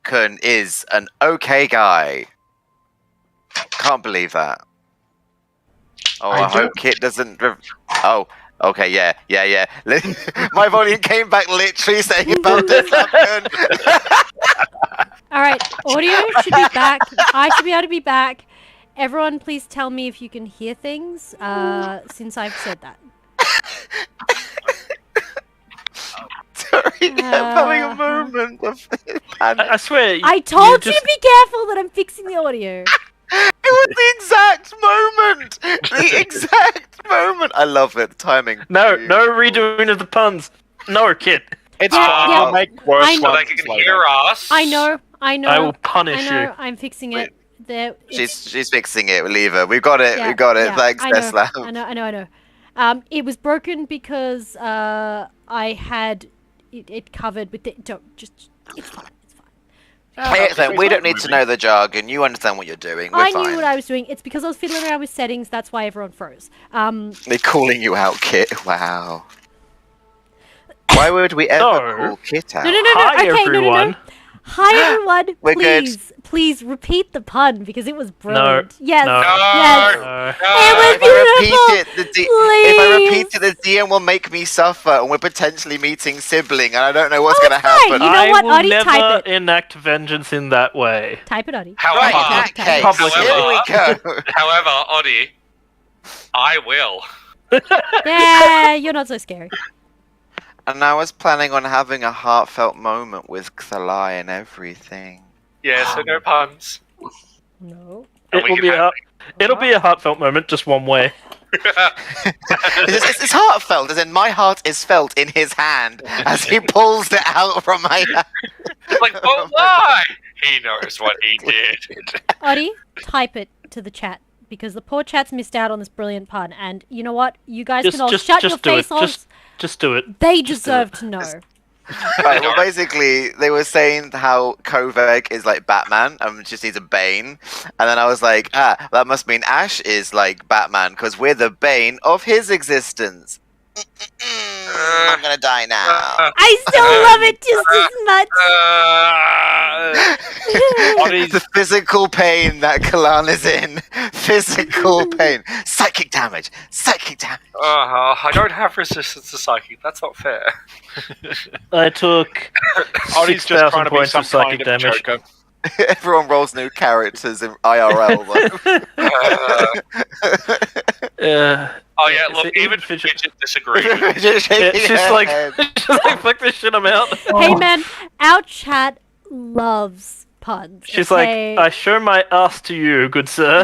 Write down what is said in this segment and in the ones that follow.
Kun is an okay guy. Can't believe that. Oh, I hope Kit doesn't. Oh, okay, yeah. My volume came back literally saying about this. Alright, audio should be back. I should be able to be back. Everyone, please tell me if you can hear things since I've said that. Sorry, I'm having a moment of panic. I swear. I told you to be careful that I'm fixing the audio. It was the exact moment! The exact moment! I love it. The timing. No redoing of the puns. No, Kit. It's Yeah, We'll make worse I know. ones They can later. hear us. I know. I will punish I know. you. I'm fixing it. There. She's fixing it. Leave her. We've got it. Yeah, We got it. yeah, Thanks, I know, Tesla. I know. It was broken because I had it covered with the. It's fine. Excellent. We don't need to know the jargon. You understand what you're doing. We're I fine. knew what I was doing. It's because I was fiddling around with settings. That's why everyone froze. They're calling you out, Kit. Wow. Why would we ever call Kit out? No. Hi, Okay, everyone. no. Hi, everyone. We're good. Please repeat the pun because it was brilliant. No. Yes. No. Yes. It was beautiful. If I repeat it, the DM will make me suffer, and we're potentially meeting sibling, and I don't know what's going to it's fine. happen. You know what, I will Audie, never type it. enact vengeance in that way. Type it, Audie. Right, in that However, case, Publicly. here we go. however, Oddie, I will. Yeah, you're not so scary. And I was planning on having a heartfelt moment with Xel'nari and everything. Yeah, so no puns. No. And we It'll can be have- it'll be a heartfelt moment, just one way. It's heartfelt, as in my heart is felt in his hand as he pulls it out from my hand. Like, but why? He knows what he did. Audie, type it to the chat because the poor chat's missed out on this brilliant pun. And you know what? You guys can all shut your do it. face off. Just do it. They deserve to know. Right, well, basically, they were saying how Koveg is like Batman and just needs a Bane. And then I was like, that must mean Ash is like Batman because we're the Bane of his existence. I'm gonna die now. I still love it just as much. The physical pain that Kalan is in. Physical pain. Psychic damage. I don't have resistance to psychic. That's not fair. I took Ollie's just 6,000 trying to be points some of psychic kind of damage. joker. Everyone rolls new characters in IRL. Oh yeah, Is look, it even fidget- Fidget disagreed. Just Yeah, shaking she's her like, head. fuck this shit, I'm out. Hey man, our chat loves puns. She's okay? like, I show my ass to you, good sir.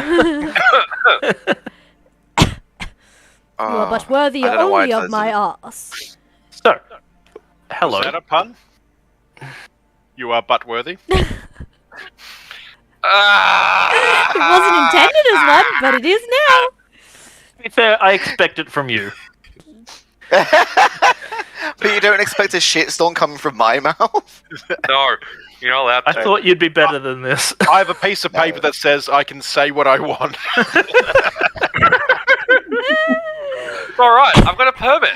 You are but worthy I don't know why only it of says my it. ass. So, hello. Is that a pun? You are butt worthy. It wasn't intended as one, but it is now. To be fair, I expect it from you. But you don't expect a shitstorm coming from my mouth? No, you're not allowed I to. thought you'd be better than this. I have a piece of paper that says I can say what I want. All right, I've got a permit.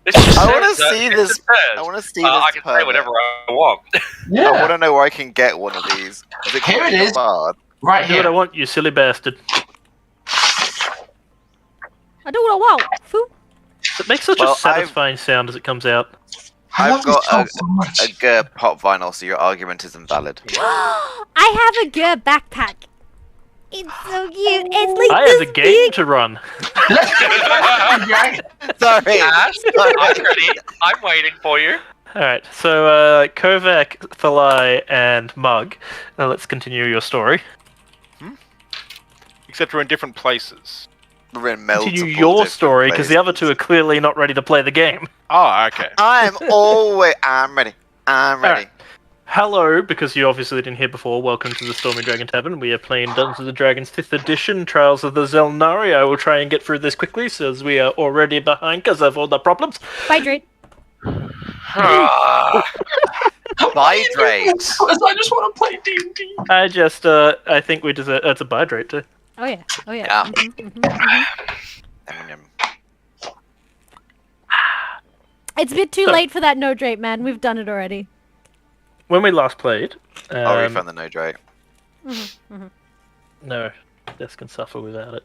This just I want says to that- see it this. just says, I want to see I this can say permit. whatever I want. I Yeah, want to know where I can get one of these. Is it Here called it is. a bard? right Do what I here. want, you silly bastard. I do what I want. Foo. It makes such Well, a satisfying sound as it comes out. I I've love this got song so much. a GUR pop vinyl, so your argument is invalid. I have a GUR backpack. It's so cute. It's like I this have a game big. to run. Sorry. Ash, I'm ready. I'm waiting for you. Alright, so Kovac, Thalai, and Mug. Now let's continue your story. Except we're in different places. We're in Continue multiple your different story, because the places. other two are clearly not ready to play the game. Oh, okay. I'm ready. I'm ready. Alright. Hello, because you obviously didn't hear before, welcome to the Stormy Dragon Tavern. We are playing Dungeons & Dragons 5th Edition, Trials of the Xel'nari. I will try and get through this quickly, since we are already behind because of all the problems. Hydrate. Hydrate. I just want to play D&D. I think we deserve... That's a hydrate, too. Oh yeah. Oh yeah. Yeah. It's a bit too So- late for that no drape, man. We've done it already. when we last played, I'll refund the no Drake. no, Des can suffer without it.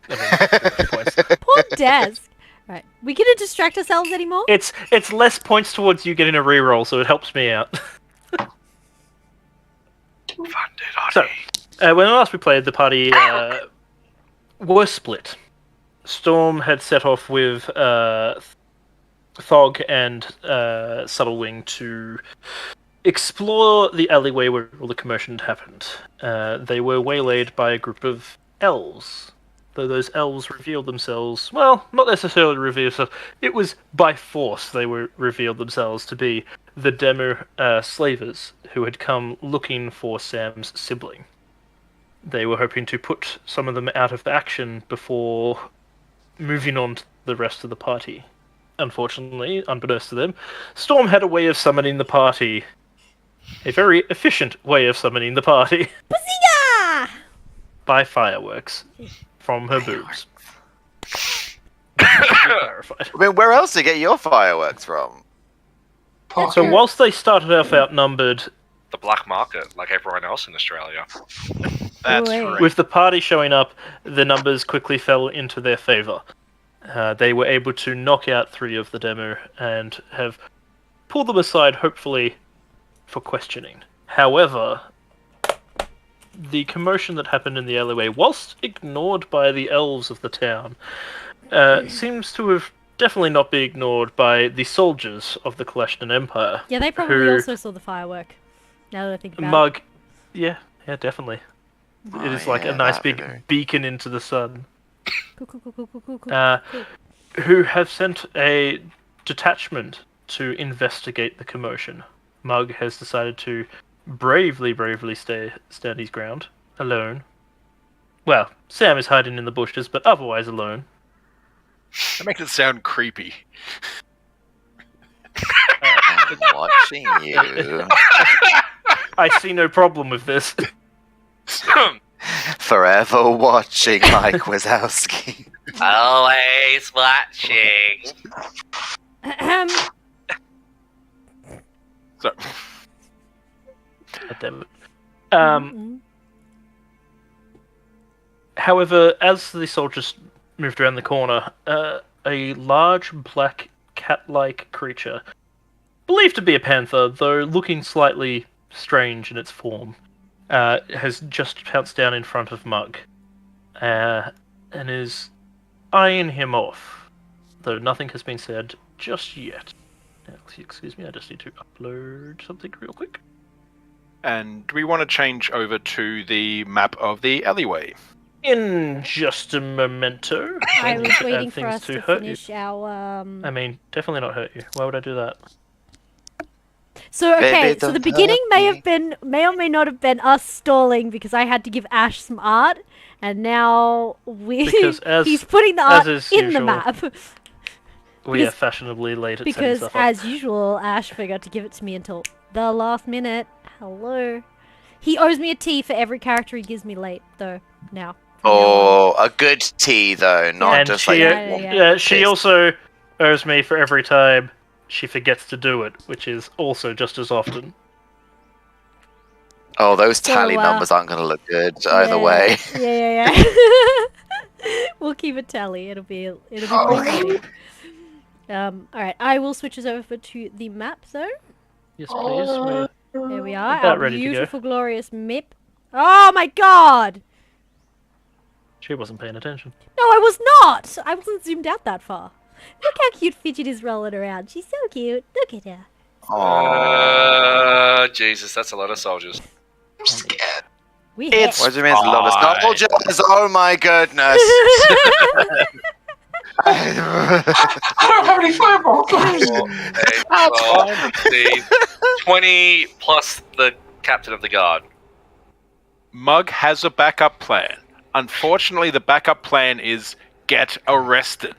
I mean, points. Poor Des. Right, we gonna distract ourselves anymore? It's less points towards you getting a reroll, so it helps me out. So, when last we played, the party were split. Storm had set off with Thog and Subtlewing to explore the alleyway where all the commotion had happened. They were waylaid by a group of elves. Though those elves revealed themselves, well, not necessarily revealed themselves, it was by force they were revealed themselves to be the Demu slavers who had come looking for Sam's sibling. They were hoping to put some of them out of action before moving on to the rest of the party. Unfortunately, unbeknownst to them, Storm had a way of summoning the party. A very efficient way of summoning the party. Bazinga! By fireworks from her boobs. Clarified. I mean, where else do you get your fireworks from? So whilst they started off outnumbered, The black market, like everyone else in Australia. That's Wait. right. with the party showing up, the numbers quickly fell into their favour. They were able to knock out 3 of the Demu and have pulled them aside, hopefully, for questioning. However, the commotion that happened in the alleyway, whilst ignored by the elves of the town, seems to have definitely not been ignored by the soldiers of the Kalashnan Empire. Yeah, they probably who- also saw the firework. Now that I think about it. Mug, yeah, definitely. Oh, It is like yeah, a nice that'd be big very- beacon into the sun. Cool. Who have sent a detachment to investigate the commotion. Mug has decided to bravely stand his ground, alone. Well, Sam is hiding in the bushes, but otherwise alone. That makes it sound creepy. I'm watching you. I see no problem with this. Forever watching Mike Wazowski. Always watching. So, God damn it. However, as the soldiers moved around the corner, a large black cat-like creature, believed to be a panther, though looking slightly strange in its form, has just pounced down in front of Mug, and is eyeing him off, though nothing has been said just yet. Excuse me, I just need to upload something real quick. and do we want to change over to the map of the alleyway? In just a memento. I Don't was need to add waiting for things us to hurt finish our. I mean, definitely not hurt you. Why would I do that? So okay, Baby, so the don't beginning hurt may or may not have been us stalling because I had to give Ash some art, and now Because as- he's putting the as art is in the usual, map. We are Because- fashionably late at setting Because stuff up. as usual, Ash forgot to give it to me until the last minute. Hello. He owes me a tea for every character he gives me late, though. Now. Oh, a good tea though, not And just she, like Yeah. she taste. also owes me for every time she forgets to do it, which is also just as often. Oh, those So, tally numbers aren't going to look good Yeah. either way. Yeah. We'll keep a tally. It'll be pretty. All right. I will switch us over to the map, though. Yes, please. We're There we are. About Our ready to go. beautiful, glorious map. Oh my god! She wasn't paying attention. No, I was not. I wasn't zoomed out that far. Look how cute Fidget is rolling around. She's so cute. Look at her. Oh, Jesus, that's a lot of soldiers. I'm scared. We it's hit. what do you mean? It's a lot of fine. soldiers. Oh my goodness! I don't have any fireballs. 20 plus the captain of the guard. Mug has a backup plan. Unfortunately, the backup plan is get arrested.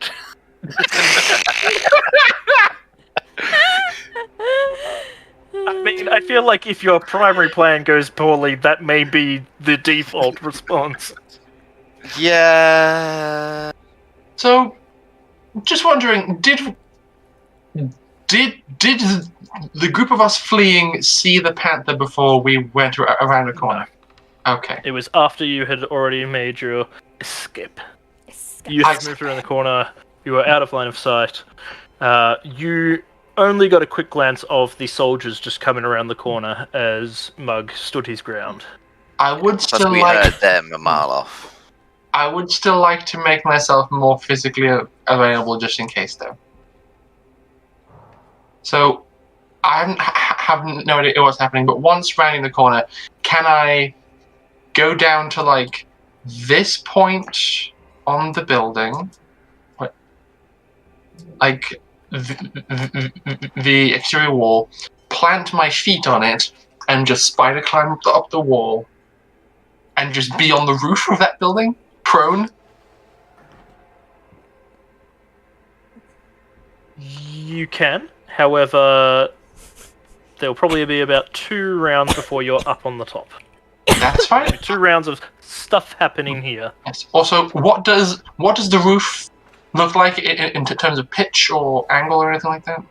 I mean, I feel like if your primary plan goes poorly, that may be the default response. Yeah. So, just wondering, did Did the group of us fleeing see the panther before we went around the corner? No. Okay. It was after you had already made your escape. You had moved around the corner. You were out of line of sight. You only got a quick glance of the soldiers just coming around the corner as Mug stood his ground. I would Plus still we like. heard them a mile off. I would still like to make myself more physically available just in case, though. So, I haven't no idea what's happening, but once rounding the corner, can I go down to, like, this point on the building? What? Like, the exterior wall, plant my feet on it, and just spider climb up the wall, and just be on the roof of that building? Prone? You can. However, there'll probably be about 2 rounds before you're up on the top. That's fine. 2 rounds of stuff happening here. Yes. Also, what does the roof look like in terms of pitch or angle or anything like that?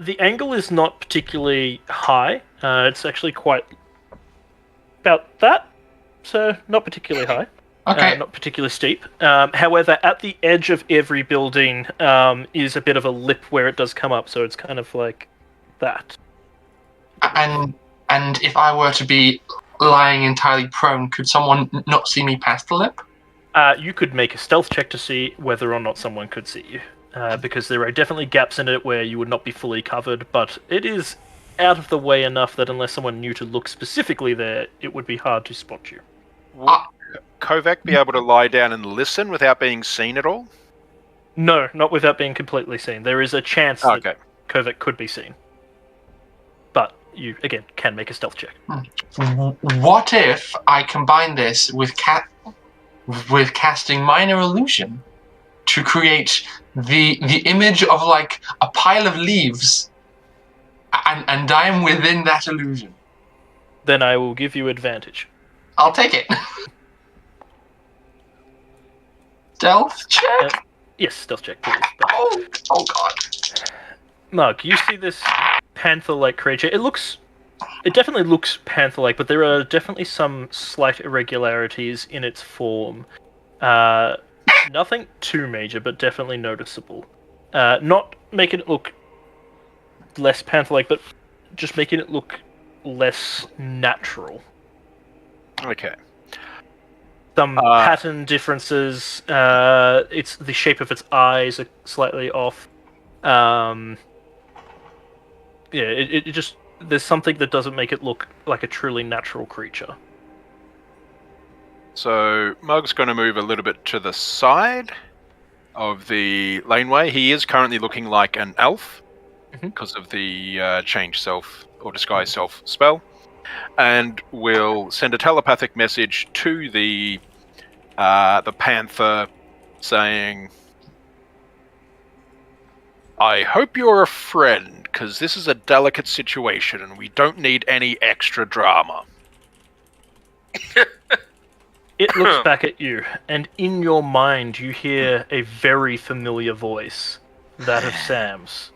The angle is not particularly high. It's actually quite about that, so not particularly high. Okay. Not particularly steep. However, at the edge of every building is a bit of a lip where it does come up, so it's kind of like that. And if I were to be lying entirely prone, could someone not see me past the lip? You could make a stealth check to see whether or not someone could see you, because there are definitely gaps in it where you would not be fully covered, but it is out of the way enough that unless someone knew to look specifically there, it would be hard to spot you. Would Kovac be able to lie down and listen without being seen at all? No, not without being completely seen. There is a chance that Kovac could be seen. But you, again, can make a stealth check. What if I combine this with casting minor illusion to create the image of like a pile of leaves, and I'm within that illusion? Then I will give you advantage. I'll take it. Stealth check? Yes, stealth check, please. Oh god. Mug, you see this panther-like creature. It definitely looks panther-like, but there are definitely some slight irregularities in its form. Nothing too major, but definitely noticeable. Not making it look less panther-like, but just making it look less natural. Okay. Some pattern differences. It's the shape of its eyes are slightly off. It just, there's something that doesn't make it look like a truly natural creature. So Mug's going to move a little bit to the side of the laneway. He is currently looking like an elf because of the change self or disguise self spell, and will send a telepathic message to the panther saying, "I hope you're a friend, because this is a delicate situation and we don't need any extra drama." It looks back at you, and in your mind you hear a very familiar voice, that of Sam's.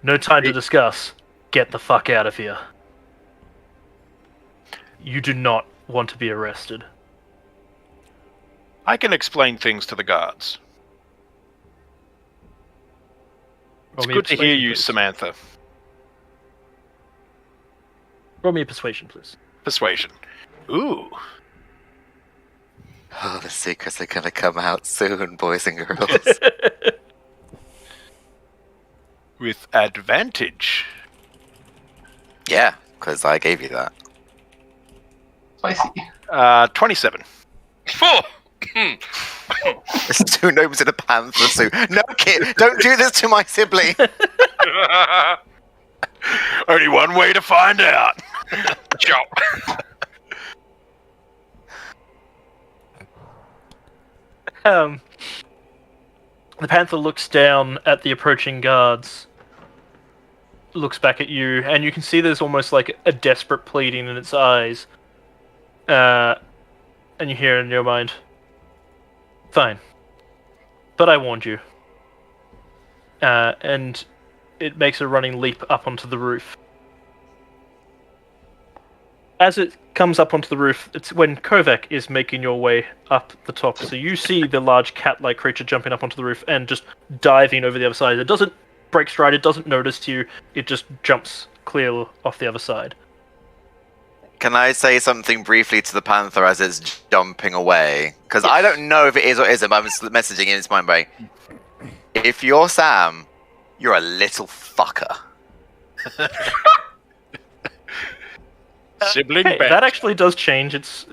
"No time to discuss. Get the fuck out of here. You do not want to be arrested." I can explain things to the guards. It's Roll me a good to hear persuasion, you, please. Samantha. Roll me a persuasion, please. Persuasion. Ooh. Oh, the secrets are gonna come out soon, boys and girls. With advantage. Yeah, because I gave you that. Spicy. 27. Oh! There's 2 gnomes in a panther suit. No, kid, don't do this to my sibling. Only one way to find out. Chop. The panther looks down at the approaching guards, looks back at you, and you can see there's almost like a desperate pleading in its eyes. And you hear in your mind, "Fine. But I warned you. and it makes a running leap up onto the roof. As it comes up onto the roof, it's when Kovac is making your way up the top. So you see the large cat-like creature jumping up onto the roof and just diving over the other side. It doesn't break stride, it doesn't notice you, it just jumps clear off the other side. Can I say something briefly to the panther as it's jumping away? Because Yes. I don't know if it is or isn't, but I'm just messaging in its mind way. If you're Sam, you're a little fucker. Sibling Hey, bet. that actually does change its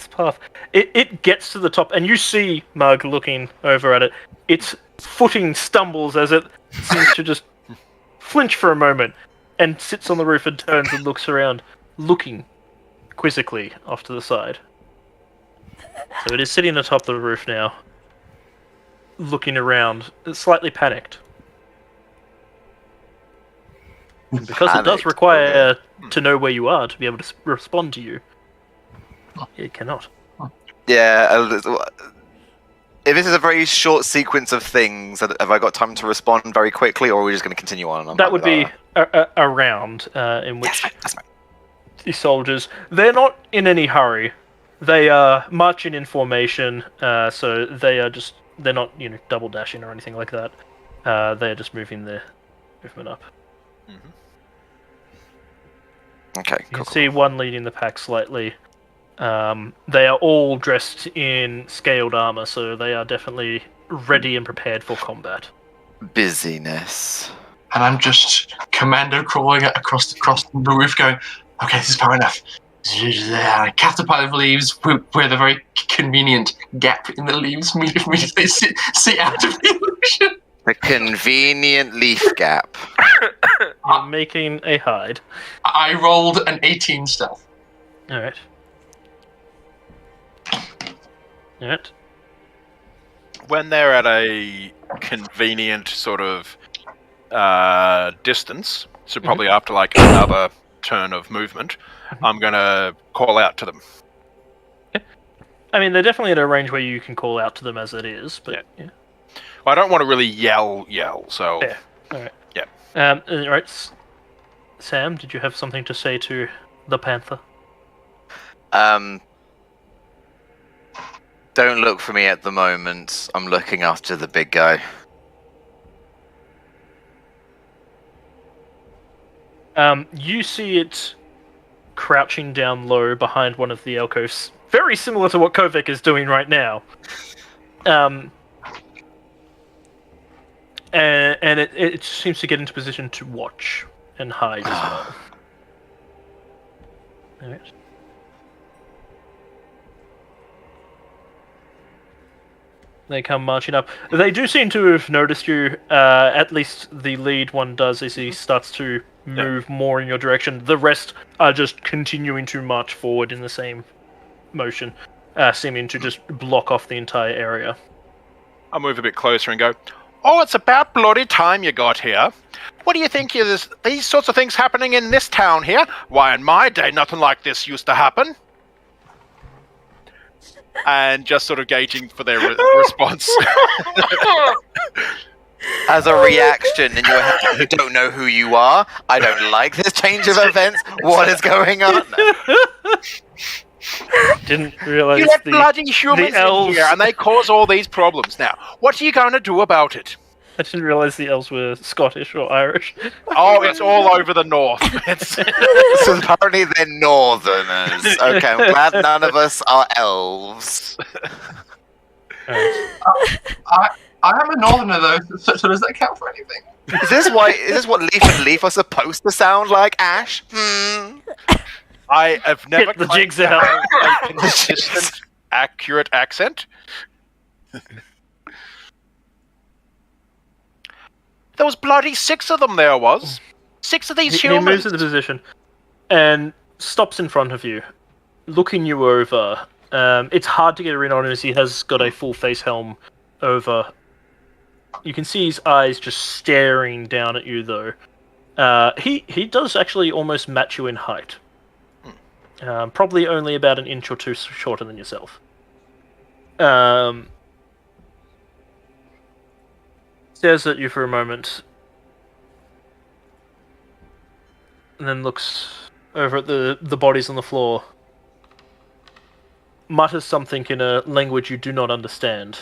path. It gets to the top, and you see Mug looking over at it. Its footing stumbles as it seems to just flinch for a moment, and sits on the roof and turns and looks around, looking quizzically off to the side. So it is sitting atop the roof now, looking around, slightly panicked. And because it does Panicked, require to know where you are to be able to respond to you, it cannot. Yeah. If this is a very short sequence of things, have I got time to respond very quickly, or are we just going to continue on? I'm That fine would with be a round in which That's fine. the soldiers, they're not in any hurry. They are marching in formation, so they are just, they're not, double dashing or anything like that. They're just moving their movement up. Okay, You cool. can see one leading the pack slightly. They are all dressed in scaled armor, so they are definitely ready and prepared for combat. Busyness. And I'm just commando crawling across the roof going, okay, this is far enough. Catapult of leaves with a very convenient gap in the leaves me to see out of the illusion. The convenient leaf gap. You're making a hide. I rolled an 18 stealth. Alright. Alright. When they're at a convenient sort of distance, so probably after like another turn of movement, I'm gonna call out to them. I mean, they're definitely at a range where you can call out to them as it is, but yeah. I don't want to really yell, so Yeah. Alright. Yeah. Alright. Sam, did you have something to say to the panther? Don't look for me at the moment. I'm looking after the big guy. You see it crouching down low behind one of the alcoves, very similar to what Kovac is doing right now. And it seems to get into position to watch and hide as well. Alright. They come marching up. They do seem to have noticed you. At least the lead one does as he starts to move more in your direction. The rest are just continuing to march forward in the same motion, seeming to just block off the entire area. I'll move a bit closer and go, oh, it's about bloody time you got here. What do you think is these sorts of things happening in this town here? Why, in my day, nothing like this used to happen. And just sort of gauging for their response. As a reaction in your head, you don't know who you are. I don't like this change of events. What is going on? Didn't realize You let bloody humans in elves- here, and they cause all these problems. Now, what are you going to do about it? I didn't realize the elves were Scottish or Irish. Oh, it's all over the north. It's So apparently they're northerners. Okay, I'm glad none of us are elves. I am a northerner though, so does that count for anything? Is this what Leaf and Leaf are supposed to sound like, Ash? I have never Hit the claimed jigs to out. have a consistent, accurate accent. There was bloody 6 of them. There was 6 of these He humans. moves into position and stops in front of you, looking you over. It's hard to get a read on him as he has got a full face helm over. You can see his eyes just staring down at you, though. He does actually almost match you in height. Probably only about an inch or two shorter than yourself. stares at you for a moment, and then looks over at the bodies on the floor, mutters something in a language you do not understand,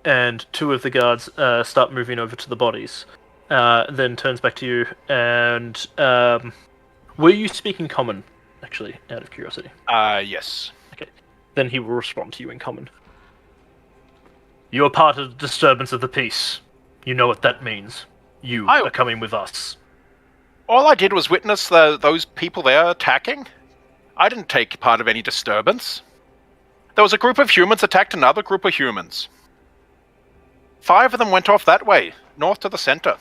and two of the guards start moving over to the bodies. Then turns back to you, and were you speaking common, actually, out of curiosity? Yes. Okay. Then he will respond to you in common. You are part of the disturbance of the peace. You know what that means. You are coming with us. All I did was witness those people there attacking. I didn't take part of any disturbance. There was a group of humans attacked another group of humans. 5 of them went off that way, north to the center.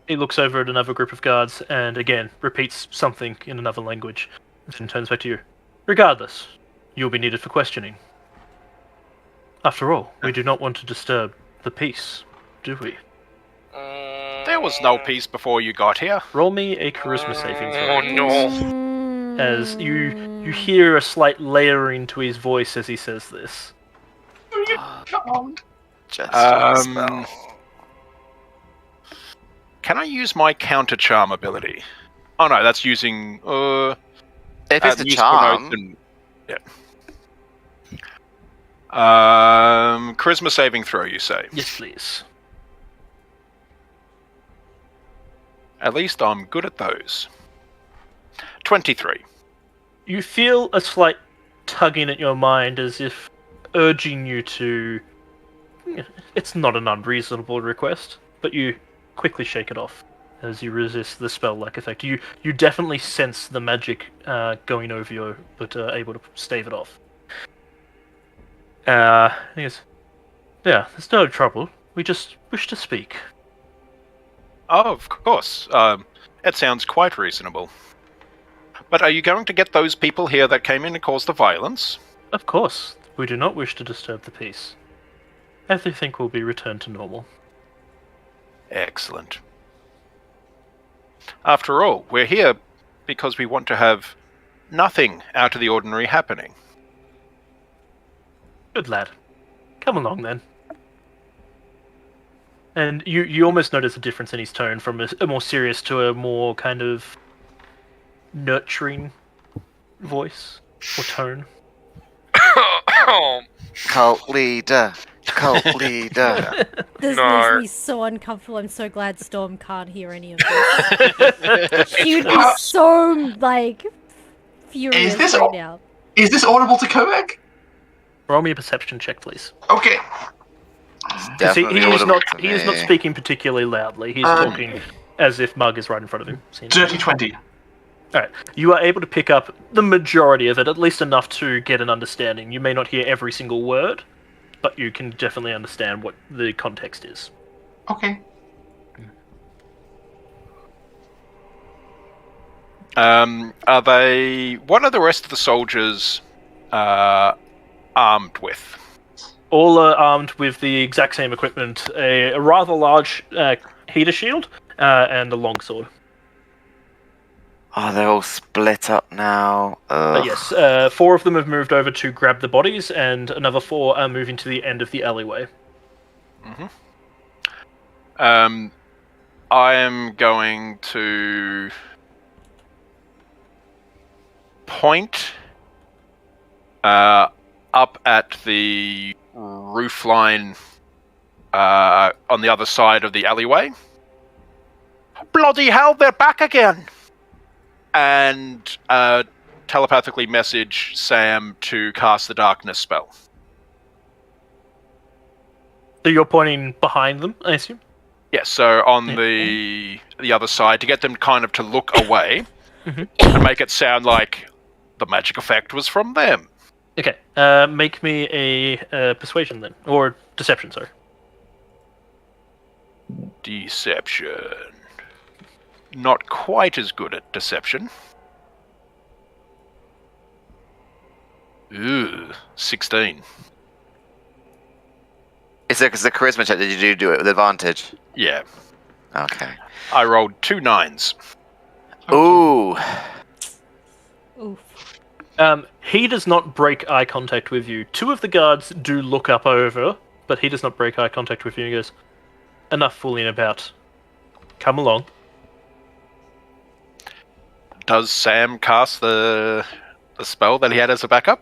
He looks over at another group of guards and again repeats something in another language, then turns back to you. Regardless, you'll be needed for questioning. After all, we do not want to disturb the peace, do we? There was no peace before you got here. Roll me a charisma saving throw. Oh no. As you hear a slight layering to his voice as he says this. Just a Um, spell. Can I use my counter charm ability? Oh no, that's using If it's a useful charm, notes and- yeah. Charisma saving throw, you say? Yes, please. At least I'm good at those. 23. You feel a slight tugging at your mind as if urging you to... It's not an unreasonable request, but you quickly shake it off as you resist the spell-like effect. You definitely sense the magic going over you, but able to stave it off. He goes, yeah, there's no trouble. We just wish to speak. Oh, of course. It sounds quite reasonable. But are you going to get those people here that came in and caused the violence? Of course, we do not wish to disturb the peace. Everything will be returned to normal. Excellent. After all, we're here because we want to have nothing out of the ordinary happening. Good lad. Come along then. And you almost notice a difference in his tone from a more serious to a more kind of nurturing voice or tone. cult leader. Cult leader. This No. makes me so uncomfortable. I'm so glad Storm can't hear any of this. She would be so, like, furious this right all- now. Is this audible to Kovac? Roll me a perception check, please. Okay. Because Definitely he is audible not to he is not me. speaking particularly loudly. He's talking as if Mug is right in front of him. Dirty 20. Alright, you are able to pick up the majority of it, at least enough to get an understanding. You may not hear every single word, but you can definitely understand what the context is. Okay. Are they... What are the rest of the soldiers armed with? All are armed with the exact same equipment, a rather large heater shield and a longsword. Oh, they're all split up now. But Ugh. yes, 4 of them have moved over to grab the bodies, and another 4 are moving to the end of the alleyway. I am going to point up at the roof line on the other side of the alleyway. Bloody hell, they're back again! And telepathically message Sam to cast the darkness spell. So you're pointing behind them, I assume? Yes, so on the other side, to get them kind of to look away, to make it sound like the magic effect was from them. Okay, make me a persuasion then. Or deception, sorry. Deception. Not quite as good at deception. Ooh, 16. It's a charisma check. Did you do it with advantage? Yeah, Okay. I rolled 2 9s. Ooh. Oof. He does not break eye contact with you. 2 of the guards do look up over but he does not break eye contact with you. He goes, "Enough fooling about. Come along." Does Sam cast the spell that he had as a backup?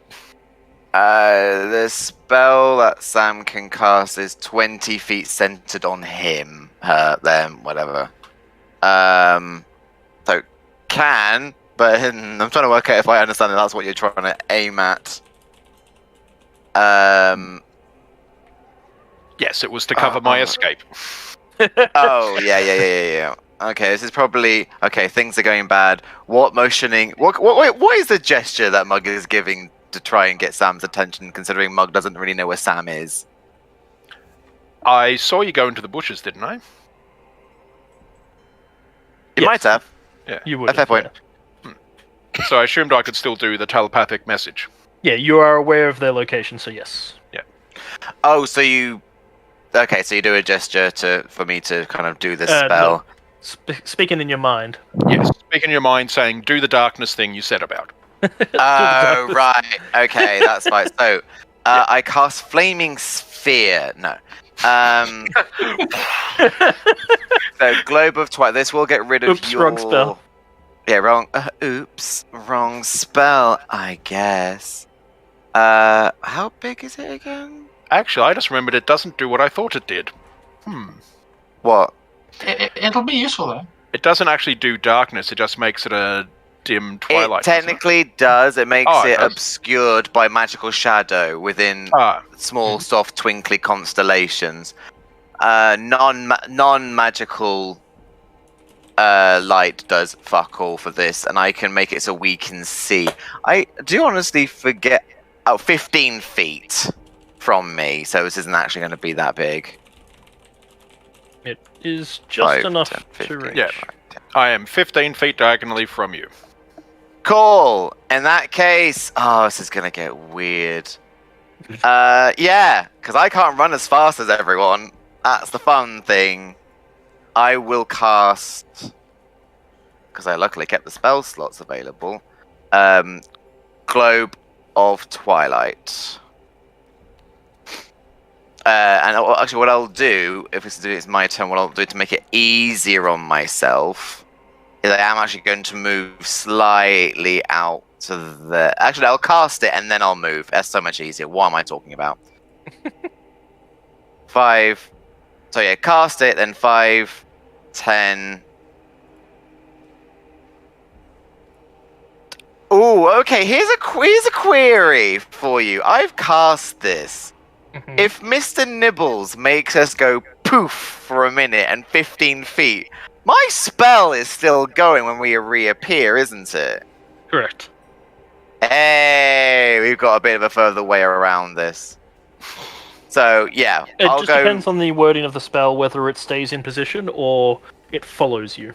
The spell that Sam can cast is 20 feet centered on him, her, them, whatever. So can, but I'm trying to work out if I understand that that's what you're trying to aim at. Yes, it was to cover my escape. Oh, yeah. Okay, this is probably... Okay, things are going bad. What motioning... What is the gesture that Mug is giving to try and get Sam's attention, considering Mug doesn't really know where Sam is? I saw you go into the bushes, didn't I? You might have. Yeah. You would. A fair point. So I assumed I could still do the telepathic message. Yeah, you are aware of their location, so yes. Yeah. Oh, so you... Okay, so you do a gesture for me to kind of do this spell. No. Speaking in your mind. Yes. Speak in your mind, saying, "Do the darkness thing you said about." Oh, right. Okay, that's fine. So, I cast Flaming Sphere. No. So, Globe of Twilight. This will get rid of Oops, wrong spell. Yeah, wrong. Oops, wrong spell, I guess. How big is it again? Actually, I just remembered it doesn't do what I thought it did. What? It'll be useful though. It doesn't actually do darkness, it just makes it a dim twilight. It technically does. It makes Oh, it it does. obscured by magical shadow within small, soft, twinkly constellations. Non-magical light does fuck all for this, and I can make it so we can see. I do honestly forget. 15 feet from me, so this isn't actually going to be that big. It is just 5, enough 10, to 15, reach. Yeah. I am 15 feet diagonally from you. Cool. In that case, this is going to get weird. Yeah, because I can't run as fast as everyone. That's the fun thing. I will cast, because I luckily kept the spell slots available, Globe of Twilight. And actually, what I'll do, if it's my turn, what I'll do to make it easier on myself is I am actually going to move slightly out to the... Actually, I'll cast it and then I'll move. That's so much easier. What am I talking about? 5. So yeah, cast it, then 5, 10... Ooh, okay, here's a query for you. I've cast this. If Mr. Nibbles makes us go poof for a minute and 15 feet, my spell is still going when we reappear, isn't it? Correct. Hey, we've got a bit of a further way around this. So, yeah, It I'll just go... depends on the wording of the spell, whether it stays in position or it follows you.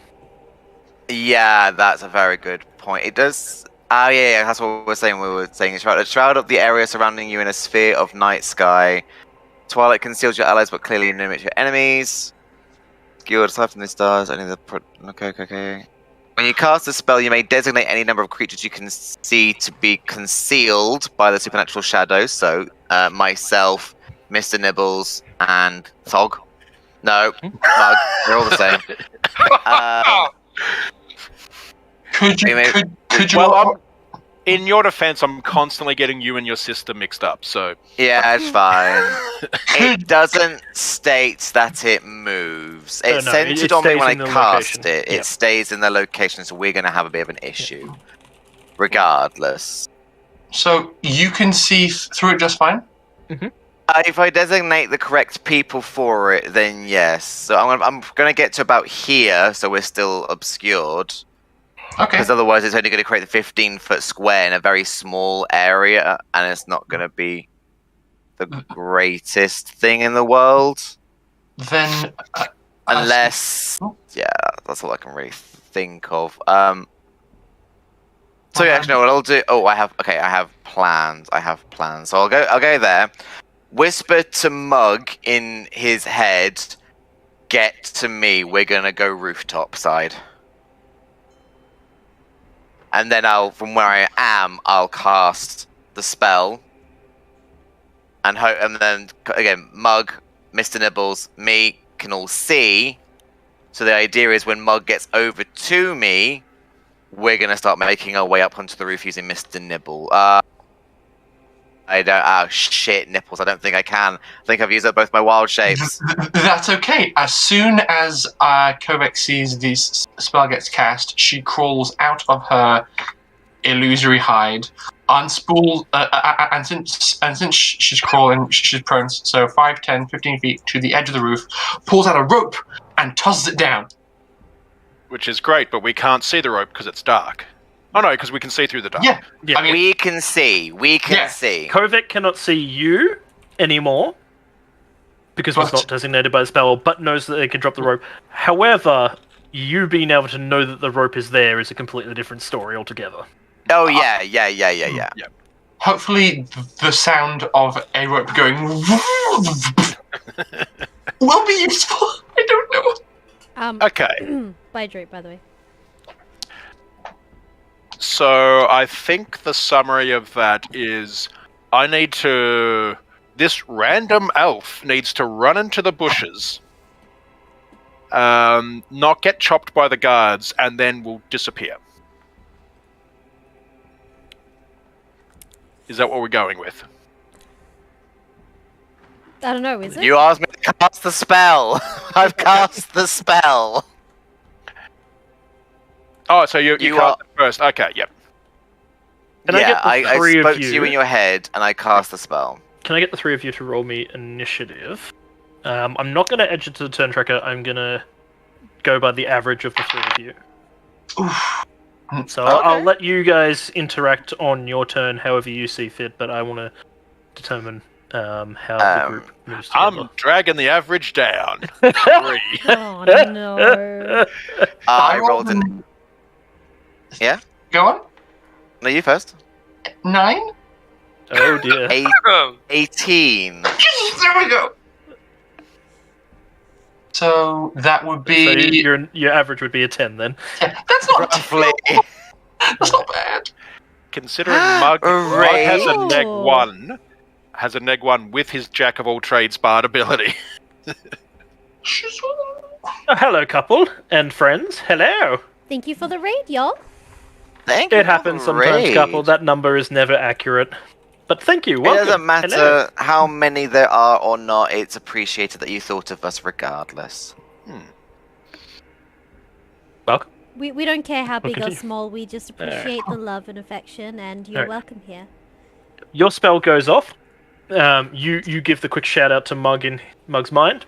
Yeah, that's a very good point. It does... Oh, yeah, that's what we were saying. We were saying shroud up the area surrounding you in a sphere of night sky. Twilight conceals your allies, but clearly limits your enemies. Obscured aside from the stars, only the... Okay. When you cast a spell, you may designate any number of creatures you can see to be concealed by the supernatural shadows. So, myself, Mr. Nibbles, and Thog. No, Mug. They're all the same. Could you? Well, in your defense, I'm constantly getting you and your sister mixed up, so... Yeah, it's fine. It doesn't state that it moves. It's No, centered it on me stays when I in the cast location. it. It Yeah. stays in the location, so we're going to have a bit of an issue. Regardless. So you can see through it just fine. If I designate the correct people for it, then yes. So I'm going to get to about here, so we're still obscured. Okay. Because otherwise it's only going to create the 15-foot square in a very small area, and it's not going to be the greatest thing in the world. Then. Unless... Yeah, that's all I can really think of. So yeah, actually, no, what I'll do... Oh, I have plans. So I'll go there. Whisper to Mug in his head, get to me, we're going to go rooftop side. And then from where I am, I'll cast the spell. and then again, Mug, Mr. Nibbles, me can all see. So the idea is when Mug gets over to me, we're gonna start making our way up onto the roof using Mr. Nibble. I don't. Oh shit, nipples! I don't think I can. I think I've used up both my wild shapes. That's okay. As soon as Kovac sees this spell gets cast, she crawls out of her illusory hide, unspools, and since she's crawling, she's prone, so 5, 10, 15 feet to the edge of the roof, pulls out a rope and tosses it down. Which is great, but we can't see the rope because it's dark. Oh no, because we can see through the dark. Yeah. I mean, we can see. We can see. Kovac cannot see you anymore because it's not designated by the spell, but knows that they can drop the rope. However, you being able to know that the rope is there is a completely different story altogether. Oh yeah. Hopefully, the sound of a rope going will be useful. I don't know. Okay. By Drake, by the way. So I think the summary of that is this random elf needs to run into the bushes, not get chopped by the guards, and then will disappear. Is that what we're going with? I don't know, is it? You asked me to cast the spell. I've cast the spell. Oh, so you cast it first. Okay, yep. I spoke to you in your head, and I cast the spell. Can I get the three of you to roll me initiative? I'm not going to edge it to the turn tracker. I'm going to go by the average of the three of you. Oof. So I'll let you guys interact on your turn however you see fit, but I want to determine how the group moves together. I'm dragging the average down. 3. Oh no. I rolled an... Yeah? Go on. No, you first. 9? Oh dear. 18. There we go. So that would be... So your average would be a 10 then. Yeah, that's not Roughly. That's not bad. Considering Mug has a Oh. neg 1 with his Jack of all trades bard ability. Oh, hello, couple and friends. Hello. Thank you for the raid, y'all. Thank you. It happens sometimes, couple. That number is never accurate. But thank you. Welcome. It doesn't matter Hello. how many there are or not. It's appreciated that you thought of us regardless. Welcome. We don't care how big or continue. small, we just appreciate the love and affection, and you're Alright. welcome here. Your spell goes off. You give the quick shout out to Mug in Mug's mind.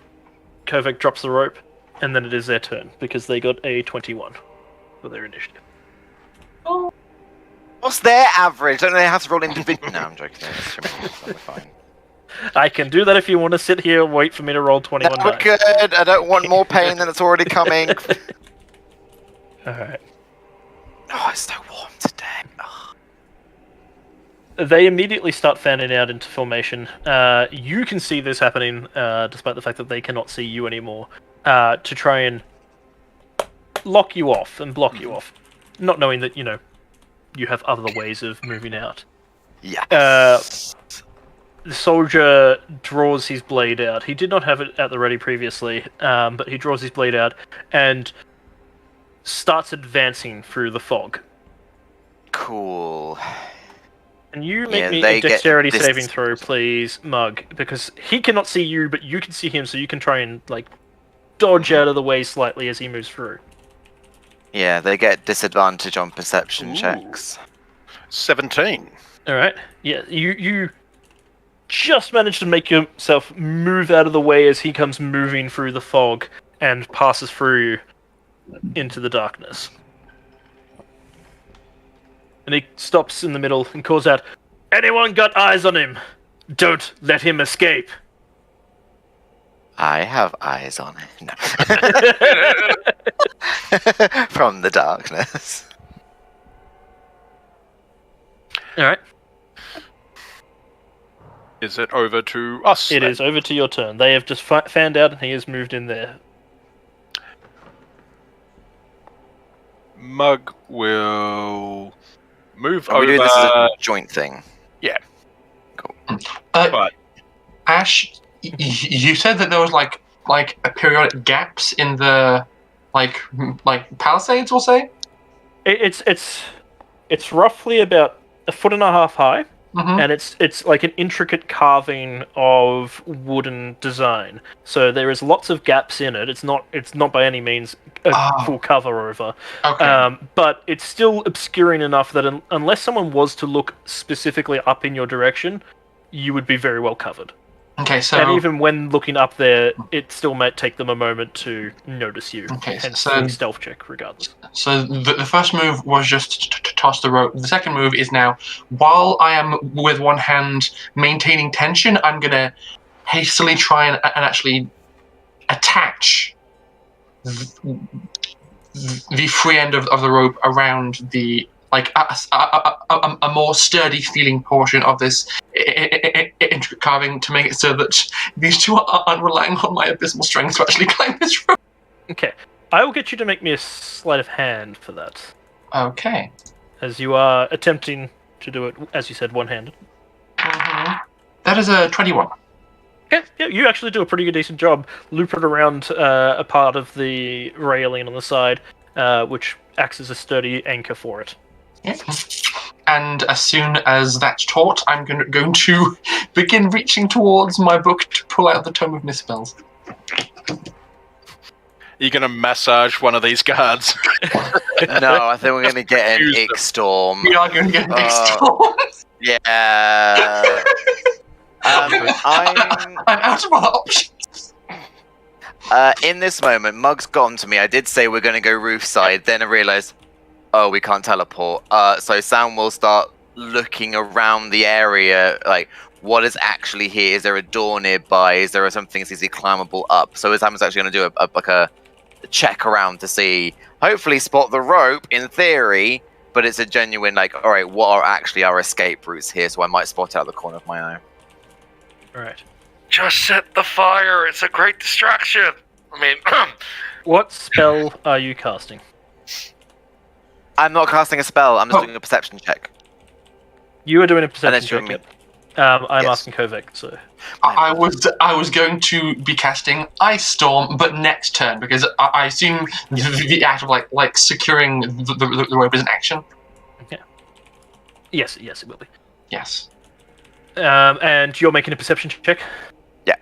Kovac drops the rope, and then it is their turn because they got a 21 for their initiative. What's their average? Don't they have to roll individual? No, I'm joking. We're fine. I can do that if you want to sit here and wait for me to roll 21 No, we're dice. good. I don't want more pain than it's already coming. Alright. Oh, it's so warm today. Oh. They immediately start fanning out into formation. You can see this happening, despite the fact that they cannot see you anymore, to try and lock you off and block you off, not knowing that, you have other ways of moving out. Yeah. The soldier draws his blade out. He did not have it at the ready previously, but he draws his blade out and starts advancing through the fog. Cool. And you make me they a get dexterity this- saving throw, please, Mug, because he cannot see you, but you can see him, so you can try and dodge out of the way slightly as he moves through. Yeah, they get disadvantage on perception Ooh. checks. 17. All right. Yeah, you just managed to make yourself move out of the way as he comes moving through the fog and passes through into the darkness. And he stops in the middle and calls out, "Anyone got eyes on him? Don't let him escape." I have eyes on it. No. From the darkness. All right. Is it over to us? It then? is over to your turn. They have just fanned out and he has moved in there. Mug will move Are we over. doing this as a joint thing? Yeah. Cool. But Ash, you said that there was like a periodic gaps in the like palisades, we'll say. It's roughly about 1.5 feet high, Mm-hmm. and it's like an intricate carving of wooden design. So there is lots of gaps in it. It's not by any means a full cover over. Okay. But it's still obscuring enough that unless someone was to look specifically up in your direction, you would be very well covered. Okay, so And even when looking up there, it still might take them a moment to notice you. Okay, Hence so- the stealth check, regardless. So the first move was just to toss the rope. The second move is now, while I am with one hand maintaining tension, I'm gonna hastily try and actually attach the free end of the rope around the like a more sturdy feeling portion of this intricate carving to make it so that these two aren't relying on my abysmal strength to actually climb this rope. Okay. I will get you to make me a sleight of hand for that, Okay. as you are attempting to do it, as you said, one-handed. That is a 21. Yeah, you actually do a pretty good, decent job. Loop it around a part of the railing on the side, which acts as a sturdy anchor for it. Yeah. And as soon as that's taut, I'm going to begin reaching towards my book to pull out the Tome of Misspells. You're going to massage one of these guards. No, I think we're going to get an Ick-Storm. We are going to get next door. Yeah. I'm out of other options. In this moment, Mug's gone to me. I did say we're going to go roof side. Then I realized, oh, we can't teleport. So Sam will start looking around the area, like, what is actually here? Is there a door nearby? Is there something that's easily climbable up? So Sam's actually going to do a check around to see, hopefully spot the rope, in theory, but it's a genuine, like, all right, what are actually our escape routes here? So I might spot out the corner of my eye. Alright. Just set the fire. It's a great distraction. I mean, What spell are you casting? I'm not casting a spell. I'm just doing a perception check. You are doing a Unless perception you're check, yep. I'm Yes. asking Kovac, so... I was going to be casting Ice Storm, but next turn, because I assume the act of like securing the rope is an action. Yes, it will be. Yes. And you're making a perception check? Yeah.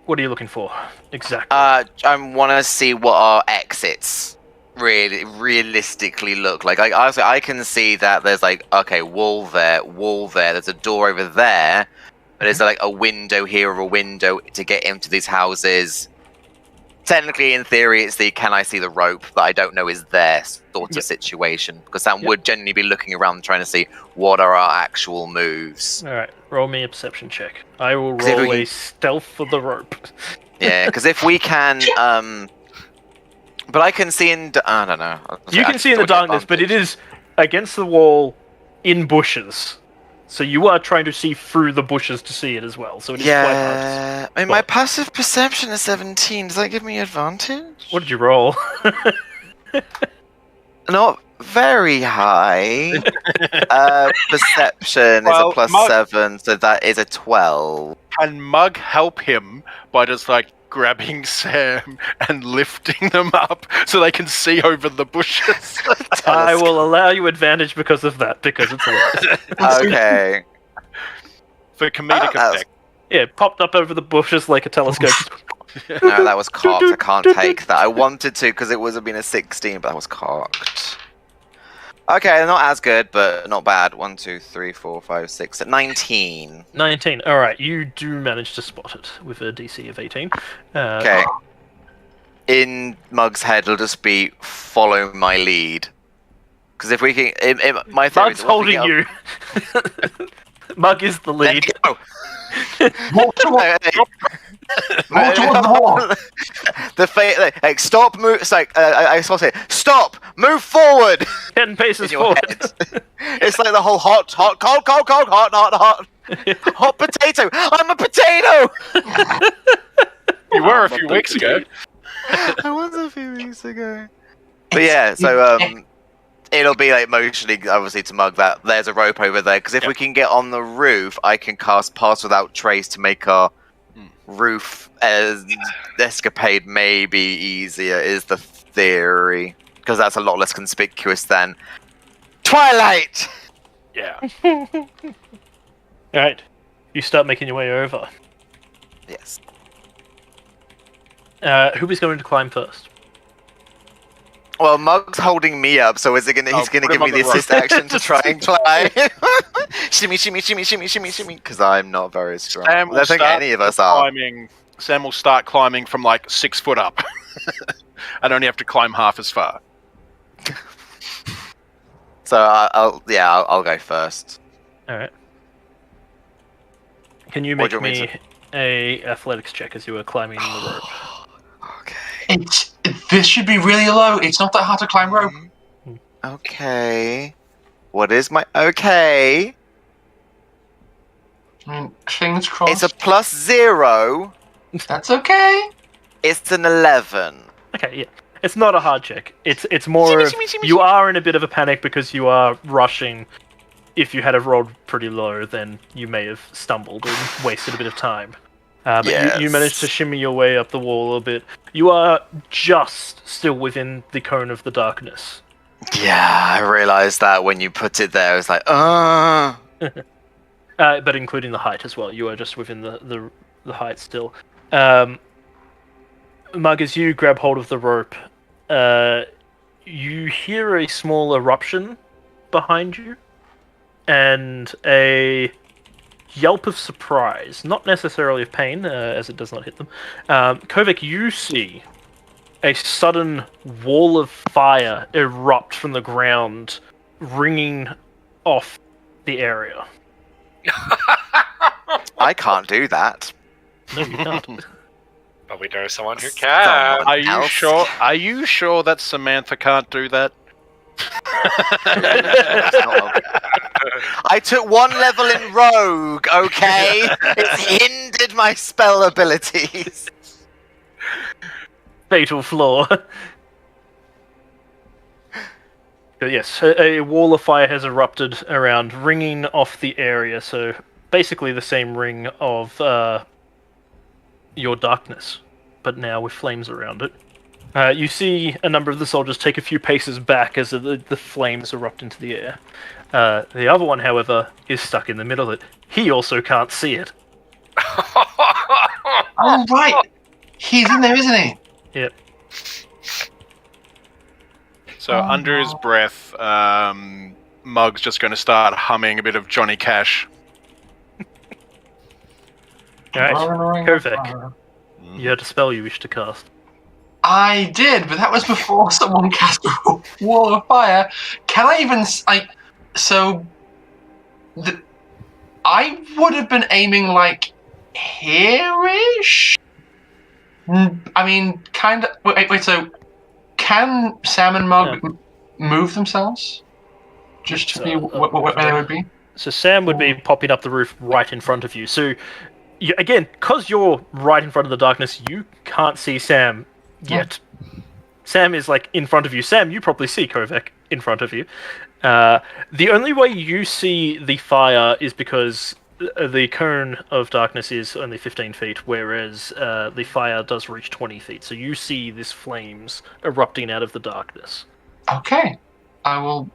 What are you looking for, exactly? I want to see what our exits realistically look like. I can see that there's like, okay, wall there, there's a door over there, but is there like a window here or a window to get into these houses? Technically, in theory, it's the can I see the rope that I don't know is there sort of situation, because Sam would genuinely be looking around trying to see what are our actual moves. Alright, roll me a perception check. I will 'Cause if roll we a stealth for the rope. Yeah, because if we can, but I can see in, I don't know. You can see in the darkness, but it is against the wall in bushes. So you are trying to see through the bushes to see it as well. So it is quite hard. Yeah, I mean, my passive perception is 17. Does that give me advantage? What did you roll? Not very high. Perception is a Well, plus Mug- 7, so that is a 12. Can Mug help him by just like grabbing Sam and lifting them up so they can see over the bushes? I will allow you advantage because of that, because it's a Okay. For comedic that's- effect. Yeah, it popped up over the bushes like a telescope. No, that was cocked. I can't take that. I wanted to because it would have been a 16, but that was cocked. Okay, not as good, but not bad. 1, 2, 3, 4, 5, 6, 19. 19. Alright, you do manage to spot it with a DC of 18. Okay. In Mug's head, it'll just be follow my lead. Because if we can, my theory Mug's holding you. Mug is the Let me lead. go. Walk towards the wall. Like, stop, move. It's like I saw it. Stop, move forward. 10 paces In your forward. head. It's like the whole hot, cold, hot potato. I'm a potato. You were a few weeks ago. I was a few weeks ago. But yeah, so it'll be like motioning, obviously, to Mug that there's a rope over there. Because if we can get on the roof, I can cast Pass Without Trace to make our roof escapade may be easier, is the theory. Because that's a lot less conspicuous than Twilight! Yeah. Alright. You start making your way over. Yes. Who is going to climb first? Well, Mug's holding me up, so he's gonna put give him me on the the rope. assist action to try and climb. Shimmy, shimmy, shimmy, shimmy, shimmy, shimmy. Because I'm not very strong. I don't think any of us are. Sam will start climbing from like 6 foot up. I'd only have to climb half as far. So I'll go first. Alright. Can you What make do you want me me a athletics check as you were climbing the rope? Okay. This should be really low. It's not that hard to climb rope. Okay. What is my okay? I mean, fingers crossed. It's a +0. That's okay. It's an 11. Okay, yeah. It's not a hard check. It's more of, you are in a bit of a panic because you are rushing. If you had have rolled pretty low, then you may have stumbled and wasted a bit of time. But you managed to shimmy your way up the wall a little bit. You are just still within the cone of the darkness. Yeah, I realized that when you put it there. I was like, But including the height as well. You are just within the height still. Mug, as you grab hold of the rope, you hear a small eruption behind you, and a yelp of surprise, not necessarily of pain, as it does not hit them. Kovac, you see a sudden wall of fire erupt from the ground, ringing off the area. I can't do that. No, you can't. But we know someone who can. Someone Are you else. sure? Are you sure that Samantha can't do that? I took 1 level in Rogue, okay? It's hindered my spell abilities. Fatal flaw. But yes, a wall of fire has erupted around, ringing off the area, so basically the same ring of your darkness, but now with flames around it. You see a number of the soldiers take a few paces back as the flames erupt into the air. The other one, however, is stuck in the middle of it. He also can't see it. Oh, right. He's in there, isn't he? Yep. So under his breath, Mug's just going to start humming a bit of Johnny Cash. Alright, Kovac, you had a spell you wish to cast. I did, but that was before someone cast a wall of fire. Can I even I would have been aiming like here-ish. I mean, kind of. Wait. So, can Sam and Mug move themselves? Just to be where they would be. So Sam would be popping up the roof right in front of you. So, again, because you're right in front of the darkness, you can't see Sam yet. Sam is like in front of you. Sam, you probably see Kovac in front of you. The only way you see the fire is because the cone of darkness is only 15 feet, whereas the fire does reach 20 feet. So you see this flames erupting out of the darkness. Okay, I will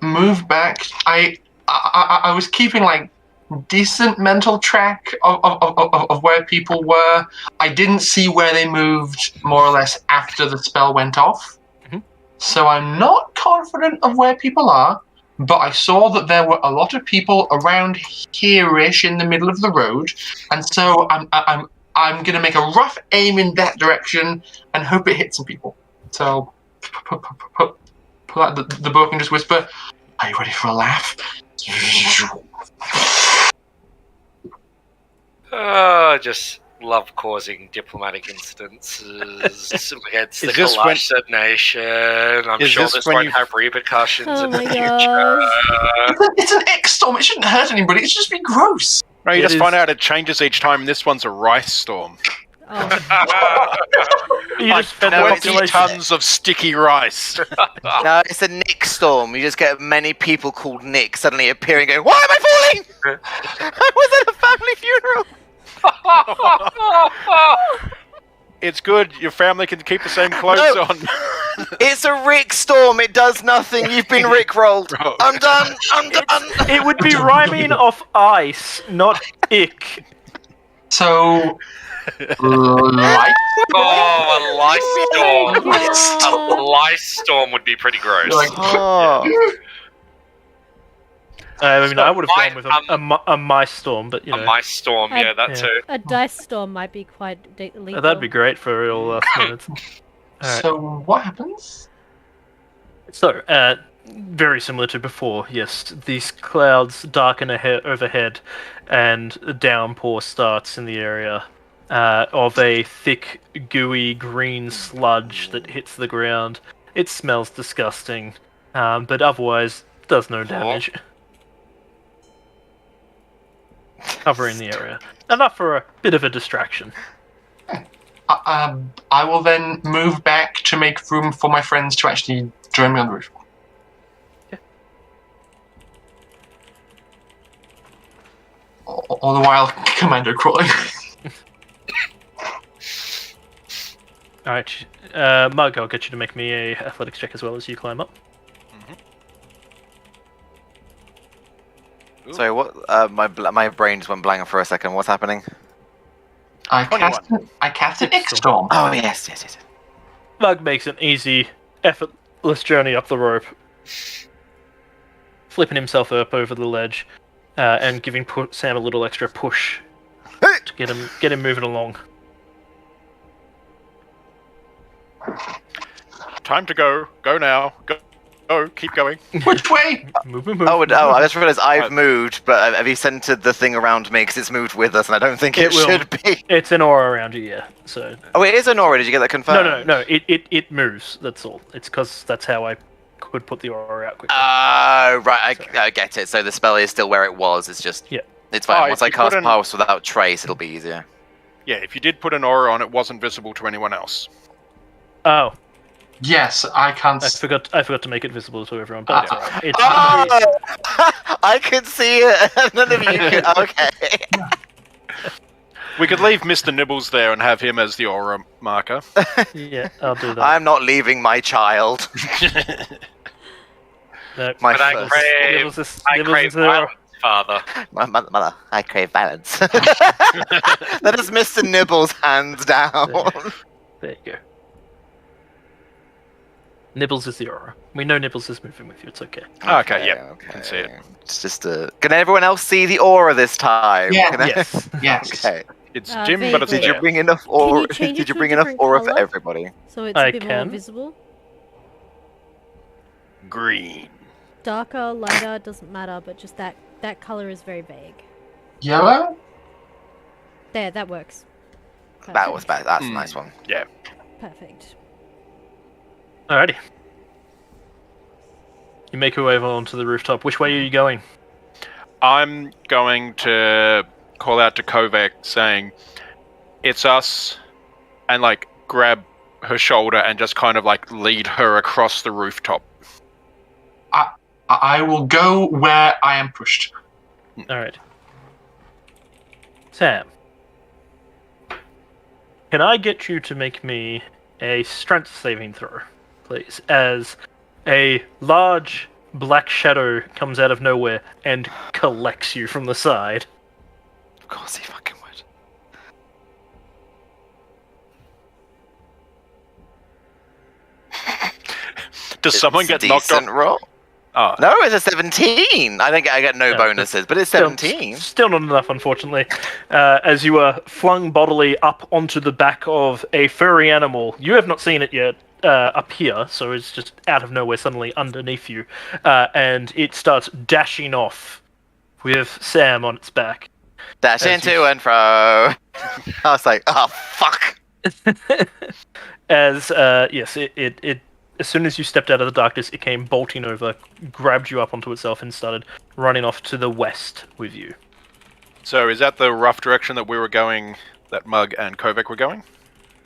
move back. I was keeping like decent mental track of where people were. I didn't see where they moved more or less after the spell went off. Mm-hmm. So I'm not confident of where people are, but I saw that there were a lot of people around here-ish in the middle of the road, and so I'm gonna make a rough aim in that direction and hope it hits some people. So pull out the book and just whisper, "Are you ready for a laugh?" Just love causing diplomatic incidences against the Is this Kalashta nation. I'm Is sure this this when won't you- have repercussions Oh in the my future. It's an X-storm. It shouldn't hurt anybody. It should just be gross. No, you It just is- find out it changes each time. This one's a rice storm. Oh, You Like just spend the 20 population. tons of sticky rice. No, it's a Nick storm. You just get many people called Nick suddenly appearing going, "Why am I falling? I was at a family funeral." It's good. Your family can keep the same clothes No. on. It's a Rick storm. It does nothing. You've been Rickrolled. Bro. I'm done. I'm done. It would be rhyming off ice, not ick. So, light. Oh, a lice storm. God. A lice storm would be pretty gross. Like, Oh. I mean, I would have Might- gone with a mice storm, but you A know, mice storm, yeah, that Yeah. too. A dice storm might be quite lethal. that'd be great for real last minutes. Alright. so what happens? So, very similar to before, yes. These clouds darken overhead, and a downpour starts in the area of a thick, gooey green sludge that hits the ground. It smells disgusting, but otherwise does no damage. Covering the area. Enough for a bit of a distraction. I will then move back to make room for my friends to actually join me on the roof. All the while, commando crawling. Alright, Mug, I'll get you to make me a athletics check as well as you climb up. Sorry, what? My brain just went blank for a second. What's happening? I cast an X-Storm. Oh, yes. Mug makes an easy, effortless journey up the rope, flipping himself up over the ledge, and giving Sam a little extra push to get him moving along. Time to go. Go now. Go. Keep going. Which way? Move. Oh, I just realised I've moved, but have you centered the thing around me? Because it's moved with us, and I don't think it will. should be. It's an aura around you, yeah. So Oh, it is an aura. Did you get that confirmed? no. It moves. That's all. It's because that's how I could put the aura out quickly. Oh, right. I get it. So the spell is still where it was. It's just. Yeah. It's fine. Oh, Once if I you cast put an- Pulse without trace, it'll be easier. Yeah, if you did put an aura on, it wasn't visible to anyone else. Oh, Yes, I can't. I forgot to make it visible to everyone. But it's alright. It's Oh! I could see it. None of you could. Okay. We could leave Mr. Nibbles there and have him as the aura marker. yeah, I'll do that. I'm not leaving my child. No, My But I first. crave, Nibbles is the aura. violence, Father. Mother, I crave balance. That is Mr. Nibbles hands down. There you go. Nibbles is the aura. We know Nibbles is moving with you. It's okay. Okay, yeah, can see it. It's just Can everyone else see the aura this time? Yeah. Can I- Yes. Yes. Okay. It's Uh, dim, Vig, but it's Did Wait. you there. bring enough aura? you change Did it you to a bring enough different aura for colour? everybody? So it's I a bit more can. visible. Green. Darker, lighter, doesn't matter, but just that color is very vague. Yellow? There, that works. That was bad. That's a Hmm. nice one. Perfect. Alrighty. You make your way over onto the rooftop. Which way are you going? I'm going to call out to Kovac saying, "It's us," and like grab her shoulder and just kind of like lead her across the rooftop. I will go where I am pushed. Alright. Sam. Can I get you to make me a strength saving throw, please? As a large black shadow comes out of nowhere and collects you from the side. Of course he fucking would. Does someone It's a get knocked off? decent roll? Oh, No, it's a 17. I think I get no Yeah, bonuses, but it's 17. Still not enough, unfortunately. As you are flung bodily up onto the back of a furry animal. You have not seen it yet up here, so it's just out of nowhere suddenly underneath you. And it starts dashing off with Sam on its back. Dashing As you- to and fro. I was like, oh, fuck. As, yes, it as soon as you stepped out of the darkness, it came bolting over, grabbed you up onto itself, and started running off to the west with you. so is that the rough direction that we were going? That Mug and Kovac were going?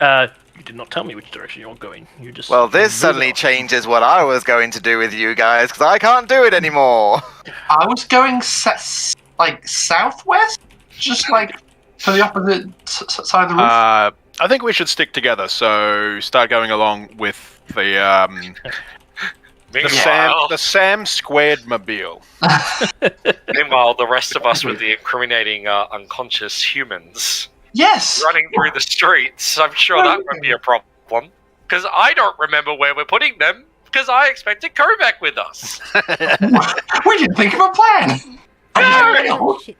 You did not tell me which direction you're going. You just Well, this moved suddenly off. changes what I was going to do with you guys, because I can't do it anymore. I was going like southwest, just like to the opposite side of the roof? I think we should stick together. So start going along with the Sam squared mobile. Meanwhile, the rest of us with the incriminating unconscious humans Yes! running through the streets, I'm sure that won't be a problem. Because I don't remember where we're putting them, because I expected Kovac with us. We didn't think of a plan! Oh, shit.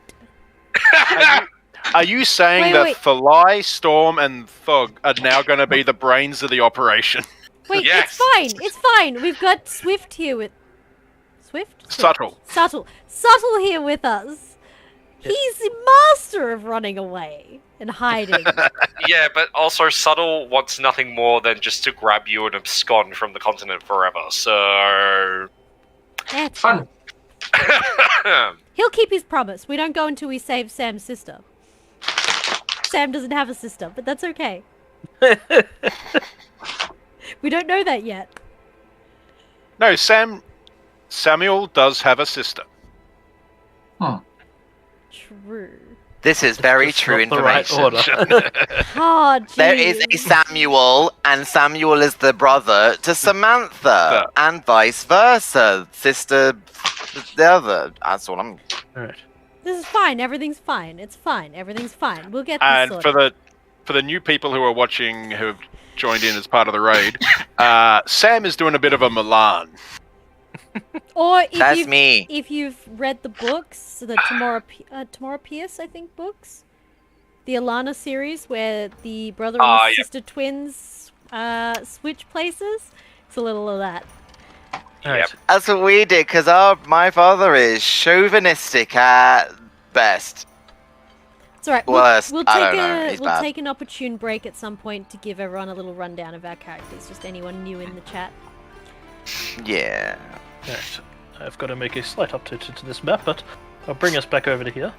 Are you saying that Thalai, Storm, and Thug are now going to be the brains of the operation? Wait, Yes. it's fine. We've got Swift here with... Swift? Subtle. Subtle here with us. He's the master of running away and hiding. Yeah, but also Subtle wants nothing more than just to grab you and abscond from the continent forever, so... That's Fun. He'll keep his promise. We don't go until we save Sam's sister. Sam doesn't have a sister, but that's okay. We don't know that yet. No, Samuel does have a sister. True. This is very Just true not the right information. order. Oh, geez. There is a Samuel, and Samuel is the brother to Samantha, and vice versa. Sister, the other. That's all I'm. Alright. This is fine. Everything's fine. It's fine. Everything's fine. We'll get this And sorted. for the new people who are watching, who have joined in as part of the raid, Sam is doing a bit of a Milan. Or if That's you've, me. if you've read the books, the Tamora Pierce, I think, books, the Alana series, where the brother and sister twins switch places, it's a little of that. Alright. That's what we did, because my father is chauvinistic at best. It's alright. Worst, We'll I take don't know, he's we'll bad. take an opportune break at some point to give everyone a little rundown of our characters. Just anyone new in the chat. Yeah. Alright. I've got to make a slight update to this map, but I'll bring us back over to here.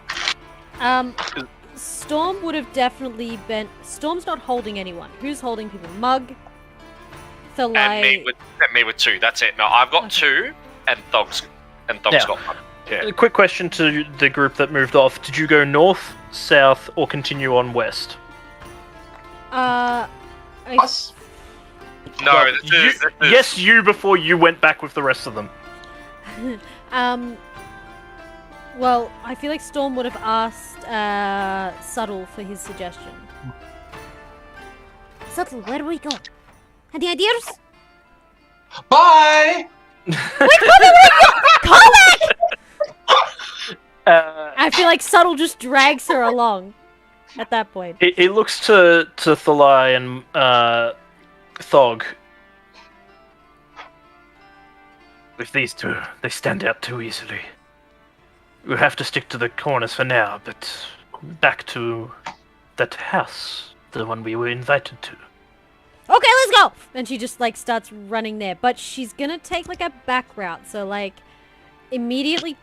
Storm would have definitely been. Storm's not holding anyone. Who's holding people? Mug. and Thalai. me with 2. That's it. No, I've got 2, and Thug's Yeah. got 1. A quick question to the group that moved off. Did you go north, south, or continue on west? Us? No, Well, this is, Yes, you before you went back with the rest of them. Well, I feel like Storm would have asked Subtle for his suggestion. Subtle, where do we go? Any ideas? Bye! Call back! I feel like Subtle just drags her along at that point. He looks to Thalai and Thog. With these two, they stand out too easily. We'll have to stick to the corners for now, but back to that house, the one we were invited to. Okay, let's go! And she just like starts running there, but she's gonna take like a back route. So like immediately,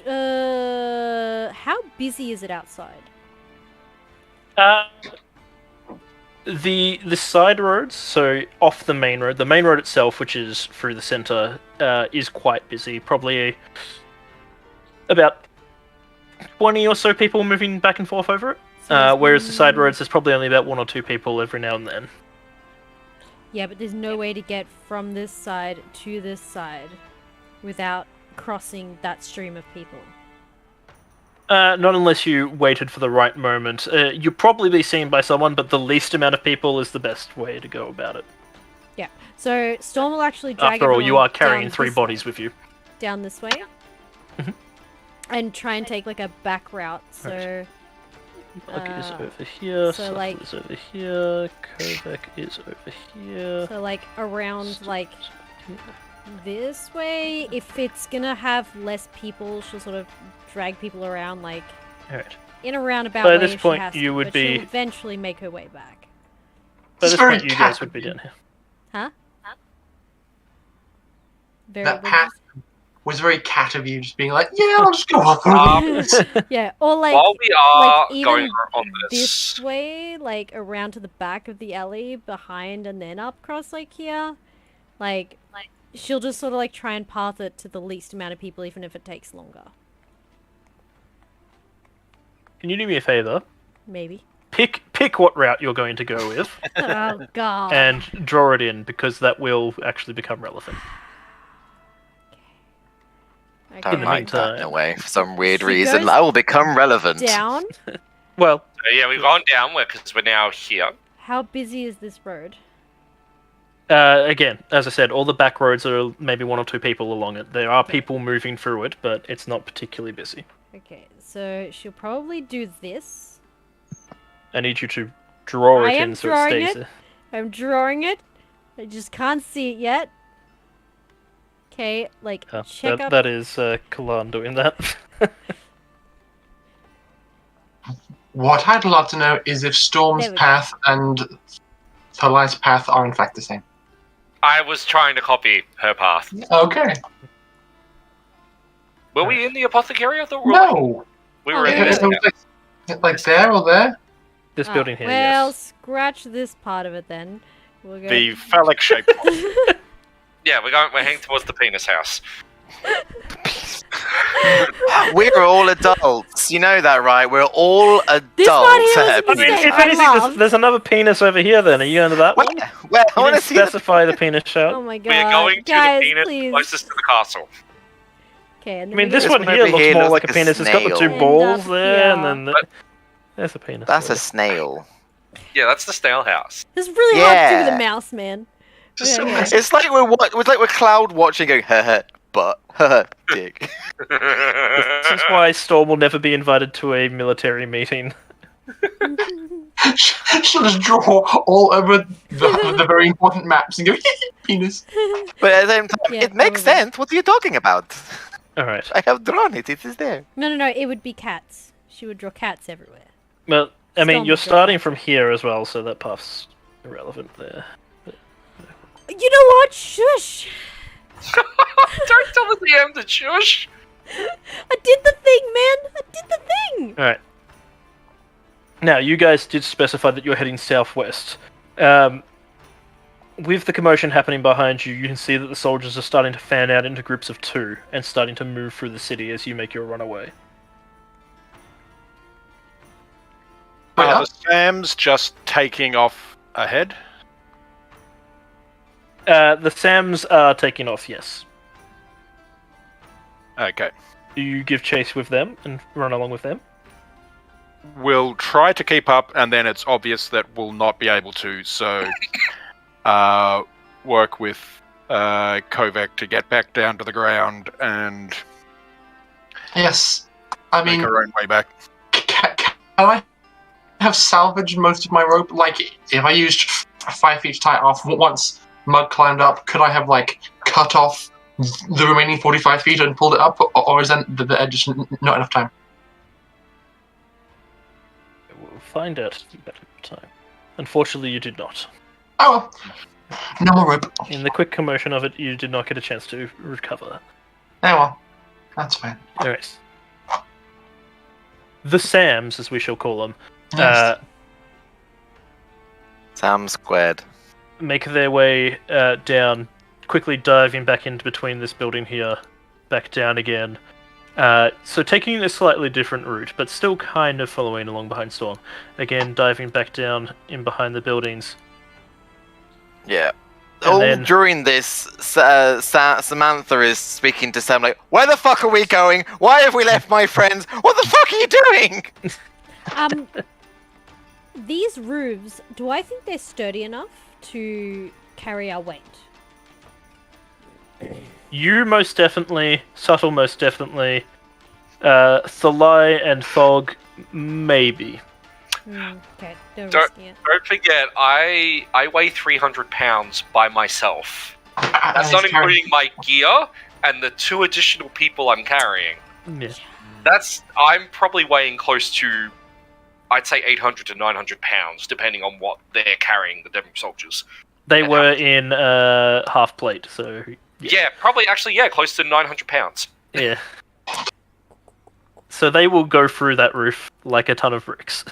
how busy is it outside? The side roads, so off the main road itself, which is through the center, is quite busy. Probably about 20 or so people moving back and forth over it. Whereas the side roads, there's probably only about 1 or 2 people every now and then. Yeah, but there's no way to get from this side to this side without crossing that stream of people. Not unless you waited for the right moment. You'll probably be seen by someone, but the least amount of people is the best way to go about it. Yeah. So Storm will actually drag After all, you everyone are carrying down 3 this- bodies with you. down this way. And try and take like a back route. So Bug is over here, so, Subtle like- is over here, Kovac is over here. so like around like this way. If it's gonna have less people, she'll sort of drag people around like Alright. in a roundabout So way. at this if she point, has you to, would but she'll be- eventually make her way back. By It's this very point, you guys cat- would be down here. Huh? Very That religious. pat was very cat of you, just being like, yeah, I'll just go up. Yeah, or like while we are like, going even on this this, way, like around to the back of the alley, behind, and then up across like here, like she'll just sort of like try and path it to the least amount of people, even if it takes longer. Can you do me a favor? Maybe. Pick what route you're going to go with, Oh god. and draw it in, because that will actually become relevant. Okay. Don't the like that in meantime- a way. For some weird She reason, goes I will become relevant. Down. Well, Yeah, we've gone down because we're now here. How busy is this road? again, as I said, all the back roads are maybe 1 or 2 people along it. There are people moving through it, but it's not particularly busy. Okay, so she'll probably do this. I need you to draw I it am in so it drawing stays it. there. I'm drawing it. I just can't see it yet. Okay, like Oh, check up. that is Kalan doing that. What I'd love to know is if Storm's There we go. path and Thalai's path are in fact the same. I was trying to copy her path. Okay. Were we in the apothecary? I thought No. we Oh, were in yeah. this. It was like there or there. This Ah, building here, well, yes. scratch this part of it then. We'll go. The phallic shape. Yeah, we're heading towards the penis house. We're all adults. You know that, right? We're all adults. This one here was a at I mean, mistake. if I anything, love. there's another penis over here then. Are you going to that one? Well, I You want to didn't see the specify the penis shot. Oh my god. We're going to Guys, the penis please. closest to the castle. Okay, and I then mean, we this go- one one here over looks here more looks like like a a penis. It's got the snail. 2 End balls up there, and here. then there's a penis. That's for a you. snail. Yeah, that's the snail house. It's really hard to do with Yeah. a mouse, man. Just so Okay. messy. It's like we're cloud watching, going but dick. This is why Storm will never be invited to a military meeting. She'll just draw all over the very important maps and go penis. But at the same time, Yeah, it makes probably. sense. What are you talking about? All right. I have drawn it. It is there. No, it would be cats. She would draw cats everywhere. Well, I mean, Storm you're would draw starting cats. from here as well, so that path's irrelevant there. You know what? Shush! Don't tell the DM to shush. I did the thing, man! I did the thing! All right. Now, you guys did specify that you're heading southwest. With the commotion happening behind you, you can see that the soldiers are starting to fan out into groups of 2 and starting to move through the city as you make your run away. Are the Sams just taking off ahead? The Sams are taking off, yes. Okay. Do you give chase with them and run along with them? We'll try to keep up, and then it's obvious that we'll not be able to, so work with Kovac to get back down to the ground and Yes. I make mean, our own way back. can I have salvaged most of my rope? Like, if I used 5 feet to tie it off, once Mud climbed up, could I have, like, cut off the remaining 45 feet and pulled it up? Or is then the edge just not enough time? We'll find out at a better time. Unfortunately, you did not. Oh well. No more rope. In the quick commotion of it, you did not get a chance to recover. Oh well. That's fine. Alright. The Sams, as we shall call them, Yes. Sam squared. make their way down, quickly diving back into between this building here, back down again. So taking a slightly different route, but still kind of following along behind Storm. Again, diving back down in behind the buildings. Yeah. And All then- during this, Samantha is speaking to Sam like, "Where the fuck are we going? Why have we left my friends? What the fuck are you doing?" These roofs, do I think they're sturdy enough to carry our weight? You most definitely, Subtle most definitely, Thalai and Thog maybe. Okay, don't Don't- risk it. Don't forget, I weigh 300 pounds by myself. That's And not he's carrying- including my gear and the 2 additional people I'm carrying. Yeah. I'm probably weighing close to, I'd say 800 to 900 pounds, depending on what they're carrying, the Demu soldiers. They And were in half plate, so Yeah, probably actually, close to 900 pounds. yeah. So they will go through that roof like a ton of bricks.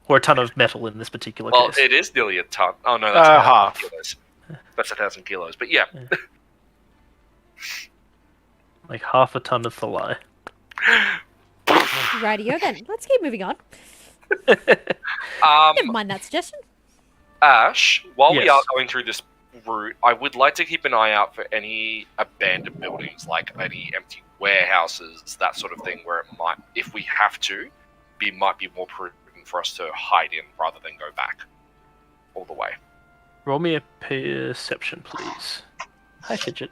Or a ton of metal in this particular Well, case. it is nearly a ton. Oh no, that's Half. 1,000 kilos. That's 1,000 kilos. But yeah. Like half a ton of Thalai. Rightio then. Let's keep moving on. Never mind that suggestion. Ash, while we Yes. are going through this route, I would like to keep an eye out for any abandoned buildings, like any empty warehouses, that sort of thing, where it might, if we have to, might be more prudent for us to hide in rather than go back all the way. Roll me a perception, please. Hi, Fidget.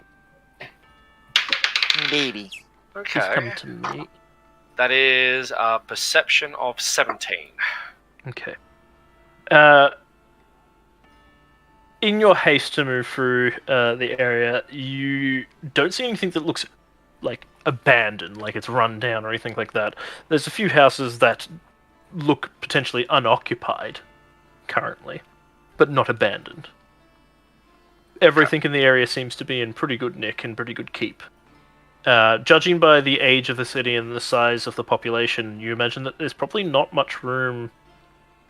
Baby. Please come Okay. to me. That is a perception of 17. Okay. In your haste to move through the area, you don't see anything that looks like abandoned, like it's run down or anything like that. There's a few houses that look potentially unoccupied currently, but not abandoned. Everything in the area seems to be in pretty good nick and pretty good keep. Judging by the age of the city and the size of the population, you imagine that there's probably not much room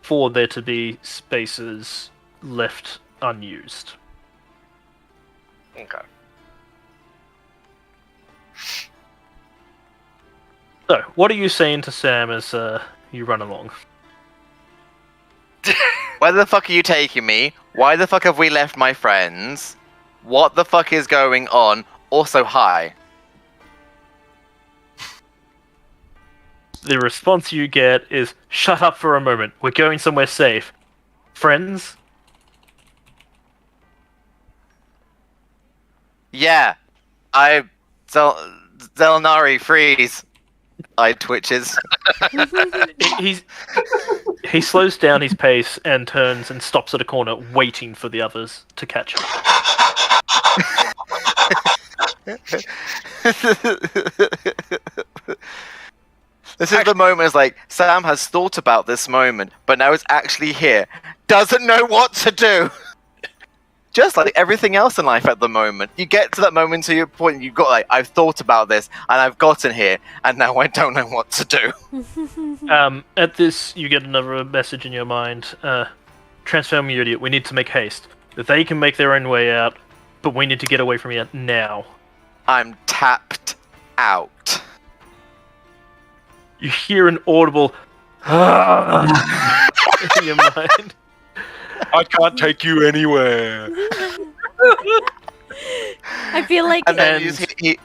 for there to be spaces left unused. Okay. So, what are you saying to Sam as you run along? Where the fuck are you taking me? Why the fuck have we left my friends? What the fuck is going on? Also, hi. The response you get is, "Shut up for a moment. We're going somewhere safe. Friends?" Yeah. Xel'nari, freeze. Eye twitches. He slows down his pace and turns and stops at a corner, waiting for the others to catch up. This is the moment, it's like, Sam has thought about this moment, but now it's actually here. Doesn't know what to do. Just like everything else in life at the moment. You get to that moment to your point, you've got like, I've thought about this, and I've gotten here, and now I don't know what to do. At this, you get another message in your mind. Transform, you idiot. We need to make haste. They can make their own way out, but we need to get away from here now. I'm tapped out. You hear an audible in your mind. I can't take you anywhere. I feel like And then he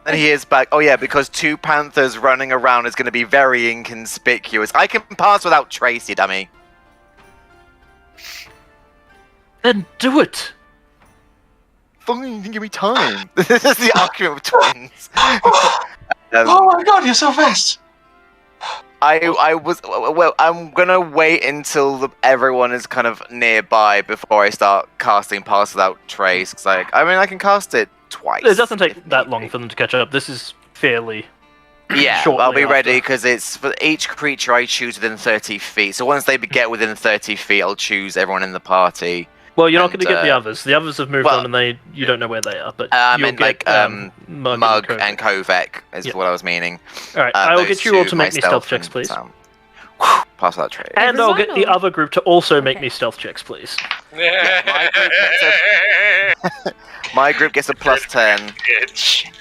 hears back, oh yeah, because two panthers running around is going to be very inconspicuous. I can pass without trace, you dummy. Then do it. Fine, give me time. This is the argument with twins. Oh my god, you're so fast! I'm gonna wait until everyone is kind of nearby before I start casting Pass Without Trace. Cause I can cast it twice. It doesn't take that long for them to catch up. This is fairly. Yeah, shortly I'll be ready after. because it's for each creature I choose within 30 feet. So once they get within 30 feet, I'll choose everyone in the party. Well, you're not And, going to get the others. The others have moved well, on, and you don't know where they are. But I you'll meant get Mug Kovac. and Kovek is Yeah. what I was meaning. All right, I will Those get you all two, to make me myself stealth checks, and please. Sam. Pass Without Trace. And I'll get the Everyone, or- other group to also make Okay. me stealth checks, please. My group gets a plus 10. Bitch.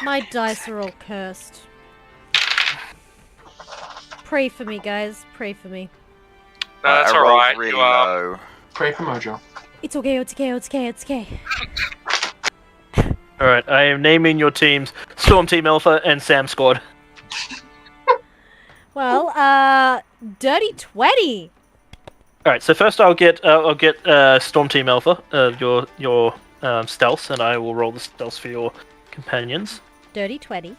my dice are all cursed. Pray for me, guys. Pray for me. No, that's I rolled alright. really You are. low. Pray for Mojo. It's okay, it's okay, it's okay, it's okay. All right, I am naming your teams: Storm Team Alpha and Sam Squad. Well, Dirty 20. All right, so first I'll get Storm Team Alpha, your stealths, and I will roll the stealths for your companions. Dirty 20.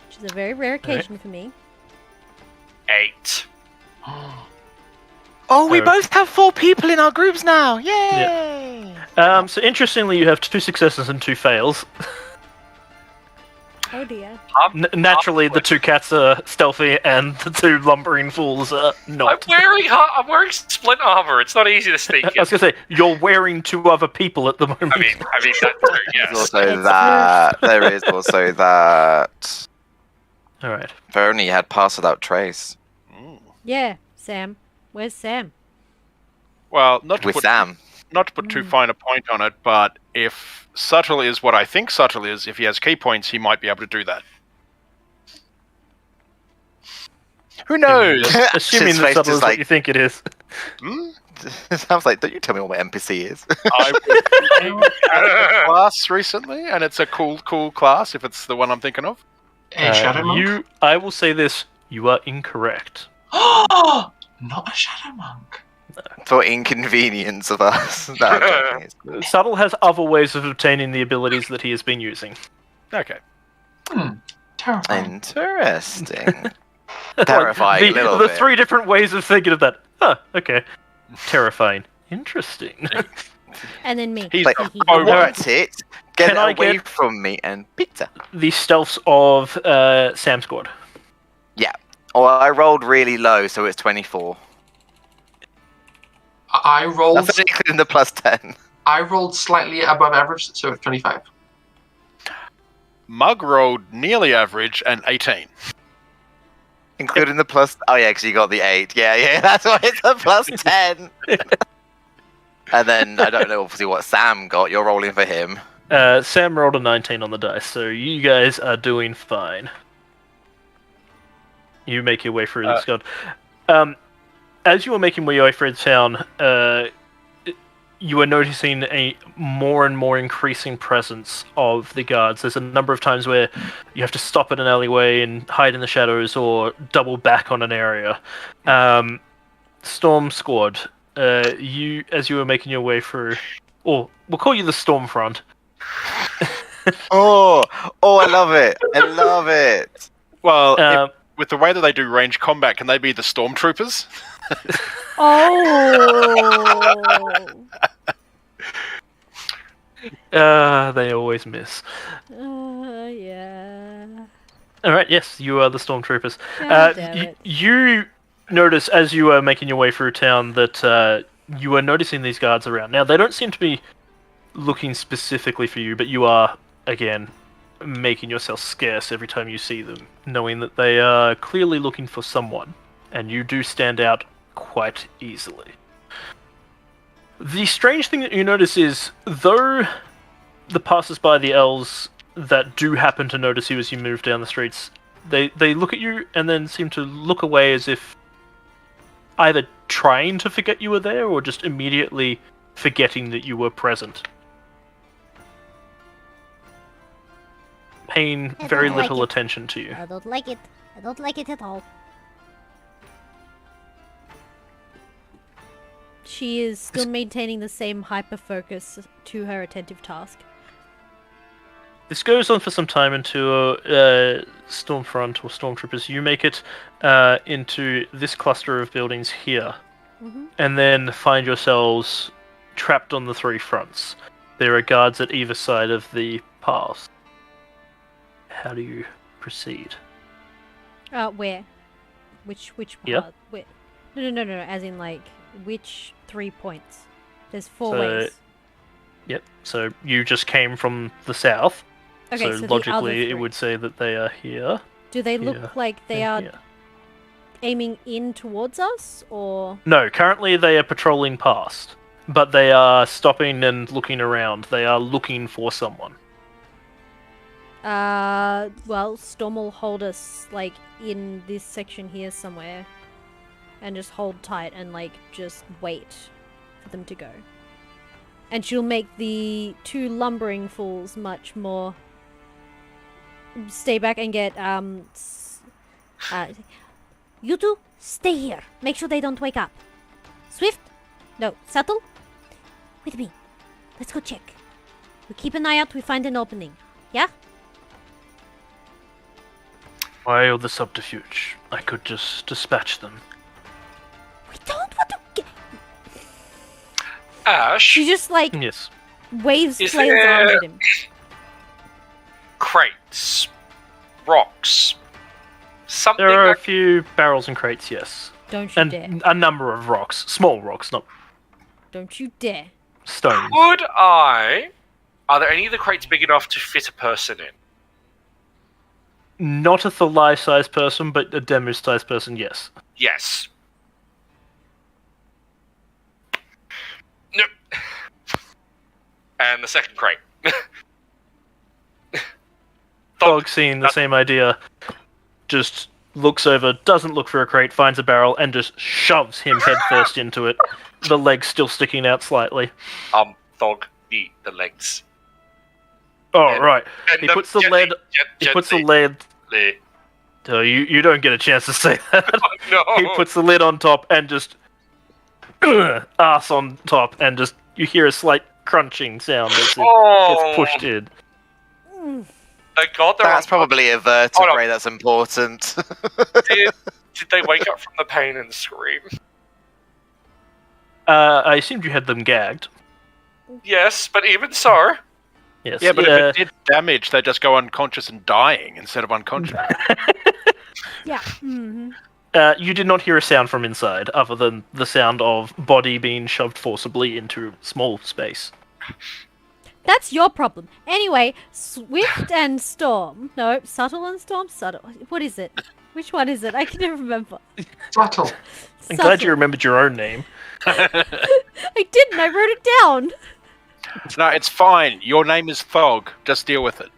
Which is a very rare occasion for me. 8. Oh, we Oh. both have 4 people in our groups now! Yay! So interestingly, you have 2 successes and 2 fails. Oh dear. Naturally, the 2 cats are stealthy, and the 2 lumbering fools are not. I'm wearing splint armor. It's not easy to sneak I in. was gonna say you're wearing 2 other people at the moment. I mean that too. There's Yes. also that. There is also that. All right. If only you had Pass Without Trace. Yeah, Sam. Where's Sam? Well, not to With put Sam. not to put too fine a point on it, but if subtle is what I think subtle is, if he has key points, he might be able to do that. Who knows? Assuming His that face subtle is is what like- you think it is. Hmm? Sounds like, don't you tell me what my NPC is. I was a class recently, and it's a cool class if it's the one I'm thinking of. A shadow monk? I will say this: you are incorrect. Not a shadow monk. For inconvenience of us. No, I'm joking. It's cool. Subtle has other ways of obtaining the abilities that he has been using. Okay. Terrifying. Interesting. Terrifying, the, a little the bit. 3 different ways of thinking of that. Huh, okay. Terrifying. Interesting. And then me. He's Like, a I robot. want it. Get Can it I away get- from me and pizza. The stealths of Sam Squad. Or I rolled really low, so it's 24. I rolled. That's only including the plus 10. I rolled slightly above average, so it's 25. Mug rolled nearly average and 18. Including the plus... Oh, yeah, because you got the 8. Yeah, that's why it's a plus 10. And then, I don't know, obviously, what Sam got. You're rolling for him. Sam rolled a 19 on the dice, so you guys are doing fine. You make your way through this god. As you are making your way through the town, you are noticing a more and more increasing presence of the guards. There's a number of times where you have to stop at an alleyway and hide in the shadows or double back on an area. Storm Squad, as you are making your way through, or we'll call you the Storm Front. Oh, I love it. I love it. Well, with the way that they do range combat, can they be the stormtroopers? Oh! They always miss. Yeah. Alright, yes, you are the stormtroopers. God damn it. You notice as you are making your way through town that you are noticing these guards around. Now, they don't seem to be looking specifically for you, but you are, again, making yourself scarce every time you see them, knowing that they are clearly looking for someone, and you do stand out quite easily. The strange thing that you notice is, though the passers-by, the elves that do happen to notice you as you move down the streets, they look at you and then seem to look away as if either trying to forget you were there or just immediately forgetting that you were present. Paying very don't like little it. attention to you. I don't like it. I don't like it at all. She is still maintaining the same hyper focus to her attentive task. This goes on for some time until Stormfront or Stormtroopers, you make it into this cluster of buildings here, and then find yourselves trapped on the 3 fronts. There are guards at either side of the path. How do you proceed? Where? Which Yeah. part? Where? No, as in, like, which 3 points? There's 4 So- ways. Yep, so you just came from the south, Okay, so so the other logically it 3. would say that they are here. Do they here, look like they are and here. aiming in towards us, or...? No, currently they are patrolling past, but they are stopping and looking around. They are looking for someone. Well, Storm will hold us, like, in this section here somewhere. And just hold tight and, like, just wait for them to go. And she'll make the 2 lumbering fools much more... Stay back and get, you two, stay here. Make sure they don't wake up. Swift? No, Subtle? With me. Let's go check. We keep an eye out, we find an opening. Yeah? Why all the subterfuge? I could just dispatch them. We don't want to get... Ash, She just, like, Yes. waves Is flails there- arms at him. crates, rocks, something. There are a like- few barrels and crates, yes. Don't you dare. And a number of rocks. Small rocks, not Don't you dare. stones. Could I? Are there any of the crates big enough to fit a person in? Not a Thalai-sized person, but a Demu-sized person, yes. Yes. Nope. And the second crate. Dog seeing the same idea, just looks over, doesn't look for a crate, finds a barrel, and just shoves him headfirst into it. The legs still sticking out slightly. Thog, the legs. Oh, And- right. and He puts the lead. He puts the lead. There. Oh, you don't get a chance to say that. No. He puts the lid on top and just ass on top, and just you hear a slight crunching sound as it gets pushed in. They got their That's probably a vertebrae that's important. did they wake up from the pain and scream? I assumed you had them gagged. Yes, but even so. Yes. Yeah, but if it did damage, they just go unconscious and dying instead of unconscious. Yeah. Mm-hmm. You did not hear a sound from inside, other than the sound of body being shoved forcibly into small space. That's your problem. Anyway, Swift and Storm. No, Subtle and Storm? Subtle. What is it? Which one is it? I can never remember. Subtle. I'm glad you remembered your own name. I didn't. I wrote it down. No, it's fine. Your name is Thog. Just deal with it.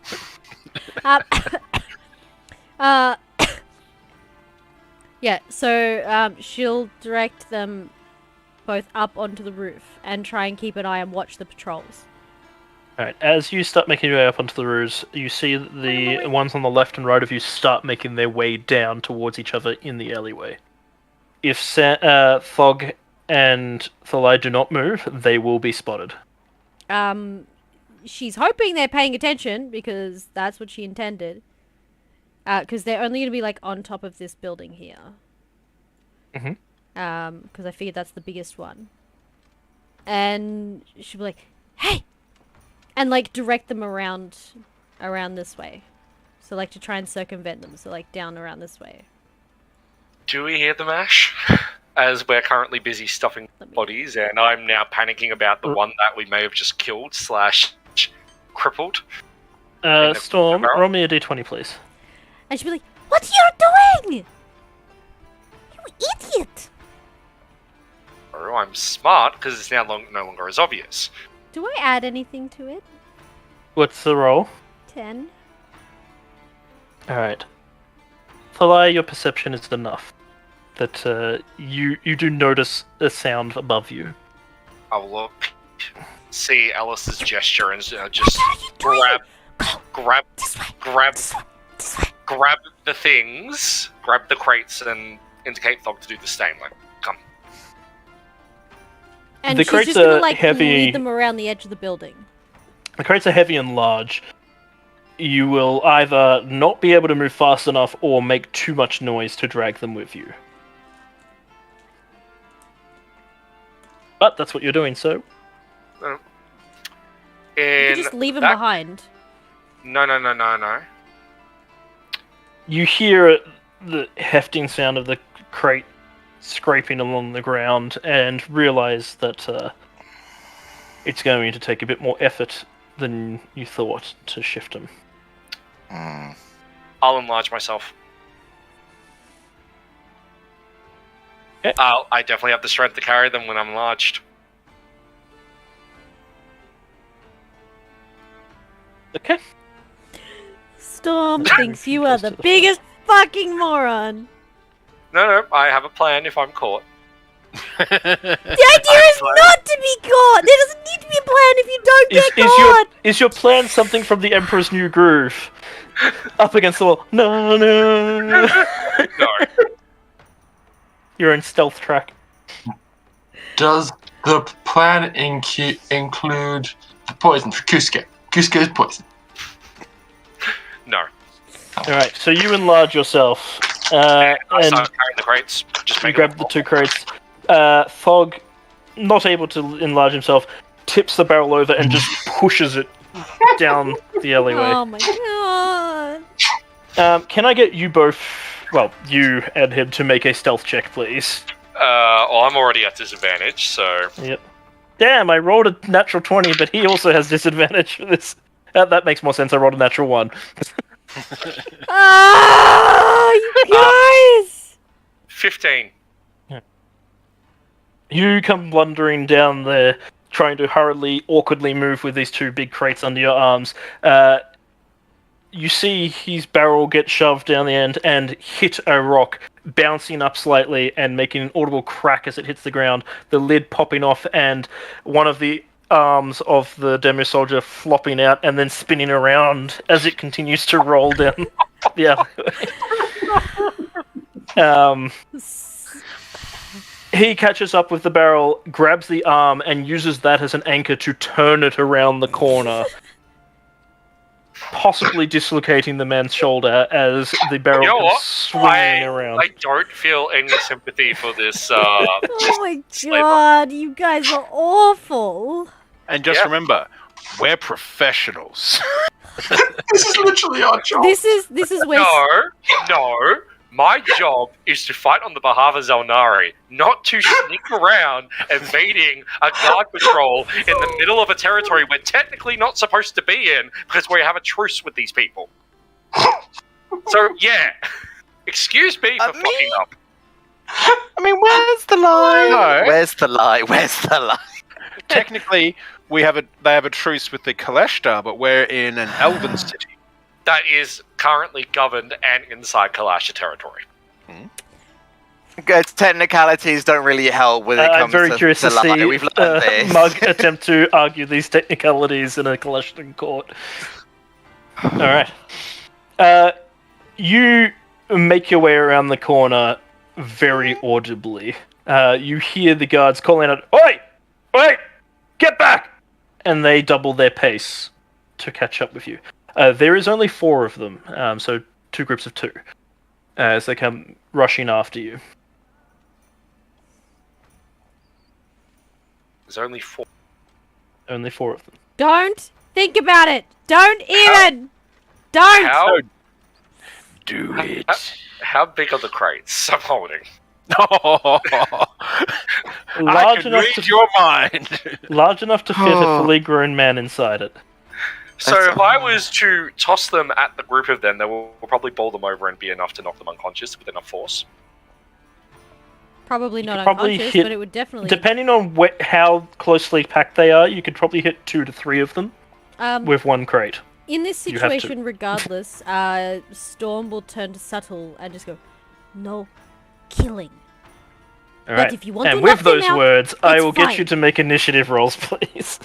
Yeah, so she'll direct them both up onto the roof and try and keep an eye and watch the patrols. Alright, as you start making your way up onto the roofs, you see the ones on the left and right of you start making their way down towards each other in the alleyway. If Thog and Thalai do not move, they will be spotted. She's hoping they're paying attention because that's what she intended. Because they're only going to be like on top of this building here. Mm-hmm. Because I figured that's the biggest one. And she'll be like, "Hey!" And like direct them around this way. So like to try and circumvent them. So like down around this way. Do we hear the mash? As we're currently busy stuffing bodies, and I'm now panicking about the one that we may have just killed / crippled. Storm, roll me a d20, please. And she'll be like, "What are you doing? You idiot!" Oh, I'm smart because it's now no longer as obvious. Do I add anything to it? What's the roll? 10. Alright. Thalai, your perception is enough. That you do notice a sound above you. I'll look, see Alice's gesture, and just grab the things, grab the crates, and indicate Thog to do the same. Like, come. And The she's crates just gonna are like heavy. lead them around the edge of the building. The crates are heavy and large. You will either not be able to move fast enough or make too much noise to drag them with you. But that's what you're doing, so... You can just leave them behind. No. You hear the hefting sound of the crate scraping along the ground and realize that it's going to take a bit more effort than you thought to shift them. I'll enlarge myself. Okay. I definitely have the strength to carry them when I'm enlarged. Okay. Storm thinks you are the biggest fucking moron. No, I have a plan if I'm caught. The idea is not to be caught. There doesn't need to be a plan if you don't get caught. Is your plan something from the Emperor's New Groove? Up against the wall. No. No. You're in stealth track. Does the plan include the poison for Kusuke? Kusuke's poison. No. Alright, so you enlarge yourself. I And start carrying the crates. Just you make grab the two crates. Thog, not able to enlarge himself, tips the barrel over and just pushes it down the alleyway. Oh my god. Can I get you both, well, you and him, to make a stealth check, please? Well, I'm already at disadvantage, so... Yep. Damn, I rolled a natural 20, but he also has disadvantage for this. That makes more sense. I rolled a natural 1. Oh, you guys! 15. You come blundering down there, trying to hurriedly, awkwardly move with these two big crates under your arms. you see his barrel get shoved down the end and hit a rock, bouncing up slightly and making an audible crack as it hits the ground, the lid popping off and one of the arms of the Demu soldier flopping out and then spinning around as it continues to roll down the alleyway. He catches up with the barrel, grabs the arm, and uses that as an anchor to turn it around the corner, possibly dislocating the man's shoulder as the barrel comes swinging around. I don't feel any sympathy for this. Oh my god, you guys are awful. And just remember, we're professionals. This is literally our job. This is where No. My job is to fight on the behalf of Xel'nari, not to sneak around evading a guard patrol in the middle of a territory we're technically not supposed to be in because we have a truce with these people. So, yeah. Excuse me for fucking up. I mean, where's the lie? No. Where's the lie? Where's the lie? Technically, they have a truce with the Kalashtar, but we're in an elven city. That is currently governed and inside Kalasha territory. Technicalities don't really help when it I'm comes very to curious to lie. see We've learned this. Mug attempt to argue these technicalities in a Kalashtar court. Alright. You make your way around the corner very audibly. You hear the guards calling out, "Oi! Oi! Get back!" And they double their pace to catch up with you. There is only 4 of them, so 2 groups of 2, as they come rushing after you. There's only 4. Only 4 of them. Don't think about it. Don't even. Don't. How Do it. how big are the crates I'm holding? I can read your mind. Large enough to fit a fully grown man inside it. So if I was to toss them at the group of them, they will probably bowl them over and be enough to knock them unconscious with enough force. Probably not probably unconscious, hit- but it would definitely. Depending on how closely packed they are, you could probably hit 2 to 3 of them with 1 crate. In this You have to. situation, regardless, Storm will turn to Subtle and just go, "No killing." All right. But if you want and to with knock them those out, words, I it's will get fine. you to make initiative rolls, please.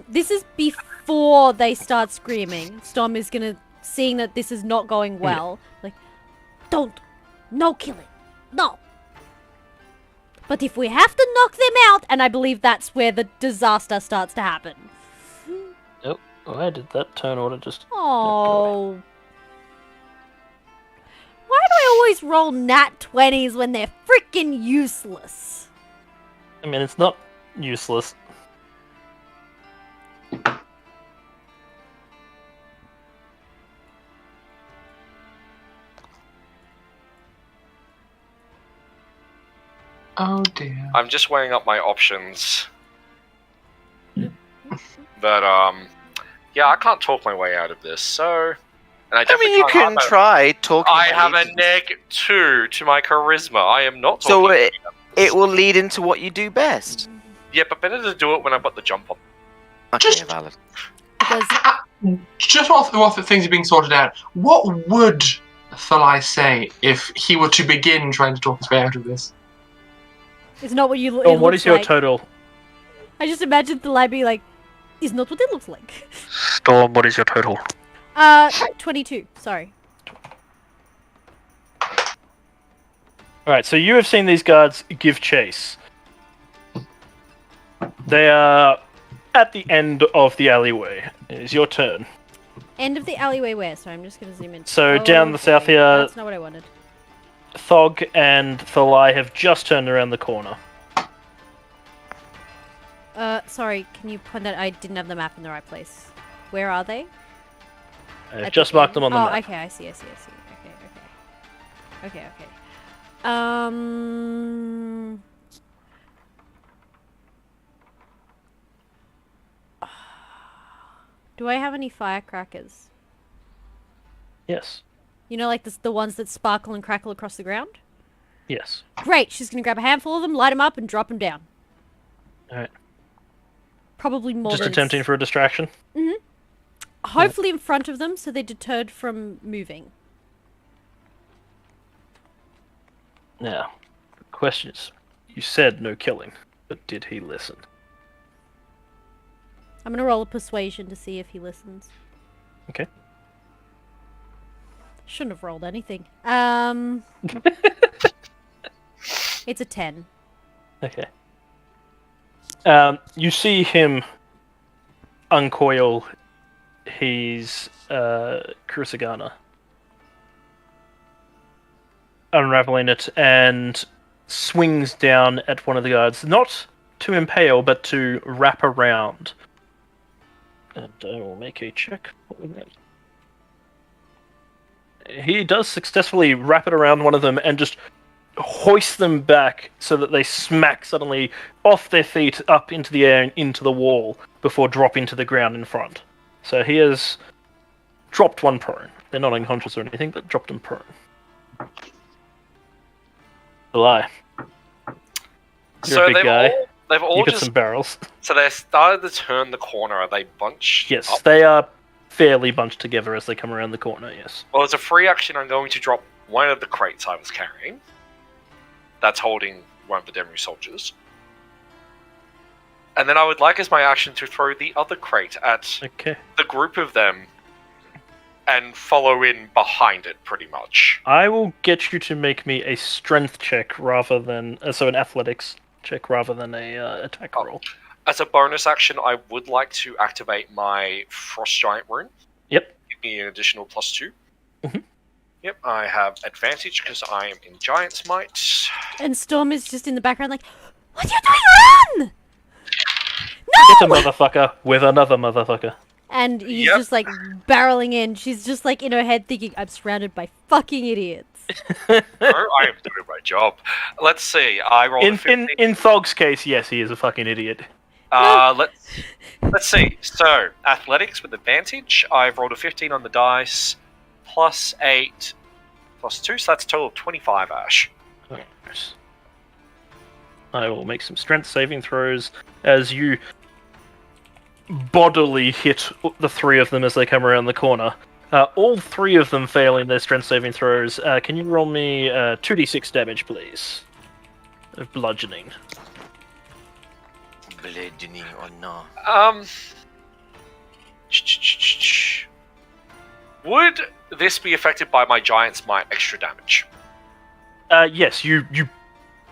This is before they start screaming. Storm is gonna, seeing that this is not going well, like, no killing, no. But if we have to knock them out, and I believe that's where the disaster starts to happen. Oh, why did that turn order just... Oh. Why do I always roll nat 20s when they're freaking useless? I mean, it's not useless. Oh dear. I'm just weighing up my options. But, yeah, I can't talk my way out of this, so... And I I mean, you can try talking. I have a -2 to my charisma. I am not talking. So it will lead into what you do best. Yeah, but better to do it when I've got the jump on. Okay, Just- valid. Because Just while the things are being sorted out, what would Thalai say if he were to begin trying to talk his way out of this? it's not what you look. Oh, what is your total? I just imagined the lad being like, "Is not what it looks like." Storm, what is your total? 22. Sorry. Alright, so you have seen these guards give chase. They are at the end of the alleyway. It is your turn. End of the alleyway where? Sorry, I'm just gonna zoom in. So down the south Okay, here- That's not what I wanted. Thog and Thalai have just turned around the corner. Sorry, can you point that? I didn't have the map in the right place. Where are they? I've At just the marked end? them on the map. Okay, I see. Okay. Do I have any firecrackers? Yes. You know, like the ones that sparkle and crackle across the ground? Yes. Great, she's gonna grab a handful of them, light them up, and drop them down. Alright. Probably more Just than... attempting for a distraction? hopefully in front of them, so they're deterred from moving. Now, the question is, you said no killing, but did he listen? I'm gonna roll a persuasion to see if he listens. Okay. Shouldn't have rolled anything. It's a 10. Okay. You see him uncoil his Kurusagana, unraveling it, and swings down at one of the guards, not to impale, but to wrap around. And I will make a check. He does successfully wrap it around one of them and just hoist them back so that they smack suddenly off their feet up into the air and into the wall before dropping to the ground in front. So he has dropped one prone. They're not unconscious or anything, but dropped him prone. Lie. You're a big guy. They've all You've got just some barrels. So they started to turn the corner. Are they bunched? Yes, up? they are fairly bunched together as they come around the corner, yes. Well, as a free action, I'm going to drop one of the crates I was carrying. That's holding one of the Demu soldiers. And then I would like as my action to throw the other crate at the group of them and follow in behind it, pretty much. I will get you to make me a strength check rather than... so an athletics check rather than a attack roll. As a bonus action, I would like to activate my Frost Giant rune. Yep. Give me an additional +2. Mm-hmm. Yep, I have advantage because I am in Giant's Might. And Storm is just in the background like, what are you doing? Run! Hit a No! motherfucker with another motherfucker. And he's just like barreling in. She's just like in her head thinking, I'm surrounded by fucking idiots. No, I am doing my job. Let's see, I rolled a 15. In Thog's case, yes, he is a fucking idiot. Let's see. So, athletics with advantage. I've rolled a 15 on the dice, +8, +2, so that's a total of 25, Ash. Right. I will make some strength saving throws as you bodily hit the three of them as they come around the corner. All three of them failing their strength saving throws. Can you roll me 2d6 damage, please? Of bludgeoning. Bludgeoning or no? Would this be affected by my Giant's Might extra damage? Yes, you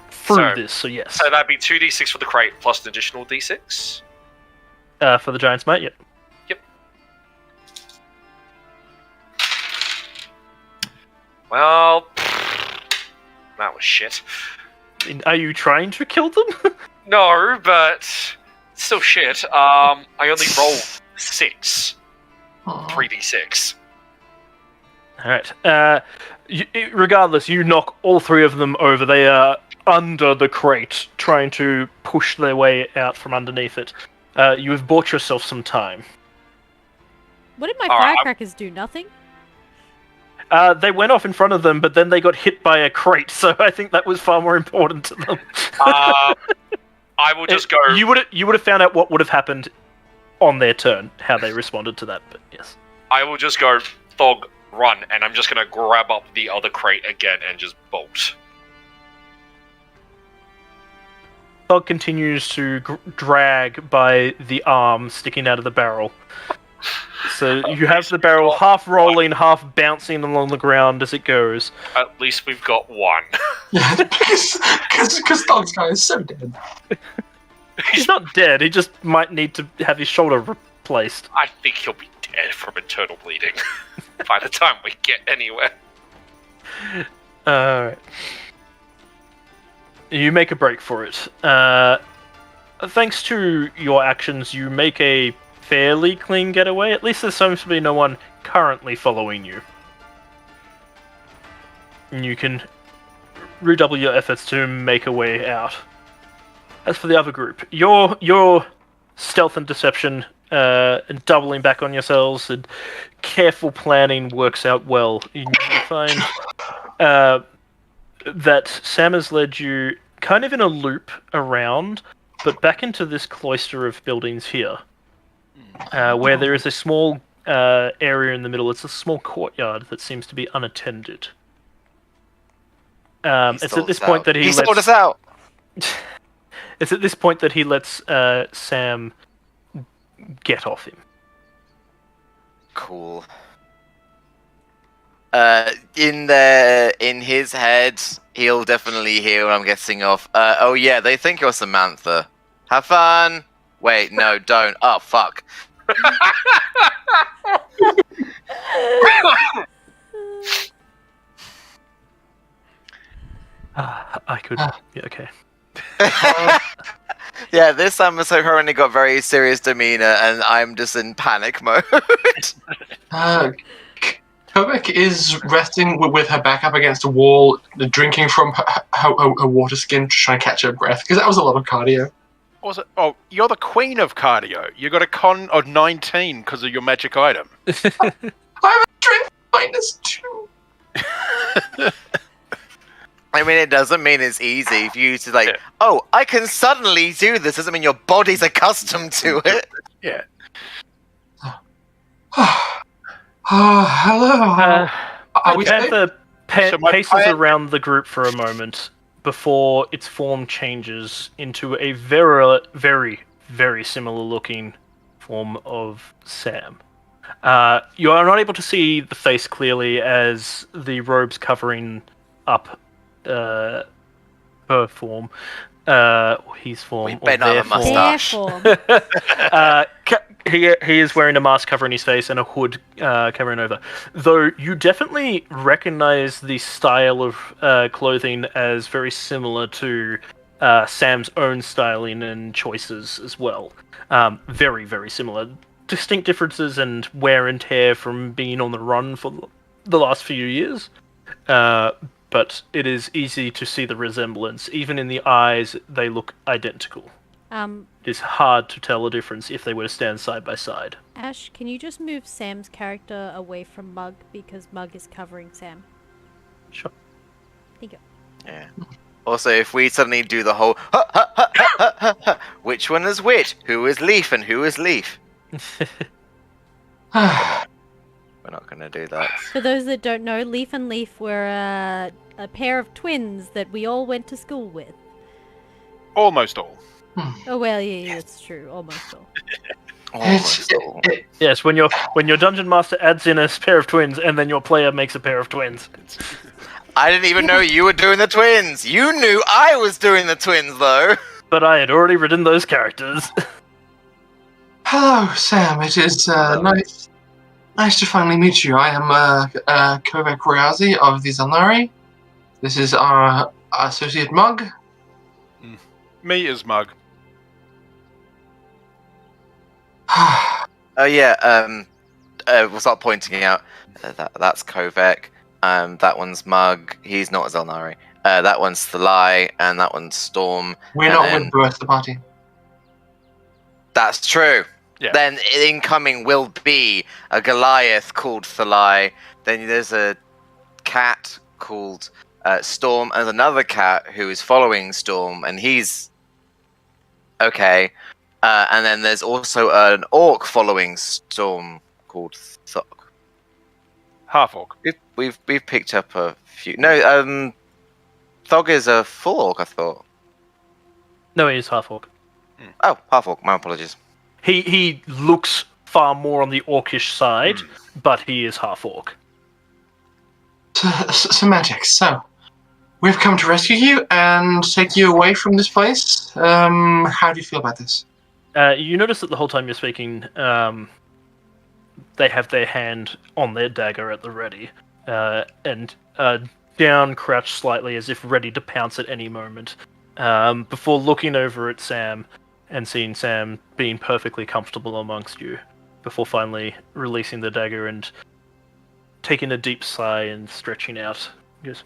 threw this, so yes. So that'd be 2d6 for the crate plus an additional d6? For the Giant's Might, yep. Yep. Well, that was shit. Are you trying to kill them? No, but still shit. I only rolled 6. 3d6. Alright. Regardless, you knock all three of them over. They are under the crate, trying to push their way out from underneath it. You have bought yourself some time. What did my firecrackers do? Nothing? They went off in front of them, but then they got hit by a crate, so I think that was far more important to them. I will just go... You would have found out what would have happened on their turn, how they responded to that, but yes. I will just go, Thog, run, and I'm just going to grab up the other crate again and just bolt. Thog continues to drag by the arm sticking out of the barrel. So you have the barrel half rolling, half bouncing along the ground as it goes. At least we've got one. Yeah, because Dog's guy is so dead. He's not dead, he just might need to have his shoulder replaced. I think he'll be dead from internal bleeding by the time we get anywhere. Alright. You make a break for it. Thanks to your actions, you make a fairly clean getaway. At least there seems to be no one currently following you. And you can redouble your efforts to make a way out. As for the other group, your stealth and deception, and doubling back on yourselves, and careful planning works out well. You find that Sam has led you kind of in a loop around, but back into this cloister of buildings here, where there is a small area in the middle. It's a small courtyard that seems to be unattended. It's at this point that he sold us out. It's at this point that he lets Sam get off him. Cool. In his head, he'll definitely hear what I'm guessing of. Oh yeah, they think you're Samantha. Have fun. Wait, no, don't. Oh fuck. I could. Yeah, okay. Yeah, this Sam has currently got very serious demeanor, and I'm just in panic mode. Kovac is resting with her back up against a wall, drinking from her water skin to try and catch her breath, because that was a lot of cardio. Was it? Oh, you're the queen of cardio. You got a con of 19 because of your magic item. I have a strength -2. I mean, it doesn't mean it's easy for you to oh, I can suddenly do this. Doesn't mean your body's accustomed to it. Yeah. Hello. Are we safe? Panther paces plan- around the group for a moment before its form changes into a very, very, very similar looking form of Sam. You are not able to see the face clearly as the robes covering up her form, his form, We or better not their have a mustache. Therefore, he is wearing a mask covering his face and a hood covering over. Though you definitely recognize the style of clothing as very similar to Sam's own styling and choices as well. Very, very similar. Distinct differences and wear and tear from being on the run for the last few years. But it is easy to see the resemblance. Even in the eyes, they look identical. It is hard to tell a difference if they were to stand side by side. Ash, can you just move Sam's character away from Mug, because Mug is covering Sam? Sure. Thank you. Yeah. Also, if we suddenly do the whole which one is which? Who is Leaf and who is Leaf? We're not going to do that. For those that don't know, Leaf and Leaf were a pair of twins that we all went to school with. Almost all. Oh well, yeah, it's true, almost all. Almost all. Yes, when your dungeon master adds in a pair of twins, and then your player makes a pair of twins. I didn't even know you were doing the twins. You knew I was doing the twins, though. But I had already written those characters. Hello, Sam. It is nice to finally meet you. I am Kovac Royazi of the Xel'nari. This is our associate Mug. Me is Mug. Oh yeah. We'll start pointing out. That's Kovac. That one's Mug. He's not Xel'nari. That one's Thalai, and that one's Storm. We're not with the rest of the party. That's true. Yeah. Then incoming will be a Goliath called Thalai. Then there's a cat called Storm, and another cat who is following Storm, and he's okay. And then there's also an orc following Storm called Thog. Half orc. We've picked up a few. No, Thog is a full orc, I thought. No, he is half orc. Oh, half orc. My apologies. He looks far more on the orcish side, but he is half orc. Semantics. So, we've come to rescue you and take you away from this place. How do you feel about this? You notice that the whole time you're speaking, they have their hand on their dagger at the ready, and down crouched slightly as if ready to pounce at any moment, before looking over at Sam and seeing Sam being perfectly comfortable amongst you, before finally releasing the dagger and taking a deep sigh and stretching out. He goes,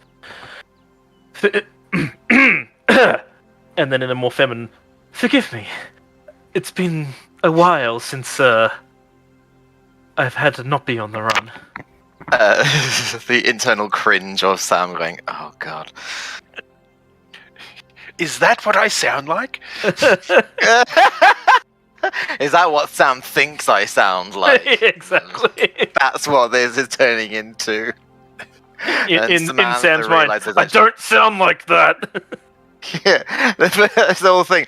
and then in a more feminine, "Forgive me. It's been a while since I've had to not be on the run." The internal cringe of Sam going, "Oh God." Is that what I sound like? Is that what Sam thinks I sound like? Exactly. That's what this is turning into. In Sam's mind, I don't sound like that. Yeah, that's the whole thing.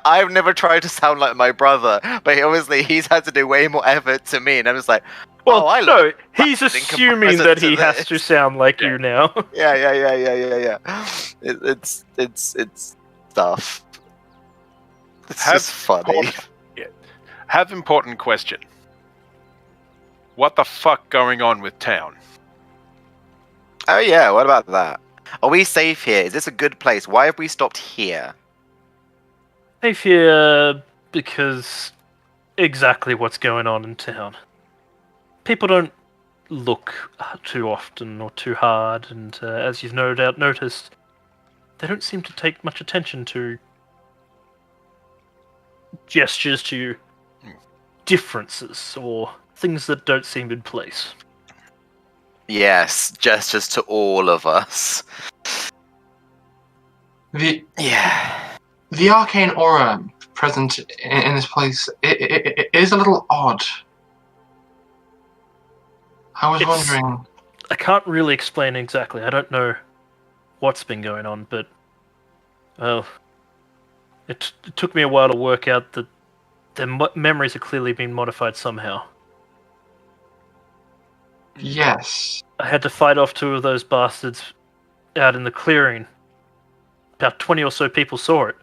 I've never tried to sound like my brother, but he's had to do way more effort to me, and I'm just like, well, I no, he's assuming that he has to sound like you now. Yeah. It's stuff. It's just funny. Have important question. What the fuck going on with town? Oh yeah, what about that? Are we safe here? Is this a good place? Why have we stopped here? Safe here because exactly what's going on in town. People don't look too often or too hard, and as you've no doubt noticed, they don't seem to take much attention to gestures to differences or things that don't seem in place. Yes, gestures to all of us. The arcane aura present in this place it is a little odd. I was wondering. I can't really explain exactly. I don't know what's been going on, but well, it took me a while to work out that their memories are clearly being modified somehow. Yes. I had to fight off 2 of those bastards out in the clearing. About 20 or so people saw it,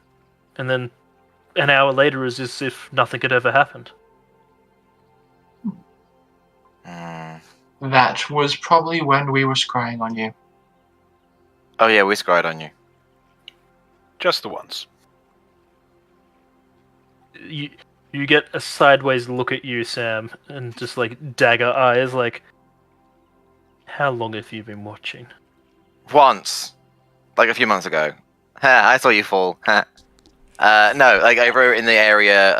and then an hour later, it was as if nothing had ever happened. That was probably when we were scrying on you. Oh yeah, we scryed on you. Just the once. You get a sideways look at you, Sam, and just like dagger eyes, like, how long have you been watching? Once. Like a few months ago. I saw you fall. No, like over in the area,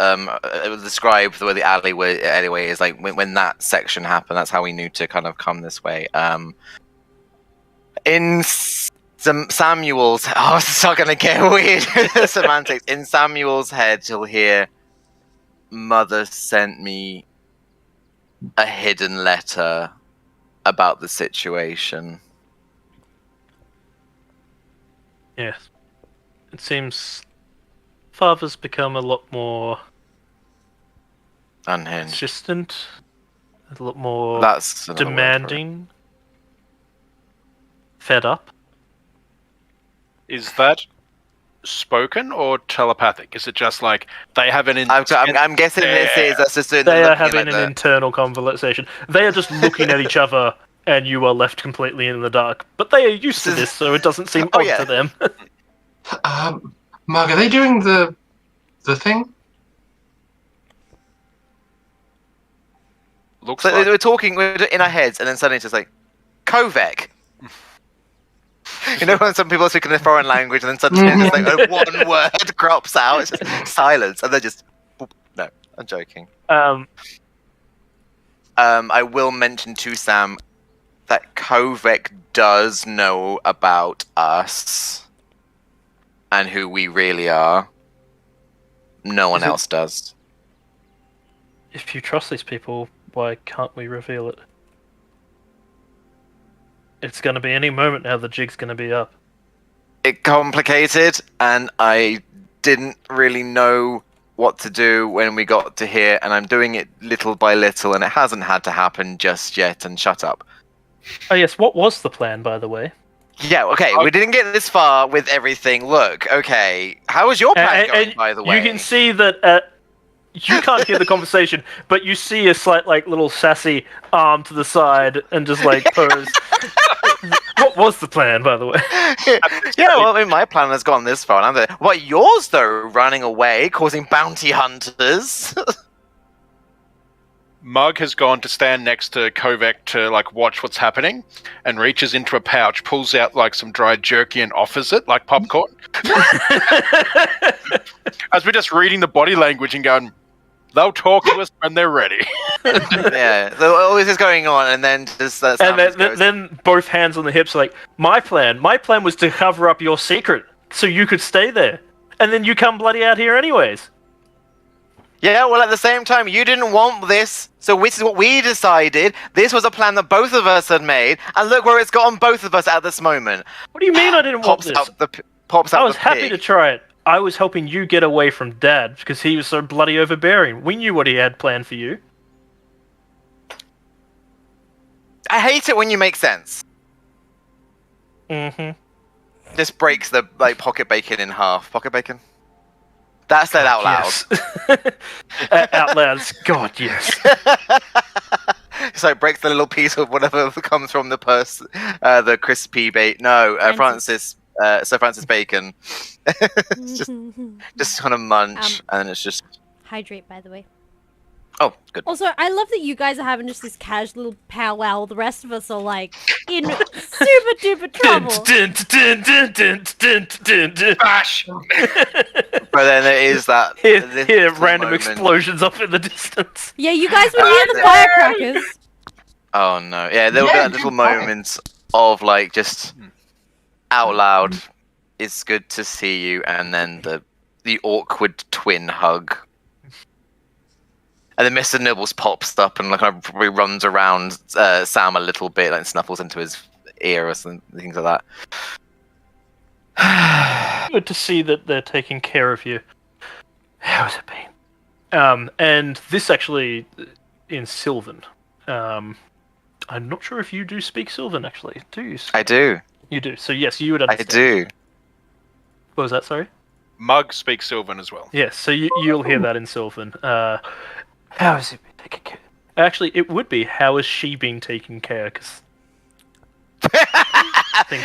it was described where the alleyway is, like when that section happened, that's how we knew to kind of come this way. In Samuel's, it's not going to get weird semantics. In Samuel's head, you'll hear, Mother sent me a hidden letter about the situation. Yes. It seems Father's become a lot more unhinged, insistent, a lot more demanding, fed up. Is that spoken or telepathic? Is it just like they have an? I'm guessing this is just they are having an internal conversation. They are just looking at each other, and you are left completely in the dark. But they are used to this, so it doesn't seem odd to them. Marg, are they doing the thing? Looks so like we're talking in our heads, and then suddenly it's just like, Kovek. You know when some people are speaking a foreign language, and then suddenly just like one word crops out, it's just silence, and they're just, no, I'm joking. I will mention to Sam that Kovek does know about us and who we really are. No one else does. If you trust these people, why can't we reveal it? It's going to be any moment now the jig's going to be up. It's complicated, and I didn't really know what to do when we got to here, and I'm doing it little by little, and it hasn't had to happen just yet, and shut up. Oh yes, what was the plan, by the way? Yeah, okay, we didn't get this far with everything. Look, okay, how was your plan going, by the way? You can see that you can't hear the conversation, but you see a slight, like, little sassy arm to the side and just, like, pose. What was the plan, by the way? Yeah, well, I mean, my plan has gone this far. And I'm like, what, yours, though? Running away, causing bounty hunters? Mug has gone to stand next to Kovek to, like, watch what's happening, and reaches into a pouch, pulls out, like, some dried jerky and offers it, like popcorn. As we're just reading the body language and going, they'll talk to us when they're ready. Yeah, so all this is going on, and then just... then both hands on the hips, like, my plan was to cover up your secret, so you could stay there. And then you come bloody out here anyways. Yeah, well, at the same time, you didn't want this, so this is what we decided. This was a plan that both of us had made, and look where it's gotten both of us at this moment. What do you mean I didn't want this? Pops out I was the happy pig. to try it. I was helping you get away from Dad because he was so bloody overbearing. We knew what he had planned for you. I hate it when you make sense. Mm-hmm. This breaks the pocket bacon in half. Pocket bacon? That's said out loud. Yes. Out loud. God, yes. So it breaks the little piece of whatever comes from the purse, the crispy bait. No, Sir Francis Bacon. Just kind of munch, and then it's just. Hydrate, by the way. Oh, good. Also, I love that you guys are having just this casual little powwow while the rest of us are like in super duper trouble. Bash! But then there is that. Hear random explosions off in the distance. Yeah, you guys would hear the firecrackers. Oh no! Yeah, there will be that little moments of like just out loud. It's good to see you, and then the awkward twin hug. And then Mr. Nibbles pops up and kind of probably runs around Sam a little bit, and snuffles into his ear or some things like that. Good to see that they're taking care of you. How has it been? And this actually in Sylvan. I'm not sure if you do speak Sylvan, actually. Do you? I do. You do. So yes, you would understand. I do. What was that? Sorry. Mug speaks Sylvan as well. Yes. So you'll hear that in Sylvan. How has it been taken care? Actually, it would be how has she been taken care? Because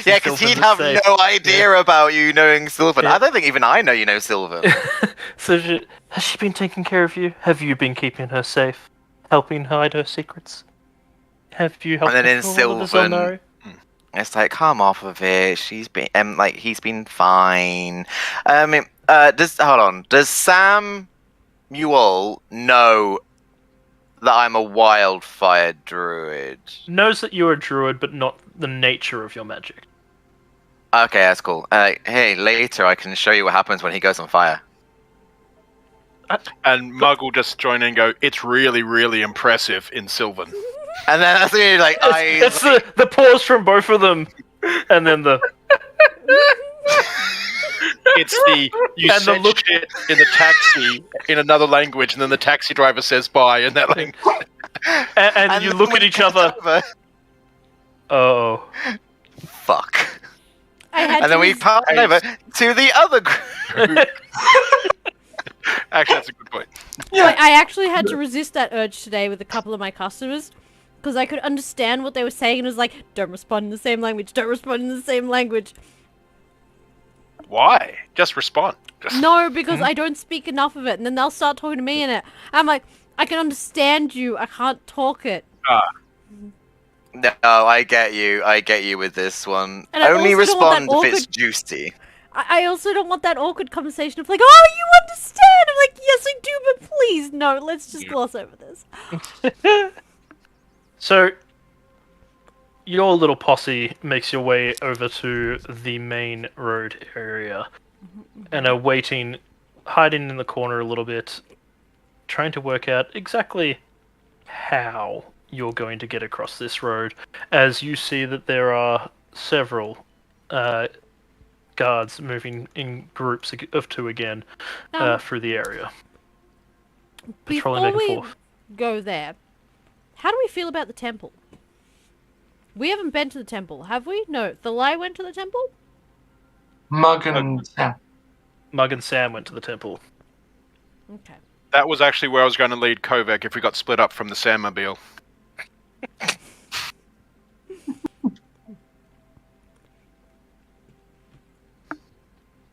yeah, because he'd have no idea about you knowing Sylvan. Yeah. I don't think even I know you know Sylvan. So has she been taking care of you? Have you been keeping her safe, helping hide her secrets? Have you helped? And then in her with the Sylvan, Xel'nari? it's like, come off of it. She's been, he's been fine. Does Sam Mule know that I'm a wildfire druid? Knows that you're a druid, but not the nature of your magic. Okay, that's cool. Hey, later I can show you what happens when he goes on fire. And Mug will just join in and go, it's really, really impressive in Sylvan. And then that's when you're like, It's the pause from both of them, and then the... It's you and said shit in the taxi in another language, and then the taxi driver says bye in that language. And you look at each other. Oh. Fuck. And then we pass over to the other group. Actually, that's a good point. I actually had to resist that urge today with a couple of my customers because I could understand what they were saying and it was like, don't respond in the same language, don't respond in the same language. Why? Just respond. No, because I don't speak enough of it, and then they'll start talking to me in it. I'm like, I can understand you, I can't talk it. No, I get you. I get you with this one. And I Only also don't want respond that if it's awkward- juicy. I also don't want that awkward conversation of like, oh, you understand? I'm like, yes, I do, but please, no, let's just gloss over this. So, your little posse makes your way over to the main road area and are waiting, hiding in the corner a little bit, trying to work out exactly how you're going to get across this road, as you see that there are several guards moving in groups of two again through the area. Patrolling back and Before we forth. go there, how do we feel about the temple? We haven't been to the temple, have we? No, Thalai went to the temple? Mug and Sam. Mug and Sam went to the temple. Okay. That was actually where I was going to lead Kovac if we got split up from the Sammobile.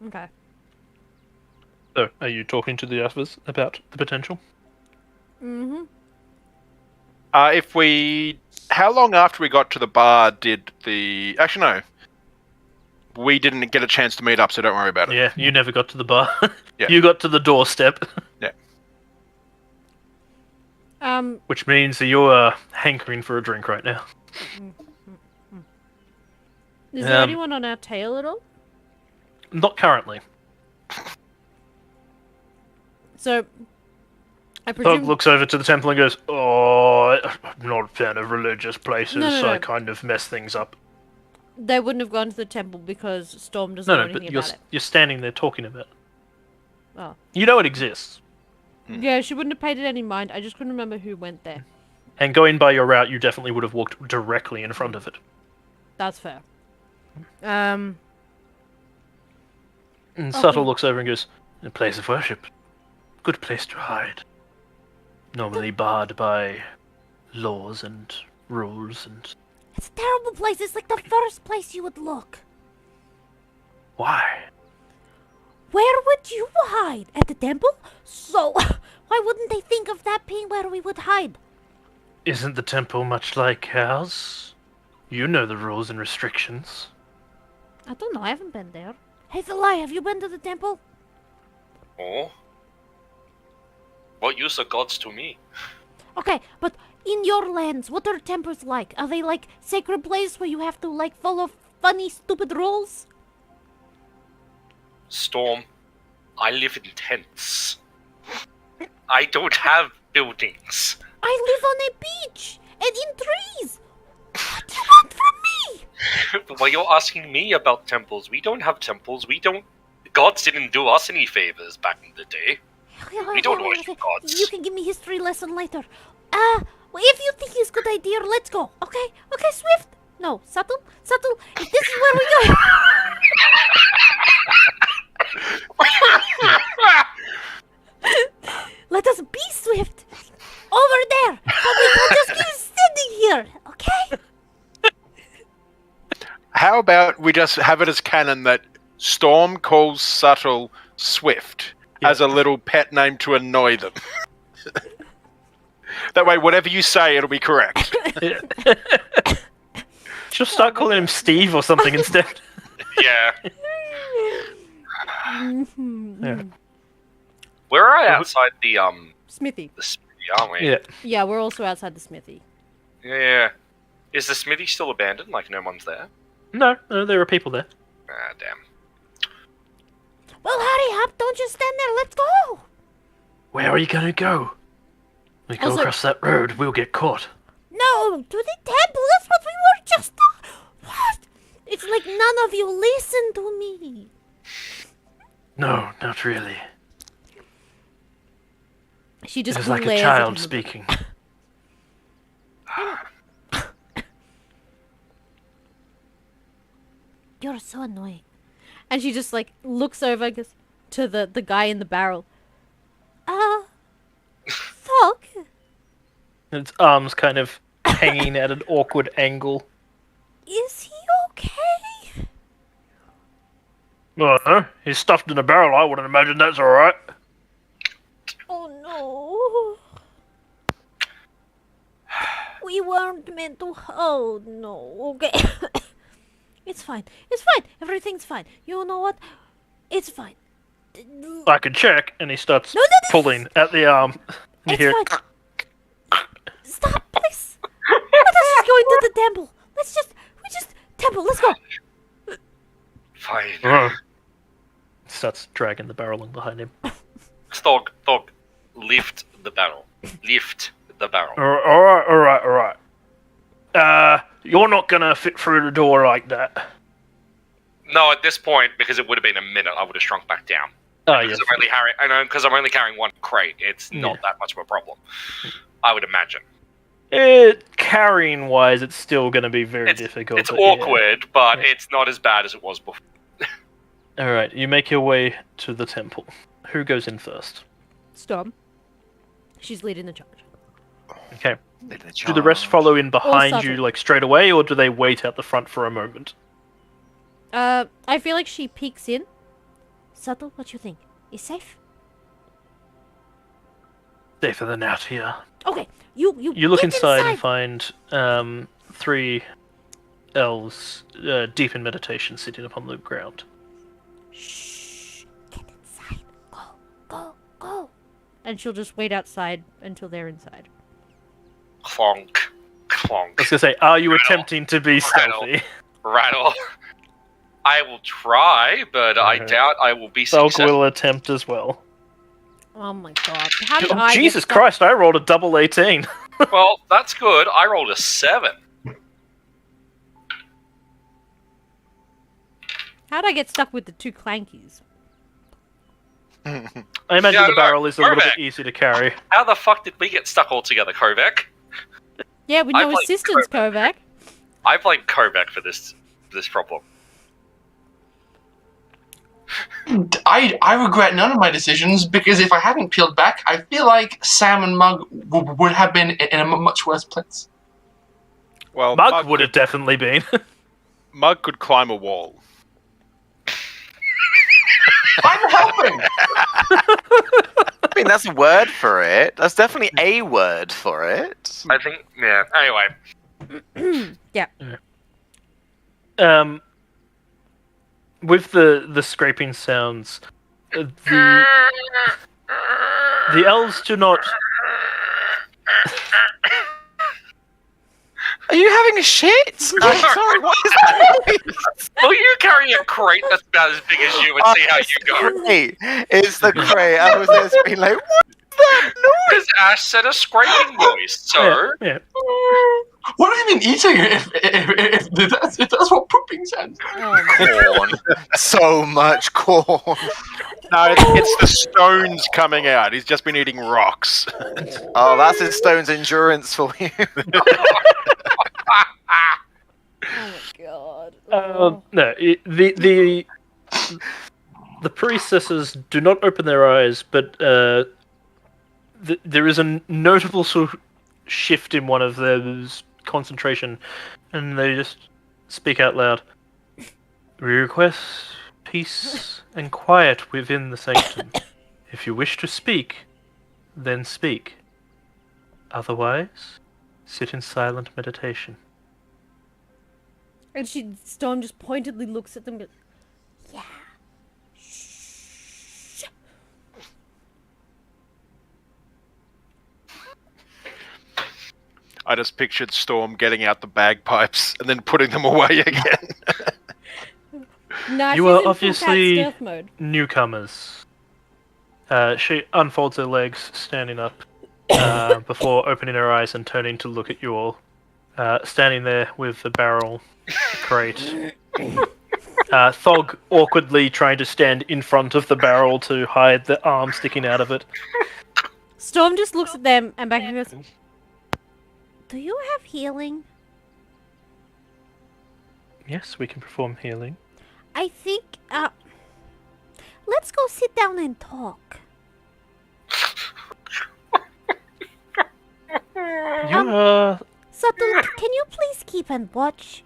Okay. So, are you talking to the others about the potential? Mm-hmm. How long after we got to the bar did the... Actually, no. We didn't get a chance to meet up, so don't worry about it. Yeah, you never got to the bar. Yeah. You got to the doorstep. Yeah. Which means that you're hankering for a drink right now. Is there anyone on our tail at all? Not currently. So, I presume... Pug looks over to the temple and goes, "Oh, I'm not a fan of religious places, No. so I kind of mess things up." They wouldn't have gone to the temple because Storm doesn't know No, anything but about it. you're standing there talking about it. Oh. You know it exists. Yeah, she wouldn't have paid it any mind. I just couldn't remember who went there. And going by your route, you definitely would have walked directly in front of it. That's fair. And Okay. Subtle looks over and goes, "A place of worship. Good place to hide. Normally barred by laws and rules and..." It's a terrible place. It's like the first place you would look. Why? Where would you hide? At the temple? So, why wouldn't they think of that being where we would hide? Isn't the temple much like ours? You know the rules and restrictions. I don't know. I haven't been there. Hey, Xel'nari, have you been to the temple? Oh? What use are gods to me? Okay, but in your lands, what are temples like? Are they like sacred place where you have to like follow funny, stupid rules? Storm, I live in tents. I don't have buildings. I live on a beach and in trees. What do you want from me? Well, you're asking me about temples. We don't have temples. Gods didn't do us any favors back in the day. We don't worship gods. You can give me history lesson later. Well, if you think it's a good idea, let's go. Okay? Okay, Swift? No, Subtle? Subtle, if this is where we go... Let us be Swift. Over there. But we can't just keep standing here, okay? How about we just have it as canon that Storm calls Subtle Swift as a little pet name to annoy them? That way, whatever you say, it'll be correct. Just start calling him Steve or something instead. Yeah. Yeah. We're right outside the Smithy. smithy, aren't we? Yeah. Yeah, we're also outside the smithy. Yeah. Is the smithy still abandoned? Like no one's there? No, there are people there. Ah, damn. Well, hurry up. Don't just stand there. Let's go. Where are you gonna go? We go Also- across that road, we'll get caught. No, to the temple. That's what we were just... What? It's like none of you listen to me. No, not really. She just It is like a glares at child him. speaking. You're so annoying. And she just like looks over and goes to the guy in the barrel. Fuck. Its arms kind of hanging at an awkward angle. Is he okay? Oh, no, he's stuffed in a barrel. I wouldn't imagine that's alright. Oh no. We weren't meant to. Oh no. Okay. It's fine. It's fine. Everything's fine. You know what? It's fine. I can check, and he starts No, pulling at the arm. You It's hear fine. Stop, please. Let us just go into the temple. Temple, let's go. Fine. Starts dragging the barrel along behind him. Thog, lift the barrel. Lift the barrel. Alright. You're not gonna fit through the door like that. No, at this point, because it would have been a minute, I would have shrunk back down. Oh, Because yes. because I'm only carrying one crate. It's not that much of a problem. I would imagine. Carrying wise, it's still gonna be very difficult. It's but awkward, but Yeah. it's not as bad as it was before. Alright, you make your way to the temple. Who goes in first? Storm. She's leading the charge. Okay. Do the rest follow in behind you, Subtle. like straight away, or do they wait out the front for a moment? I feel like she peeks in. Subtle, what you think? Is safe? Safer than out here. Okay, you You look get inside and find 3 elves deep in meditation sitting upon the ground. Shh. Get inside. Go. And she'll just wait outside until they're inside. Clonk. I was gonna say, are you attempting to be Rattle. stealthy? Rattle. I will try, but I Okay. doubt I will be Thog successful. will attempt as well. Oh my god. How did I Jesus get stuck? Christ, I rolled a double 18. Well, that's good. I rolled a 7. How did I get stuck with the 2 clankies? I imagine Yeah, the barrel is a little Kovac. bit easy to carry. How the fuck did we get stuck all together, Kovac? Yeah, with I no played assistance, Kovac. I blame Kovac for this problem. I regret none of my decisions because if I hadn't peeled back, I feel like Sam and Mug would have been in a much worse place. Well, Mug would have definitely been. Mug could climb a wall. I'm helping! I mean, that's a word for it. That's definitely a word for it. I think, yeah. Anyway. Yeah. With the scraping sounds, the elves do not. Are you having a shit? I'm sorry, what is that? Will you carry a crate that's about as big as you and see how you go? Crate. It's the crate. I was just being like, what's that noise? Because Ash said a scraping noise, so... Yeah. What are you even eating if that's what pooping sounds like? Corn. So much corn. No, it's the stones coming out. He's just been eating rocks. Oh, that's his stone's endurance for you. Oh my god. No, the priestesses do not open their eyes, but there is a notable sort of shift in one of those concentration, and they just speak out loud. We request peace and quiet within the sanctum. If you wish to speak, then speak. Otherwise, sit in silent meditation. And Storm just pointedly looks at them and goes, yeah. Shh. I just pictured Storm getting out the bagpipes and then putting them away again. Nah, You she's are in obviously full cat stealth mode. newcomers. She unfolds her legs, standing up, before opening her eyes and turning to look at you all. Standing there with the barrel crate. Thog awkwardly trying to stand in front of the barrel to hide the arm sticking out of it. Storm just looks at them and back and goes, do you have healing? Yes, we can perform healing. I think, let's go sit down and talk. You are... Subtle, can you please keep and watch?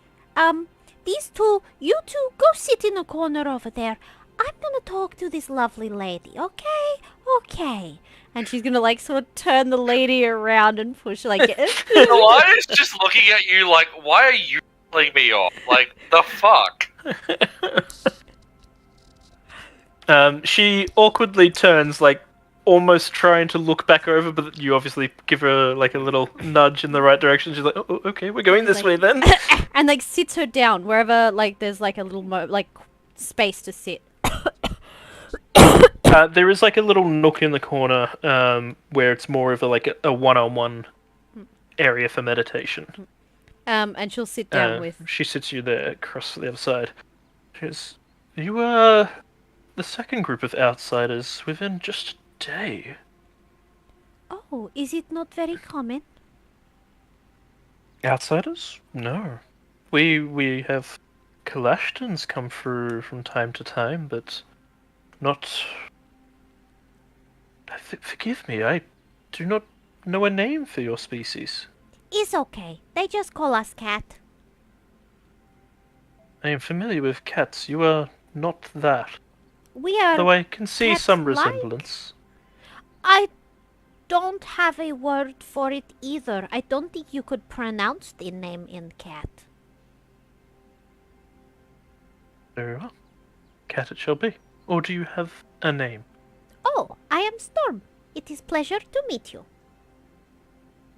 These two, you two, go sit in the corner over there. I'm gonna talk to this lovely lady, okay? Okay. And she's gonna, like, sort of turn the lady around and push, like... Elias just looking at you like, why are you pulling me off? Like, the fuck? She awkwardly turns, like, almost trying to look back over, but you obviously give her, like, a little nudge in the right direction. She's like, oh, okay, we're going this way then. And, like, sits her down wherever, like, there's, like, a little, space to sit. There is, like, a little nook in the corner, where it's more of a one-on-one area for meditation. And she'll sit down with... She sits you there across the other side. She goes, you are the second group of outsiders within just a day. Oh, is it not very common? Outsiders? No. We have Kalashtans come through from time to time, but not... Forgive me, I do not know a name for your species. It's okay. They just call us cat. I am familiar with cats. You are not that. We are... Though I can see some cat-like? resemblance. I don't have a word for it either. I don't think you could pronounce the name in cat. Very well. Cat it shall be. Or do you have a name? Oh, I am Storm. It is pleasure to meet you.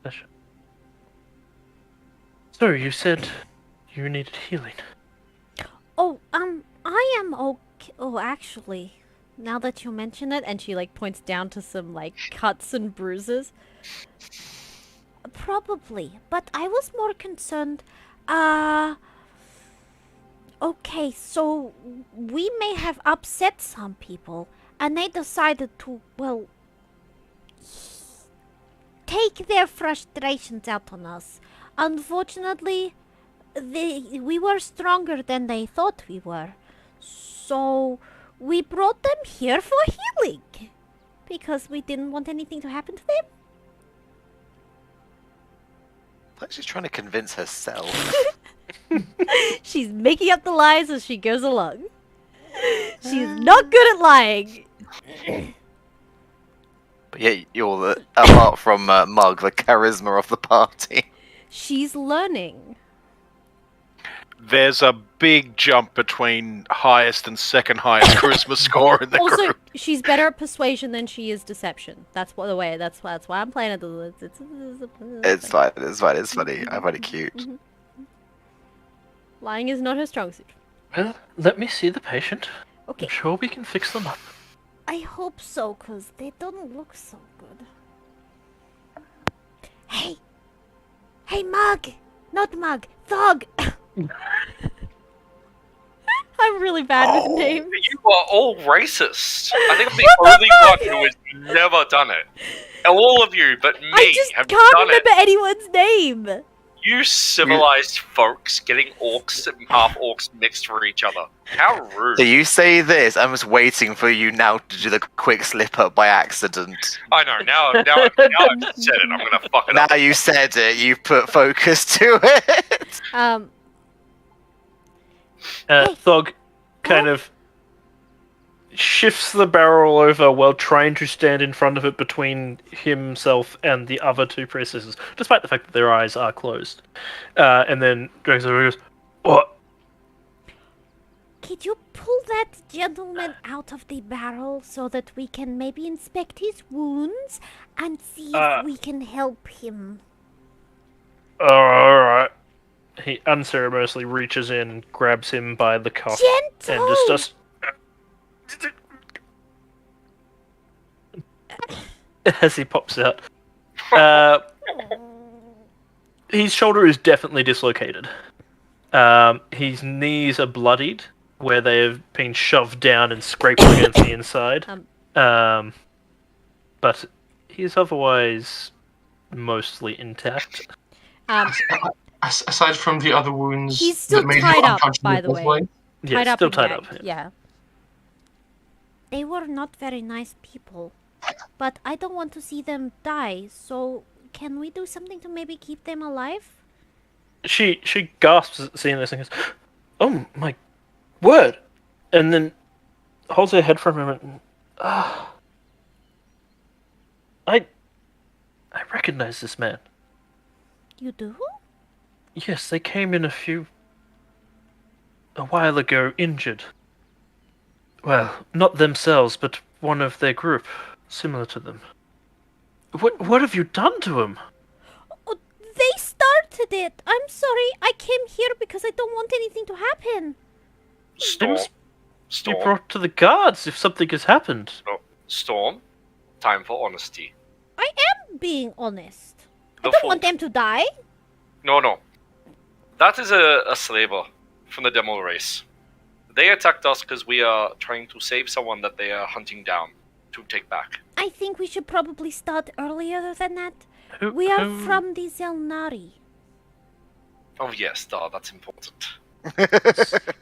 Pleasure. So, you said you needed healing. Oh, I am okay. Oh, actually, now that you mention it, and she like points down to some like cuts and bruises. Probably, but I was more concerned. Okay, so we may have upset some people, and they decided to, well, take their frustrations out on us. Unfortunately, we were stronger than they thought we were. So we brought them here for healing. Because we didn't want anything to happen to them. Like she's trying to convince herself. She's making up the lies as she goes along. She's not good at lying. But yeah, you're the, apart from Mug, the charisma of the party. She's learning. There's a big jump between highest and second highest charisma score in the Also, group. she's better at persuasion than she is deception. That's why I'm playing it. It's fine. It's funny. I find it cute. Lying is not her strong suit. Well, let me see the patient. Okay. I'm sure we can fix them up. I hope so, cause they don't look so good. Hey, Mug, not Mug, Thog. I'm really bad with names. You are all racist. I think I'm the only one who has never done it. All of you, but me, I just have can't done remember it. anyone's name. You civilized folks getting orcs and half orcs mixed for each other. How rude. So you say this, I'm just waiting for you now to do the quick slip up by accident. I know, now I've said it, I'm gonna fuck it up. Now you said it, you put focus to it. Thog kind of shifts the barrel over while trying to stand in front of it between himself and the other two priestesses, despite the fact that their eyes are closed. And then drags over and goes, "What?" Could you pull that gentleman out of the barrel so that we can maybe inspect his wounds and see if we can help him? Alright. He unceremoniously reaches in, grabs him by the cuff, Gentle! and just as he pops out. His shoulder is definitely dislocated. His knees are bloodied, where they have been shoved down and scraped against the inside. But he's otherwise mostly intact. Aside from the other wounds, He's still that made tied him up, unconscious by the in the way. first place. Yeah, still and tied up. gagged, yeah. They were not very nice people, but I don't want to see them die, so can we do something to maybe keep them alive? She gasps at seeing this and goes, "Oh my word!" And then holds her head for a moment. And, I recognize this man. You do? Yes, they came in a while ago injured. Well, not themselves, but one of their group, similar to them. What have you done to him? Oh, they started it. I'm sorry. I came here because I don't want anything to happen. Storm. Be brought to the guards if something has happened. Storm. Time for honesty. I am being honest. I The don't full- want them to die. No. That is a slaver from the demo race. They attacked us because we are trying to save someone that they are hunting down to take back. I think we should probably start earlier than that. Who- We are who- from the Xel'nari. Oh yes, that's important.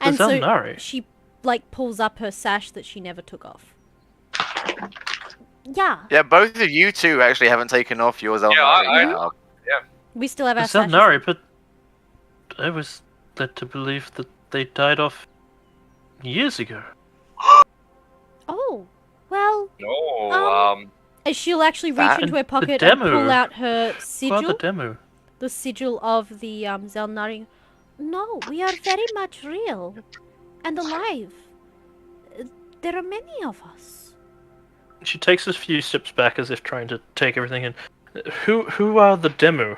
And so Xel'nari? she like pulls up her sash that she never took off. Yeah, Yeah, both of you two actually haven't taken off yours. I know. we still have our The sashes. Xel'nari, but I was led to believe that they died off years ago. Oh, well, No, she'll actually reach That into her and the pocket and Demu. pull out her Well, sigil, the Demu. the sigil of the Xel'nari. No, we are very much real and alive. There are many of us. She takes a few steps back as if trying to take everything in. Who are the Demu?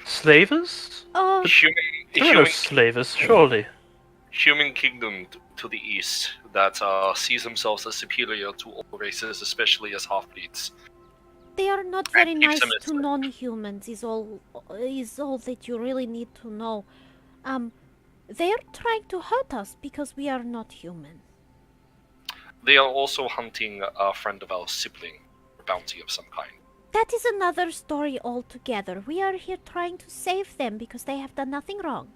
Slavers? Oh, human There are no slavers, surely. human kingdom to the east that sees themselves as superior to all races, especially as half-breeds. They are not very And keeps nice them to inside. non-humans. Is all that you really need to know. They are trying to hurt us because we are not human. They are also hunting a friend of our sibling, a bounty of some kind. That is another story altogether. We are here trying to save them because they have done nothing wrong.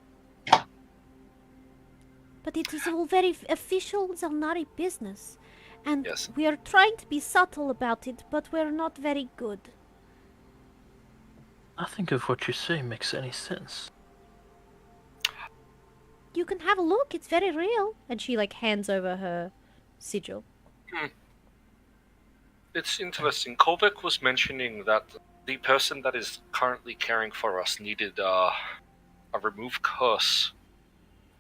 But it is all very official Xel'nari business. And Yes. we are trying to be subtle about it, but we're not very good. Nothing of what you say makes any sense. You can have a look, it's very real. And she hands over her sigil. It's interesting. Kovac was mentioning that the person that is currently caring for us needed a remove curse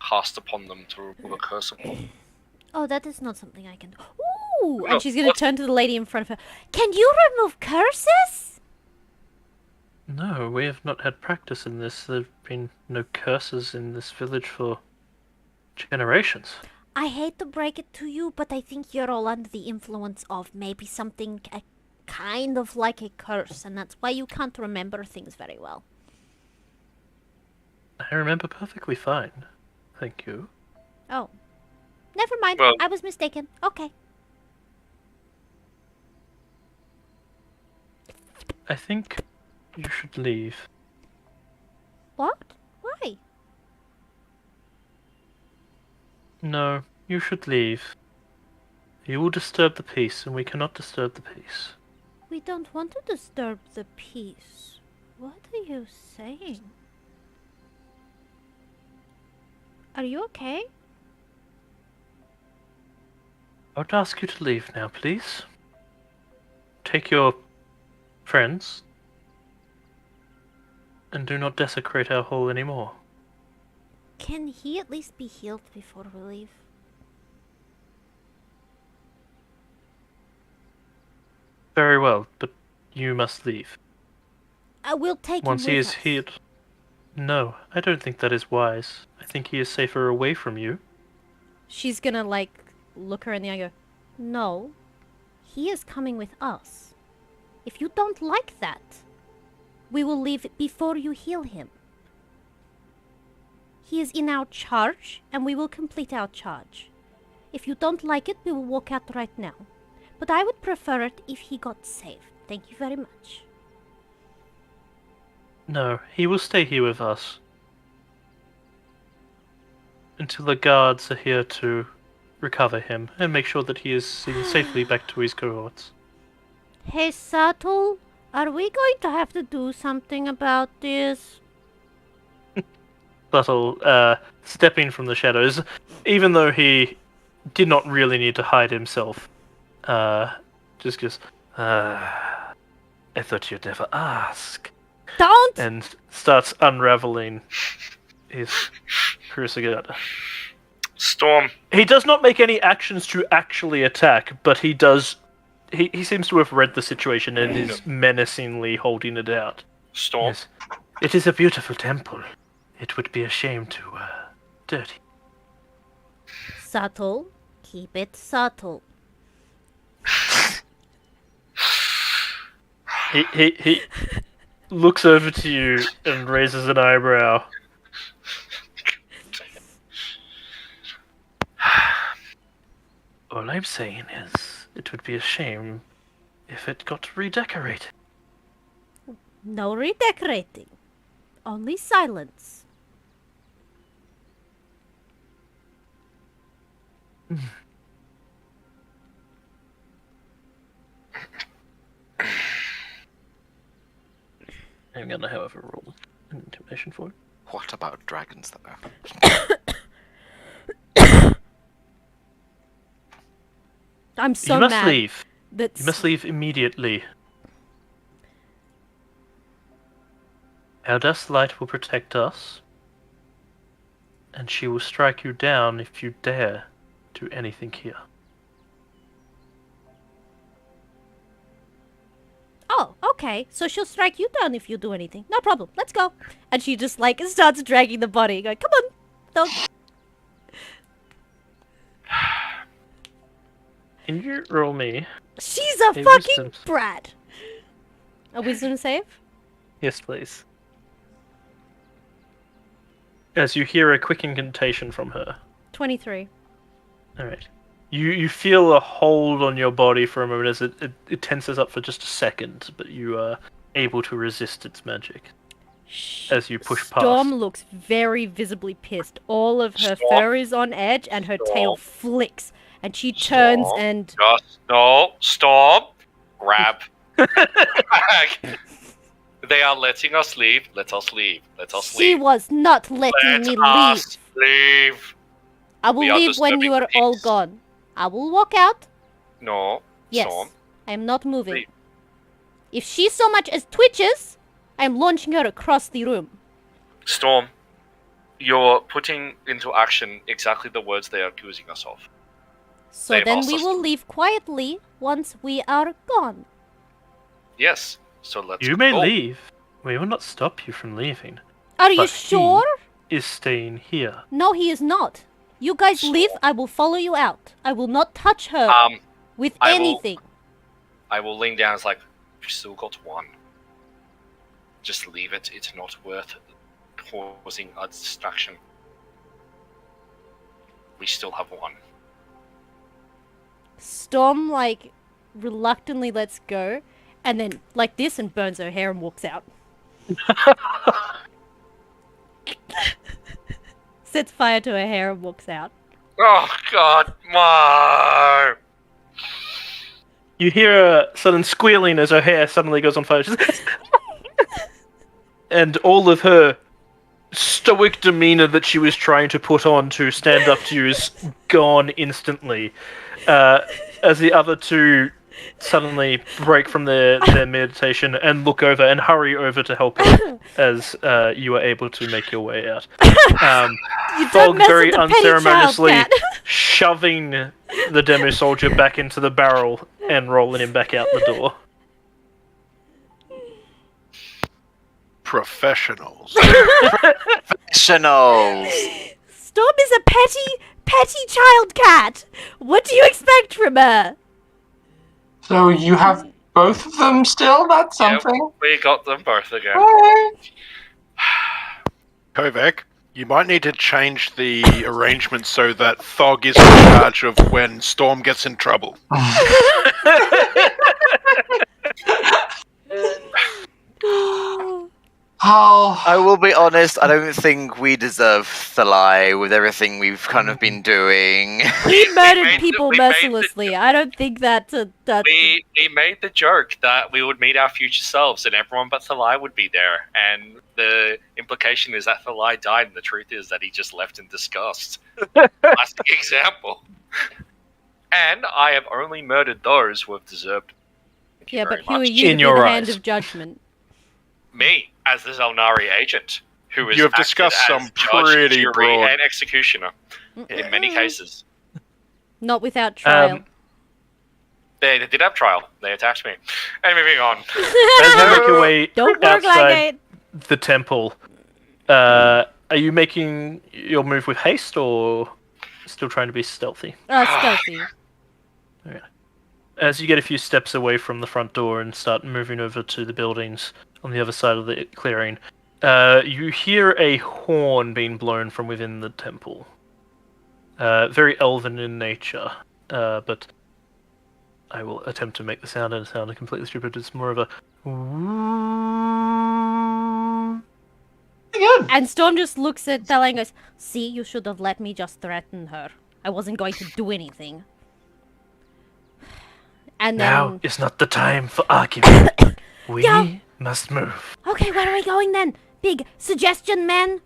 cast upon them to remove a curse upon them. Oh, that is not something I can do. Ooh! No, And she's gonna what? turn to the lady in front of her. Can you remove curses? No, we have not had practice in this. There have been no curses in this village for generations. I hate to break it to you, but I think you're all under the influence of maybe something kind of like a curse, and that's why you can't remember things very well. I remember perfectly fine. Thank you. Oh. Never mind, Well- I was mistaken. Okay. I think you should leave. What? Why? No, you should leave. You will disturb the peace, and we cannot disturb the peace. We don't want to disturb the peace. What are you saying? Are you okay? I would ask you to leave now, please. Take your friends, and do not desecrate our hall anymore. Can he at least be healed before we leave? Very well, but you must leave. I will take Once him he with is us. healed. No, I don't think that is wise. I think he is safer away from you. She's gonna look her in the eye and go, no, he is coming with us. If you don't like that, we will leave before you heal him. He is in our charge, and we will complete our charge. If you don't like it, we will walk out right now. But I would prefer it if he got saved. Thank you very much. No, he will stay here with us. Until the guards are here to recover him and make sure that he is seen safely back to his cohorts. Hey, Satul, are we going to have to do something about this? Subtle, stepping from the shadows, even though he did not really need to hide himself, just goes, I thought you'd never ask. Don't! And starts unraveling his crucigat. Storm. He does not make any actions to actually attack, but he does. He seems to have read the situation and is menacingly holding it out. Storm. Yes. It is a beautiful temple. It would be a shame to dirty. Subtle. Keep it subtle. He looks over to you and raises an eyebrow. All I'm saying is, it would be a shame if it got redecorated. No redecorating. Only silence. I'm gonna, however, roll an intimidation for it. What about dragons, though? I'm so You must mad. leave. That's... You must leave immediately. Our Dust Light will protect us, and she will strike you down if you dare do anything here. Oh, okay. So she'll strike you down if you do anything. No problem. Let's go. And she just starts dragging the body. Going, come on. Don't. Can you roll me? She's a Hey, fucking wisdom. brat. A wisdom save? Yes, please. As you hear a quick incantation from her. 23. Alright. You feel a hold on your body for a moment as it tenses up for just a second, but you are able to resist its magic. As you push past. Storm looks very visibly pissed. All of her Storm. fur is on edge and her Storm. tail flicks. And she turns Storm. and... Just no. Stop. Grab. Bag. They are letting us leave. Let us leave. Let us She leave. was not letting me Let us leave. leave. I will We are leave when disturbing you are all peace. gone. I will walk out. No. Yes. Storm. I am not moving. Leave. If she so much as twitches, I am launching her across the room. Storm. You're putting into action exactly the words they are accusing us of. So They've then asked we us will to- leave quietly once we are gone. Yes. So let's You may go. leave. We will not stop you from leaving. Are you But sure? He is staying here. No, he is not. You guys So- leave, I will follow you out. I will not touch her with I will- anything. I will lean down. It's like, we've still got one. Just leave it. It's not worth causing a distraction. We still have one. Storm, like, reluctantly lets go, and then, like this, and burns her hair and walks out. Sets fire to her hair and walks out. Oh God, no! You hear a sudden squealing as her hair suddenly goes on fire. And all of her stoic demeanor that she was trying to put on to stand up to you is gone instantly. As the other two suddenly break from their meditation and look over and hurry over to help her as you are able to make your way out. You don't Thog mess very with the petty child, unceremoniously cat. shoving the Demu soldier back into the barrel and rolling him back out the door. Professionals. Professionals. Storm is a petty child cat. What do you expect from her? So you have both of them still? That's something. Yep, we got them both again. Alright. Kovac, you might need to change the arrangement so that Thog is in charge of when Storm gets in trouble. Oh, I will be honest, I don't think we deserve Thalai with everything we've kind of been doing. He murdered made the- people we made the- mercilessly. I don't think that. We made the joke that we would meet our future selves and everyone but Thalai would be there. And the implication is that Thalai died, and the truth is that he just left in disgust. Classic example. And I have only murdered those who have deserved. Thank you Yeah, very but who are much. you In to be your the eyes. hand of judgment? Me, as the Xel'nari agent, who is You have discussed some pretty jury, broad- and executioner in many cases. Not without trial. They did have trial. They attacked me. And moving on. As you make your way Don't work like outside it. the temple, are you making your move with haste or still trying to be stealthy? Stealthy. As you get a few steps away from the front door and start moving over to the buildings on the other side of the clearing, you hear a horn being blown from within the temple. Very elven in nature, but I will attempt to make the sound and sound completely stupid. It's more of a... good. And Storm just looks at Thela and goes, "See, you should have let me just threaten her. I wasn't going to do anything." And then... Now is not the time for argument. We Yeah. must move. Okay, where are we going then? Big suggestion, man?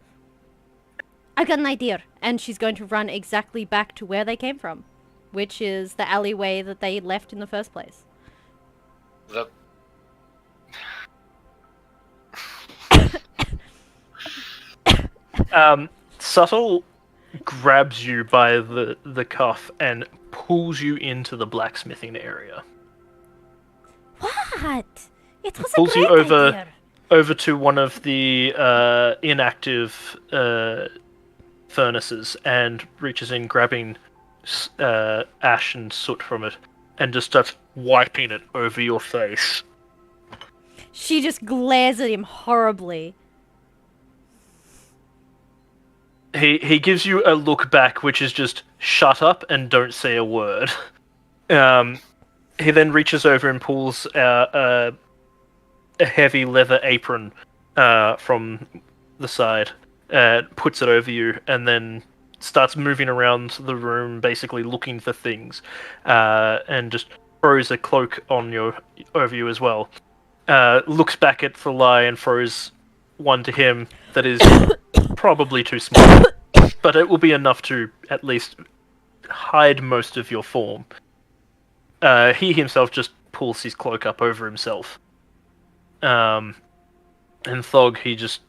I've got an idea. And she's going to run exactly back to where they came from, which is the alleyway that they left in the first place. The Subtle grabs you by the cuff and pulls you into the blacksmithing area. What? It was Pulls a you great over- idea. Over to one of the inactive furnaces and reaches in, grabbing ash and soot from it, and just starts wiping it over your face. She just glares at him horribly. He gives you a look back, which is just shut up and don't say a word. He then reaches over and pulls a heavy leather apron from the side, puts it over you, and then starts moving around the room, basically looking for things, and just throws a cloak over you as well. Looks back at Thalai and throws one to him that is probably too small, but it will be enough to at least hide most of your form. He himself just pulls his cloak up over himself. And Thog, he just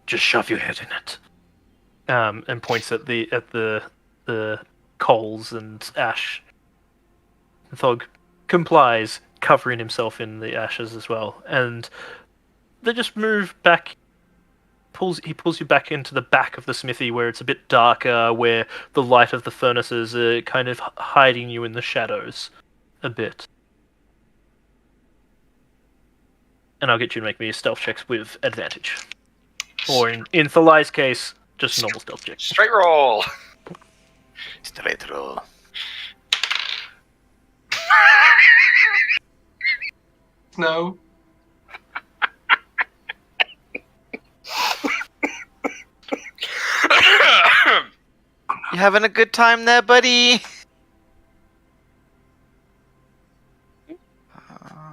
shove your head in it. And points at the coals and ash. Thog complies, covering himself in the ashes as well. And they just move back. He pulls you back into the back of the smithy, where it's a bit darker, where the light of the furnaces are kind of hiding you in the shadows a bit. And I'll get you to make me stealth checks with advantage. Or in Thalai's case, just normal stealth checks. Straight roll! Straight roll. No. You having a good time there, buddy?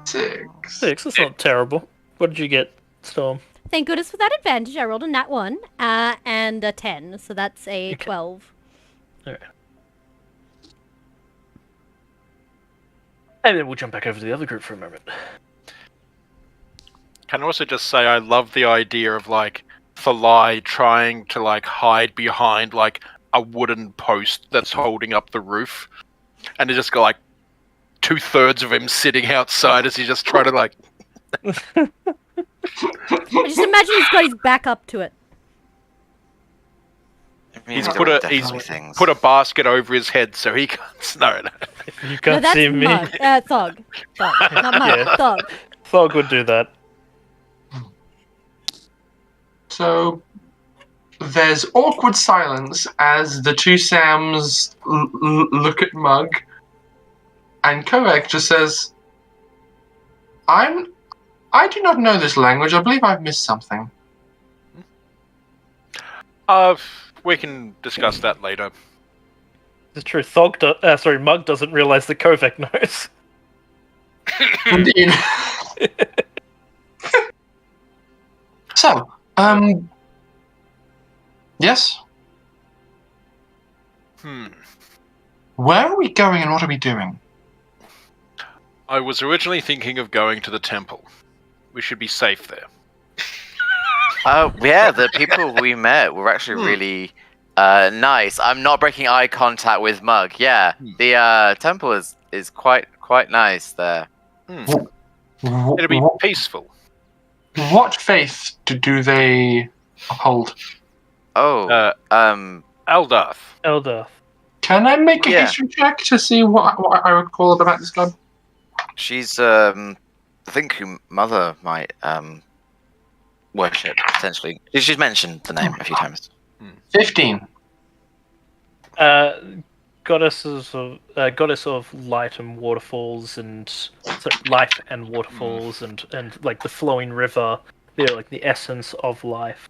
6. 6, that's not terrible. What did you get, Storm? Thank goodness for that advantage. I rolled a nat 1 and a 10, so that's a 12. Alright. And then we'll jump back over to the other group for a moment. Can I also just say I love the idea of, like, Thalai trying to, like, hide behind, like, a wooden post that's holding up the roof. And they just got, like, 2/3 of him sitting outside as he just trying to, like... I just imagine he's got his back up to it. He's put a basket over his head so he can't... No. You can't that's see me. Mug. Thog. Thog. Not Mug. Yeah. Thog. Thog would do that. So there's awkward silence as the two Sams look at Mug, and Kovac just says, I do not know this language. I believe I've missed something. We can discuss that later. It's true. Mug doesn't realize that Kovac knows. Indeed. So, yes? Where are we going and what are we doing? I was originally thinking of going to the temple. We should be safe there. Yeah, the people we met were actually really nice. I'm not breaking eye contact with Mug. Yeah, the temple is quite nice there. It'll be peaceful. What faith do they uphold? Oh, Eldarth. Eldarth. Can I make a history check to see what I recall about this god? She's, I think who Mother might, worship, potentially. She's mentioned the name a few times. 15. Goddess of light and waterfalls, and life and waterfalls, and like the flowing river, like the essence of life.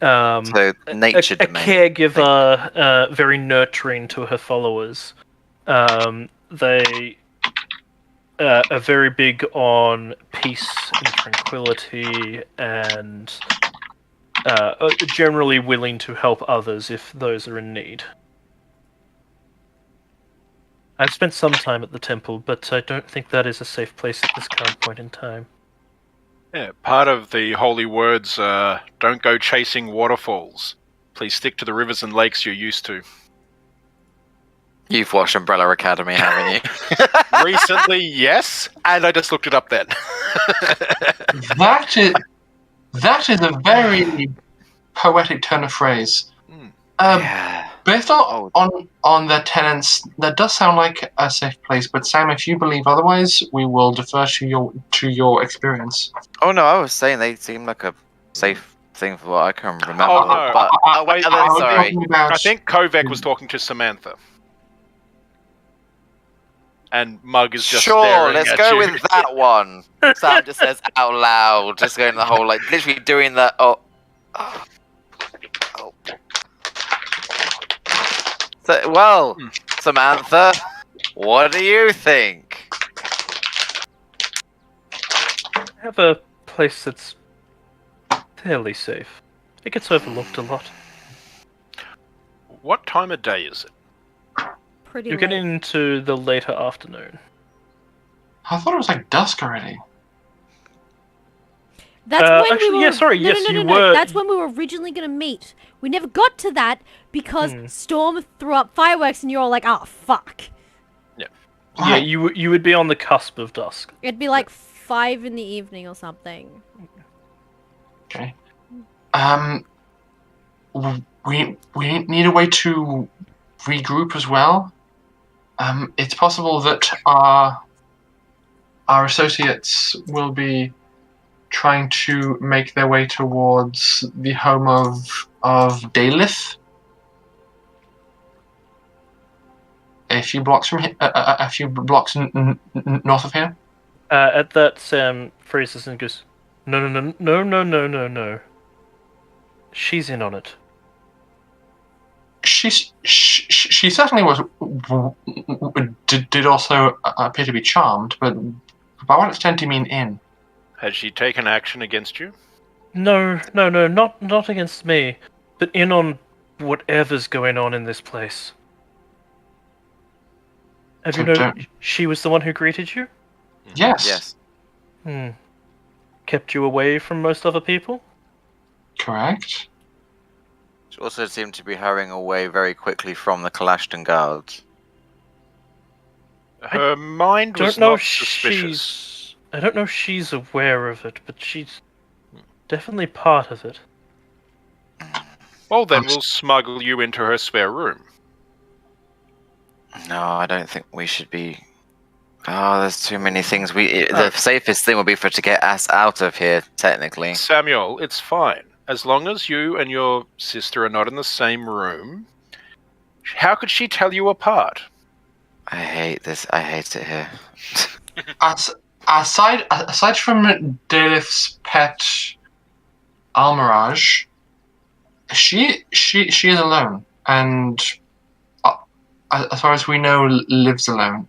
So nature a caregiver, very nurturing to her followers. They are very big on peace and tranquility, and generally willing to help others if those are in need. I've spent some time at the temple, but I don't think that is a safe place at this current point in time. Yeah, part of the holy words, don't go chasing waterfalls. Please stick to the rivers and lakes you're used to. You've watched Umbrella Academy, haven't you? Recently, yes, and I just looked it up then. That is a very poetic turn of phrase. Yeah. Based on the tenants, that does sound like a safe place. But Sam, if you believe otherwise, we will defer to your experience. Oh no, I was saying they seem like a safe thing for what I can remember. Oh, no. But sorry. I think Kovac was talking to Samantha. And Mug is just sure. Let's at go you. with that one. Sam just says out loud, just going the whole literally doing the oh. So, well, Samantha, what do you think? I have a place that's fairly safe. It gets overlooked a lot. What time of day is it? Pretty You're late. getting into the later afternoon. I thought it was like dusk already. That's when actually, we were. yeah, sorry, no, yes, no, no, you no, were- That's when we were originally going to meet. We never got to that because Storm threw up fireworks, and you're all like, "Oh fuck!" Yeah, Right. you would be on the cusp of dusk. It'd be like 5 in the evening or something. Okay. We need a way to regroup as well. It's possible that our associates will be trying to make their way towards the home of Dalith. A few blocks from here, a few blocks north of here. At that, Sam freezes and goes, No. She's in on it. She certainly was did also appear to be charmed, but by what extent do you mean in? Has she taken action against you? No, not against me, but in on whatever's going on in this place. Have you So known she was the one who greeted you? Yes. Yes. Kept you away from most other people? Correct. She also seemed to be hurrying away very quickly from the Kalashtan guards. Her mind was not suspicious. I don't know if she's aware of it, but she's definitely part of it. Well, then we'll smuggle you into her spare room. No, I don't think we should be. Oh, there's too many things. The safest thing would be for to get us out of here, technically. Samuel, it's fine. As long as you and your sister are not in the same room, how could she tell you apart? I hate this. I hate it here. Aside from Dalith's pet Almirage, she is alone, and as far as we know, lives alone.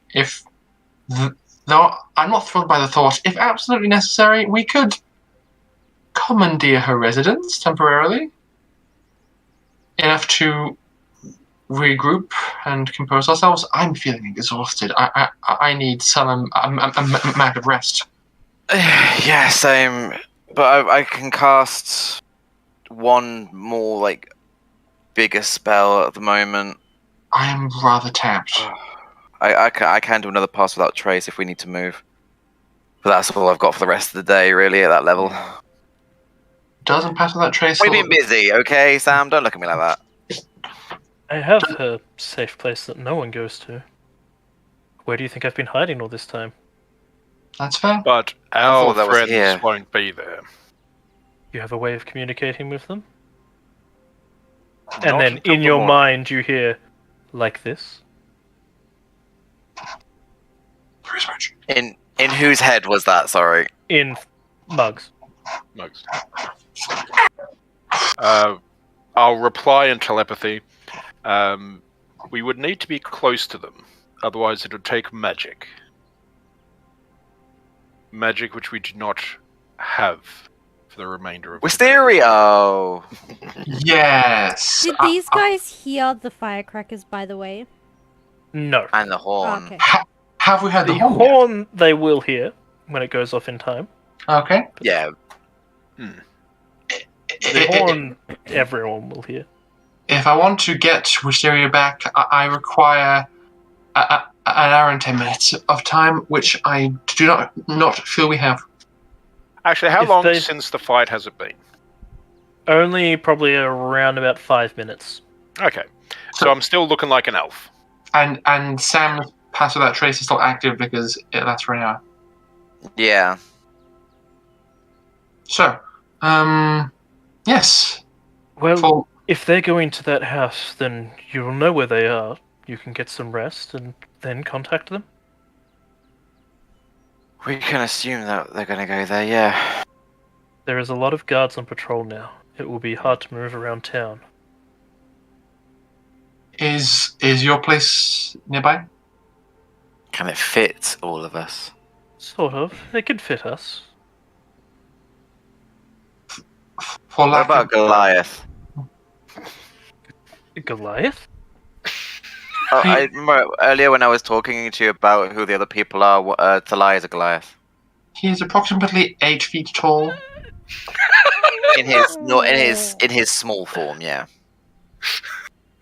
Though I'm not thrilled by the thought, if absolutely necessary, we could commandeer her residence temporarily, enough to regroup and compose ourselves. I'm feeling exhausted. I need some amount of rest. Yeah, same. But I can cast one more bigger spell at the moment. I am rather tapped. I can do another pass without trace if we need to move. But that's all I've got for the rest of the day, really, at that level. Doesn't pass without trace. We've been busy, okay, Sam? Don't look at me like that. I have a safe place that no one goes to. Where do you think I've been hiding all this time? That's fair. But our friends won't be there. You have a way of communicating with them? Not And then until in the your morning. mind you hear, like this? Research. In whose head was that? Sorry. In Mugs. Mugs. I'll reply in telepathy. We would need to be close to them, otherwise it would take magic. Magic which we do not have for the remainder of Wisterio! Yes. Did these guys hear the firecrackers, by the way? No. And the Oh, horn. okay. Have we heard The the horn? horn they will hear when it goes off in time. Okay. Yeah. The horn everyone will hear. If I want to get Wisteria back, I require an hour and 10 minutes of time, which I do not feel we have. Actually, how If long they- since the fight has it been? Only probably around about 5 minutes. Okay. So I'm still looking like an elf. And Sam's Pass Without Trace is still active because it lasts for an hour. Yeah. So, yes. Well, if they're going to that house, then you'll know where they are. You can get some rest and then contact them. We can assume that they're going to go there, yeah. There is a lot of guards on patrol now. It will be hard to move around town. Is your place nearby? Can it fit all of us? Sort of. They could fit us. For What lack about of Goliath? Goliath? Oh, I remember earlier when I was talking to you about who the other people are, Talai is a Goliath. He is approximately 8 feet tall. In his small form, yeah.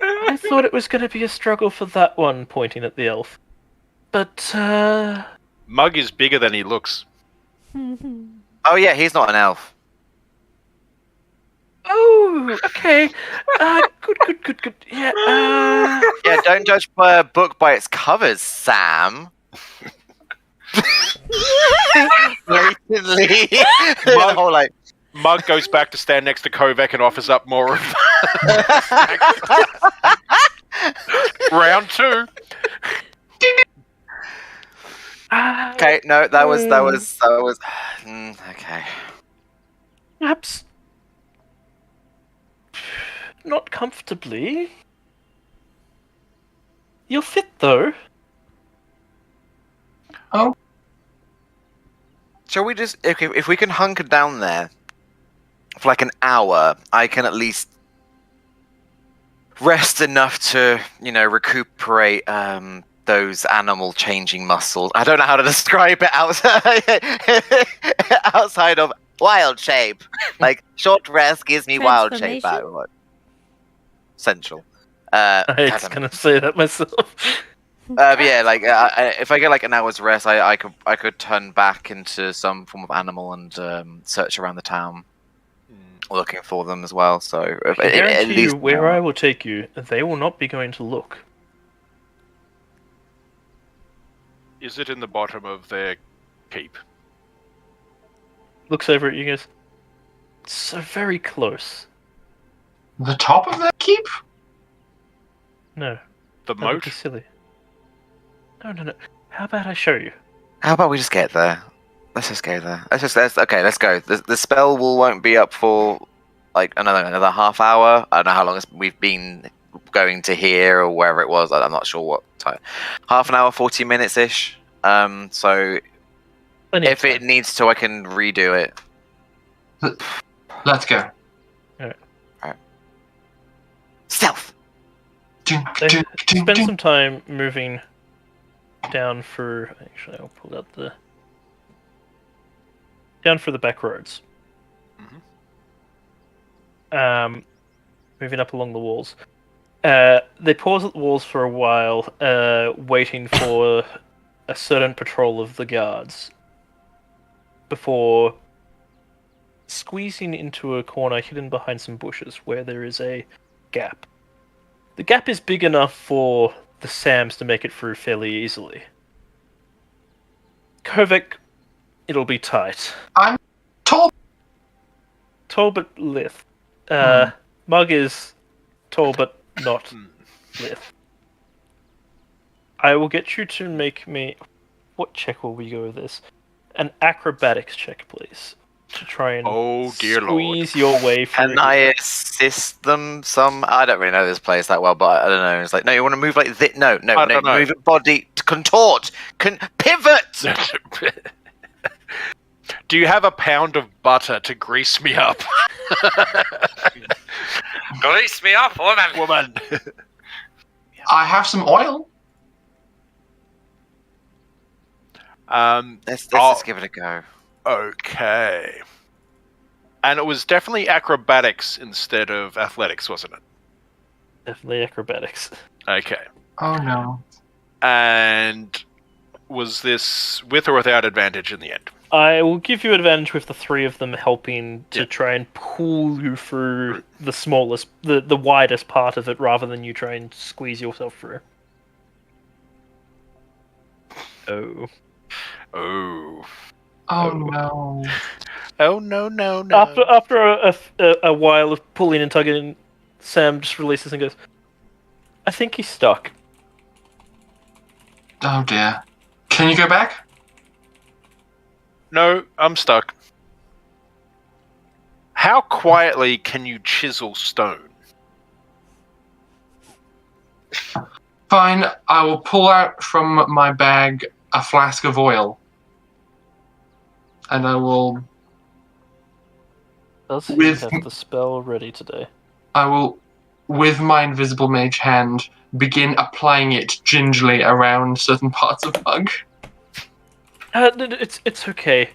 I thought it was going to be a struggle for that one, pointing at the elf. But, Mug is bigger than he looks. Oh yeah, he's not an elf. Oh, okay. Good. Yeah, Yeah, don't judge a book by its covers, Sam. Blatantly. The whole, like... Mug goes back to stand next to Kovac and offers up more of round 2. Okay, no, that was okay. Perhaps not comfortably. You'll fit, though. Oh. Shall we just, if we can hunker down there for like an hour, I can at least rest enough to, recuperate those animal changing muscles. I don't know how to describe it outside of wild shape. Like, short rest gives me wild shape back. Central. I was gonna say that myself. But yeah, like if I get like an hour's rest, I could turn back into some form of animal and search around the town, looking for them as well. So I guarantee you, where I will take you, they will not be going to look. Is it in the bottom of their keep? Looks over at you guys. So very close. The top of that keep? No. The That would moat? be silly. No. How about I show you? How about we just get there? Let's just go there. Let's go. The spell won't be up for like another half hour. I don't know how long we've been going to here or wherever it was. I'm not sure what time. Half an hour, 40 minutes ish. So if it needs to, I can redo it. Let's go. Alright. Stealth. Spend some time moving down for. Actually, I'll pull out the. Down for the back roads. Moving up along the walls. They pause at the walls for a while, waiting for a certain patrol of the guards before squeezing into a corner hidden behind some bushes where there is a gap. The gap is big enough for the Sams to make it through fairly easily. Kovac, it'll be tight. I'm tall. Tall but lithe. Mug is tall but not lithe. I will get you to make me... What check will we go with this? An acrobatics check, please. To try and squeeze your way through. Can I assist them some? I don't really know this place that well, but I don't know. It's like, no, you want to move like this? No, move your body, contort, pivot! Do you have a pound of butter to grease me up? Grease me up, woman! I have some oil. Let's just give it a go. Okay. And it was definitely acrobatics instead of athletics, wasn't it? Definitely acrobatics. Okay. Oh no. And was this with or without advantage in the end? I will give you advantage with the three of them helping to try and pull you through the smallest, the widest part of it, rather than you try and squeeze yourself through. Oh. Oh. Oh no. Oh no. After a while of pulling and tugging, Sam just releases and goes, I think he's stuck. Oh dear. Can you go back? No, I'm stuck. How quietly can you chisel stone? Fine, I will pull out from my bag a flask of oil. And I will... Does he have the spell ready today? I will, with my invisible mage hand, begin applying it gingerly around certain parts of Bug. It's okay.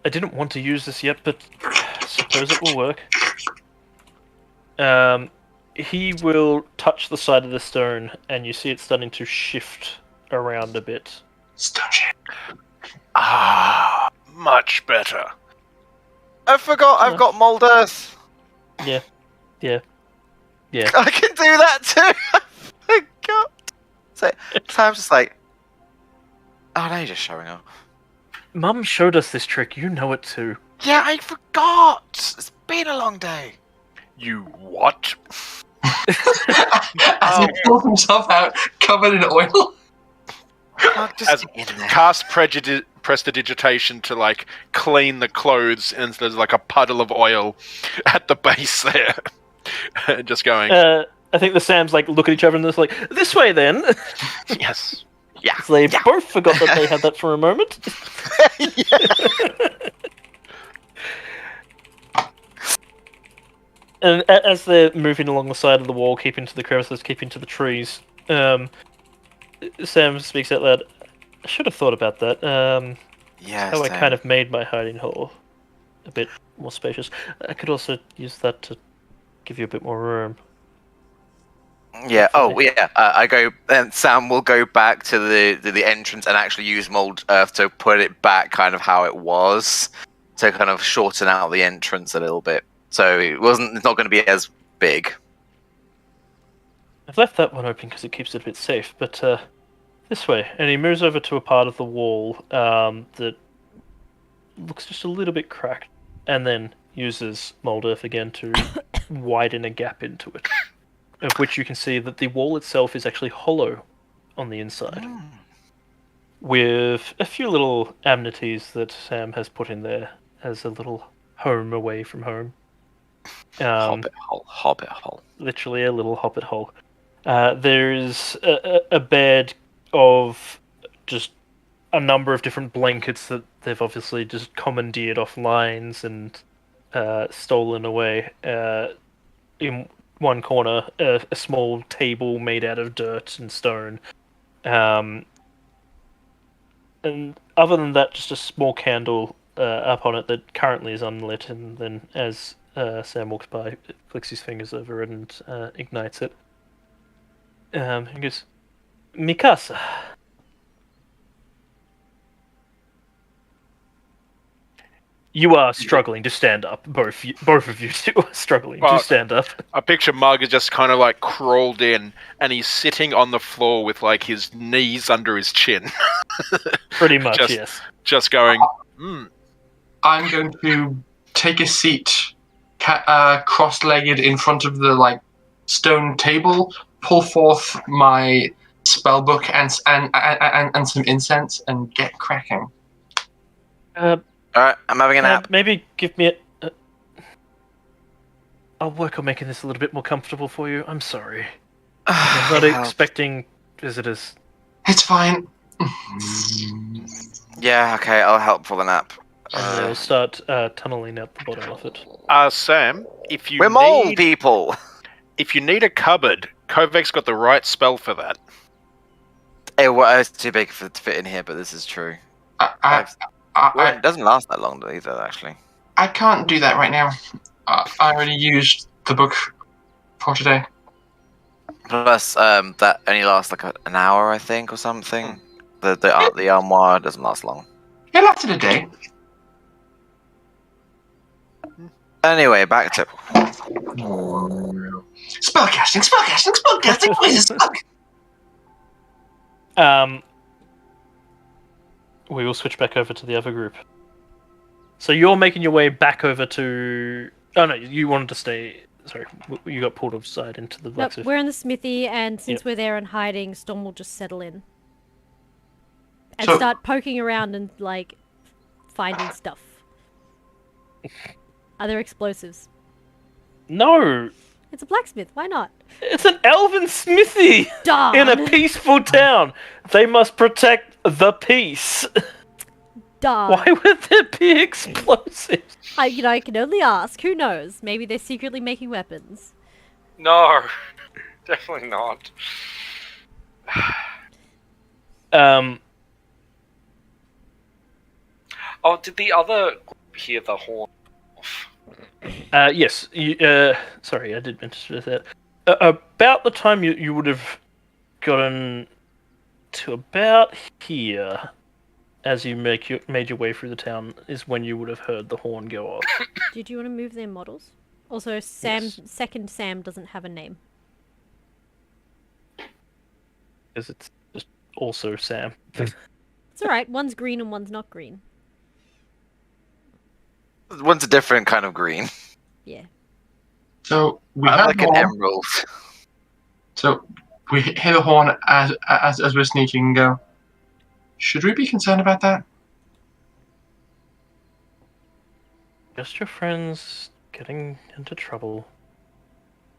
I didn't want to use this yet, but I suppose it will work. He will touch the side of the stone, and you see it starting to shift around a bit. Stone shift. Ah, much better. I forgot I've got mold earth. Yeah. I can do that too. I forgot. So Sam's just like, oh, now you're just showing off. Mum showed us this trick. You know it too. Yeah, I forgot. It's been a long day. You what? As he pulls himself out, covered in oil. As cast prestidigitation to like clean the clothes, and there's like a puddle of oil at the base there. Just going. I think the Sams like look at each other and they're like, "This way, then." Yes. Yeah. So they both forgot that they had that for a moment. And as they're moving along the side of the wall, keeping to the crevices, keeping to the trees, Sam speaks out loud. I should have thought about that. How I kind of made my hiding hole a bit more spacious. I could also use that to give you a bit more room. Yeah. Oh, yeah. I go, and Sam will go back to the entrance and actually use mold earth to put it back, kind of how it was, to kind of shorten out the entrance a little bit. So it's not going to be as big. I've left that one open because it keeps it a bit safe, but this way. And he moves over to a part of the wall that looks just a little bit cracked, and then uses mold earth again to widen a gap into it, of which you can see that the wall itself is actually hollow on the inside, with a few little amenities that Sam has put in there as a little home away from home. Hobbit hole. Literally a little hobbit hole. There's a bed of just a number of different blankets that they've obviously just commandeered off lines and stolen away. In one corner, a small table made out of dirt and stone. And other than that, just a small candle up on it that currently is unlit, and then as Sam walks by, flicks his fingers over it and ignites it. He goes, Mikasa. You are struggling to stand up. Both of you two are struggling to stand up. I picture Mug has just kind of like crawled in, and he's sitting on the floor with like his knees under his chin. Pretty much, yes. Just going, I'm going to take a seat cross-legged in front of the like stone table, pull forth my spell book and some incense, and get cracking. Alright, I'm having a nap. Maybe give me a... I'll work on making this a little bit more comfortable for you. I'm sorry. I'm not expecting visitors. It's fine. Yeah, okay, I'll help for the nap. And they'll start tunneling out the bottom of it. Sam, if you We're mole people! If you need a cupboard, Kovek's got the right spell for that. It's too big to fit in here, but this is true. It doesn't last that long either, actually. I can't do that right now. I already used the book for today. Plus, that only lasts like an hour, I think, or something. The armoire doesn't last long. It lasted a day. Anyway, back to spellcasting, please. We will switch back over to the other group. So you're making your way back over to... Oh no, you wanted to stay... Sorry, you got pulled aside into the Nope, blacksmith. we're in the smithy, and since Yep. we're there and hiding, Storm will just settle in. And So- start poking around and, like, finding stuff. Are there explosives? No! It's a blacksmith, why not? It's an elven smithy! Darn! In a peaceful town! They must protect the peace! Darn. Why would there be explosives? I can only ask. Who knows? Maybe they're secretly making weapons. No, definitely not. Oh, did the other group hear the horn off? Yes. Sorry, I did mention that. About the time you would have gotten to about here, as you made your way through the town, is when you would have heard the horn go off. Did you want to move their models? Also, Sam, Yes. second Sam doesn't have a name. Because it's just also Sam. It's alright, one's green and one's not green. one's a different kind of green. Yeah. So we I'm have like the an horn. emerald. So we hear the horn as we're sneaking and go. Should we be concerned about that? Just your friends getting into trouble.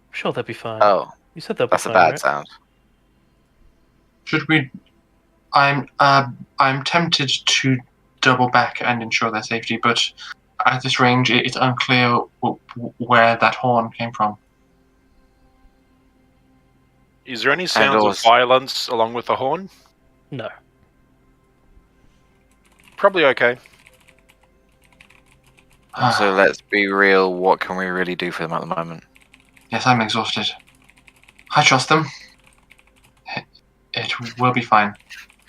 I'm sure they'll be fine. Oh, You said they'll be that's a fine, bad right? sound. Should we? I'm tempted to double back and ensure their safety, but at this range, it's unclear where that horn came from. Is there any sounds of also- violence along with the horn? No. Probably okay. So let's be real. What can we really do for them at the moment? Yes, I'm exhausted. I trust them. It will be fine.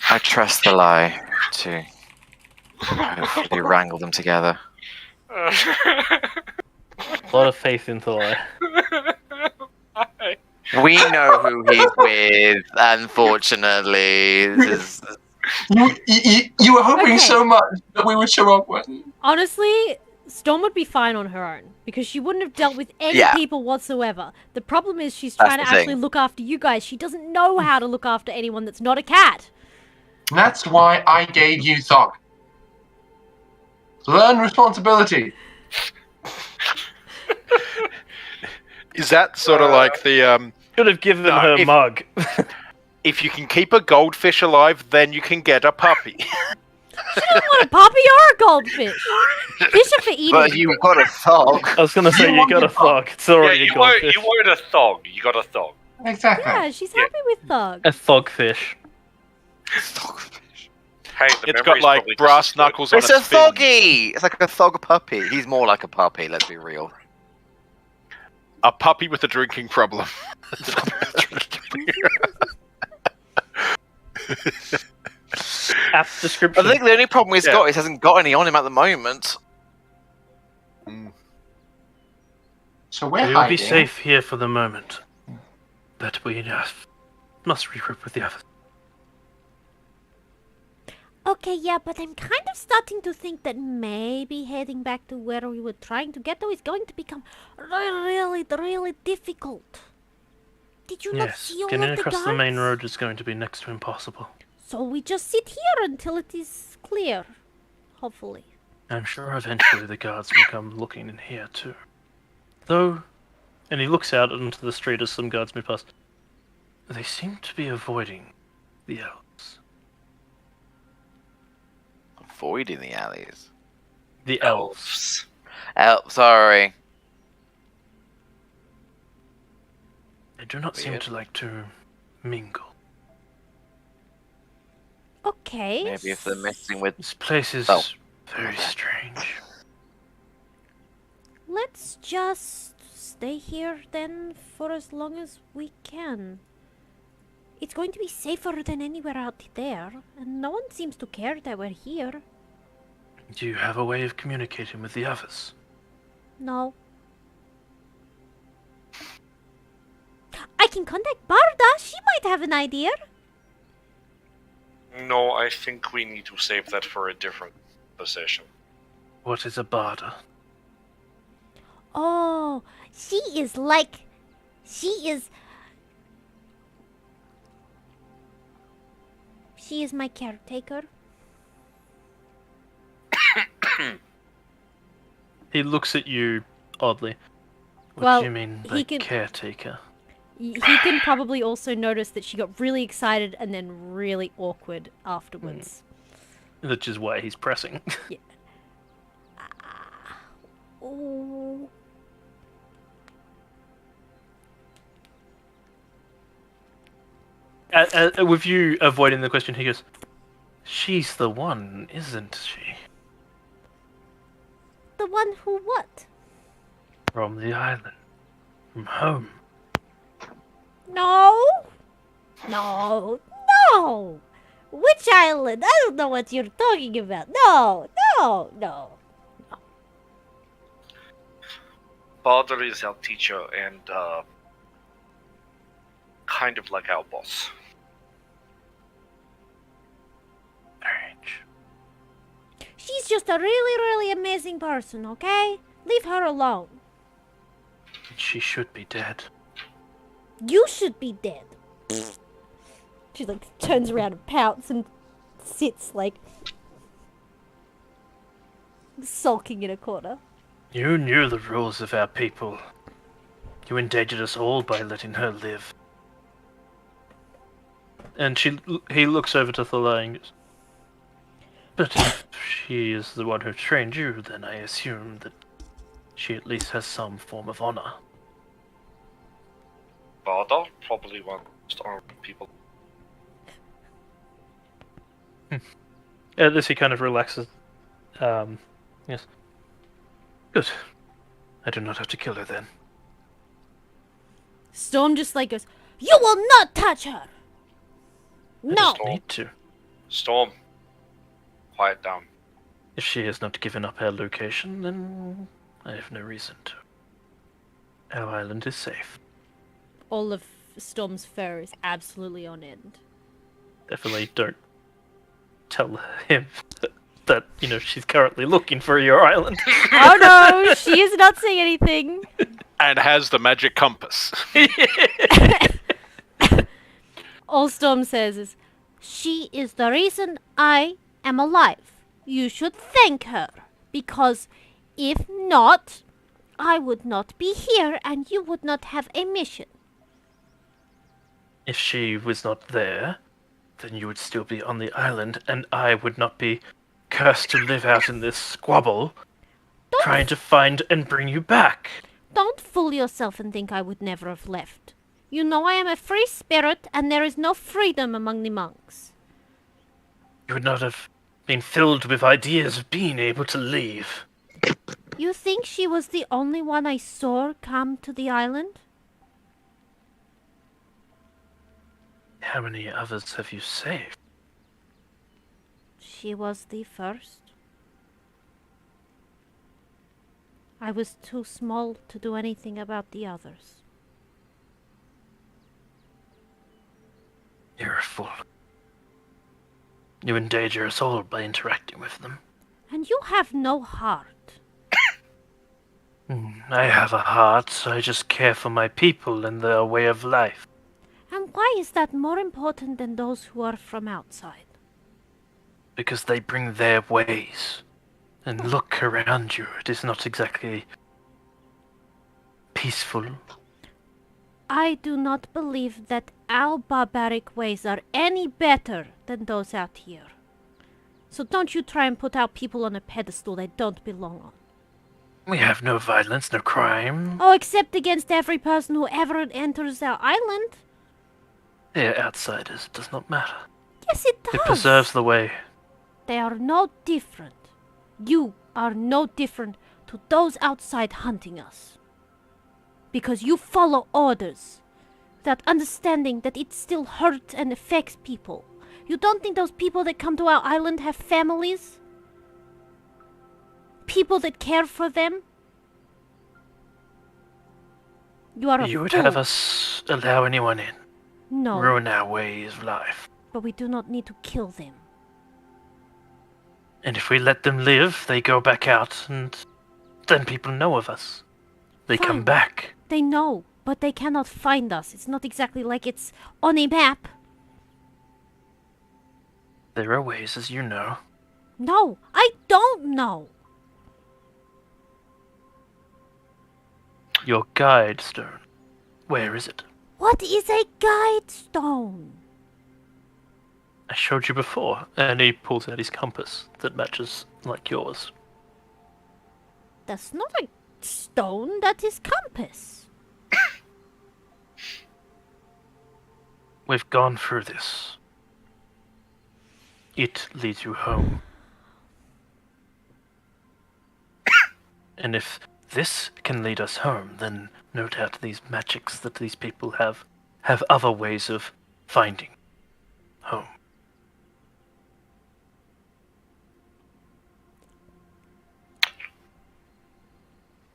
I trust the lie to hopefully wrangle them together. A lot of faith into lie. We know who he's with, unfortunately. This is- You were hoping Okay. so much that we would show up when. Honestly, Storm would be fine on her own because she wouldn't have dealt with any Yeah. people whatsoever. The problem is she's That's trying to the thing. actually look after you guys. She doesn't know how to look after anyone that's not a cat. That's why I gave you Thog. Learn responsibility. Is that sort of like the Should have given No, her if- mug. if you can keep a goldfish alive, then you can get a puppy? She doesn't want a puppy or a goldfish. Fish are for eating. But you've got a thog. I was gonna say You you want got a the thug. thug. It's already you a goldfish. weren't a thog. You got a thog. Exactly. Yeah, she's happy with Thug. A thugfish. Hey, the It's got memory's like probably brass just as good. knuckles on It's its a fin. thoggy! It's like a thog puppy. He's more like a puppy, let's be real. A puppy with a drinking problem. App I description. think the only problem he's Yeah. got is he hasn't got any on him at the moment. So we're We'll hiding. be safe here for the moment. But we must regroup with the others. Okay, yeah, but I'm kind of starting to think that maybe heading back to where we were trying to get to is going to become really difficult. Did you not Yes, see all getting of the across the main guards? road is going to be next to impossible. So we just sit here until it is clear. Hopefully. I'm sure eventually the guards will come looking in here too. Though, and he looks out onto the street as some guards move past. They seem to be avoiding the elves. Avoiding the alleys. The elves. Sorry. They do not seem Weird. to like to mingle. Okay. Maybe if they're messing with... This place is Oh. very strange. Let's just stay here then for as long as we can. It's going to be safer than anywhere out there, and no one seems to care that we're here. Do you have a way of communicating with the others? No, I can contact Barda. She might have an idea. No, I think we need to save that for a different session. What is a barda? Oh, she is like... She is my caretaker. He looks at you oddly. What Well, do you mean by he can- caretaker? He can probably also notice that she got really excited and then really awkward afterwards. Which is why he's pressing. Oh. With you avoiding the question, he goes, "She's the one, isn't she? The one who what? From the island. From home." No. No. No. Which island? I don't know what you're talking about. No. No. No. Balder is our teacher and kind of like our boss. Strange. She's just a really, really amazing person, okay? Leave her alone. She should be dead. You should be dead. She like turns around and pouts and sits like sulking in a corner. You knew the rules of our people. You endangered us all by letting her live. And he looks over to Thalia and goes, "But if she is the one who trained you, then I assume that she at least has some form of honor." Balder probably wants to honor people. At this he kind of relaxes. Yes. Good. I do not have to kill her then. Storm just like goes, "You will not touch her!" I No! just need to. Storm, quiet down. If she has not given up her location, then I have no reason to. Our island is safe. All of Storm's fur is absolutely on end. Definitely don't tell him that she's currently looking for your island. Oh no, she is not saying anything. And has the magic compass. All Storm says is, "She is the reason I am alive. You should thank her, because if not, I would not be here and you would not have a mission." If she was not there, then you would still be on the island, and I would not be cursed to live out in this squabble, Don't trying to find and bring you back. Don't fool yourself and think I would never have left. You know I am a free spirit, and there is no freedom among the monks. You would not have been filled with ideas of being able to leave. You think she was the only one I saw come to the island? How many others have you saved? She was the first. I was too small to do anything about the others. You're a fool. You endanger us all by interacting with them. And you have no heart. I have a heart, I just care for my people and their way of life. And why is that more important than those who are from outside? Because they bring their ways. And look around you, it is not exactly peaceful. I do not believe that our barbaric ways are any better than those out here. So don't you try and put our people on a pedestal they don't belong on. We have no violence, no crime. Oh, except against every person who ever enters our island. They are outsiders, it does not matter. Yes, it does. It preserves the way. They are no different. You are no different to those outside hunting us. Because you follow orders, without understanding that it still hurts and affects people. You don't think those people that come to our island have families? People that care for them? You are a You would fool. have us allow anyone in, No, ruin our way of life. but we do not need to kill them. And if we let them live, they go back out, and then people know of us. They come Fine. back. They know, but they cannot find us. It's not exactly like it's on a map. There are ways, as you know. No, I don't know. Your guide stone. Where is it? What is a guide stone? I showed you before. And he pulls out his compass that matches like yours. That's not a stone, that is compass. We've gone through this. It leads you home. And if this can lead us home, then no doubt these magics that these people have other ways of finding home.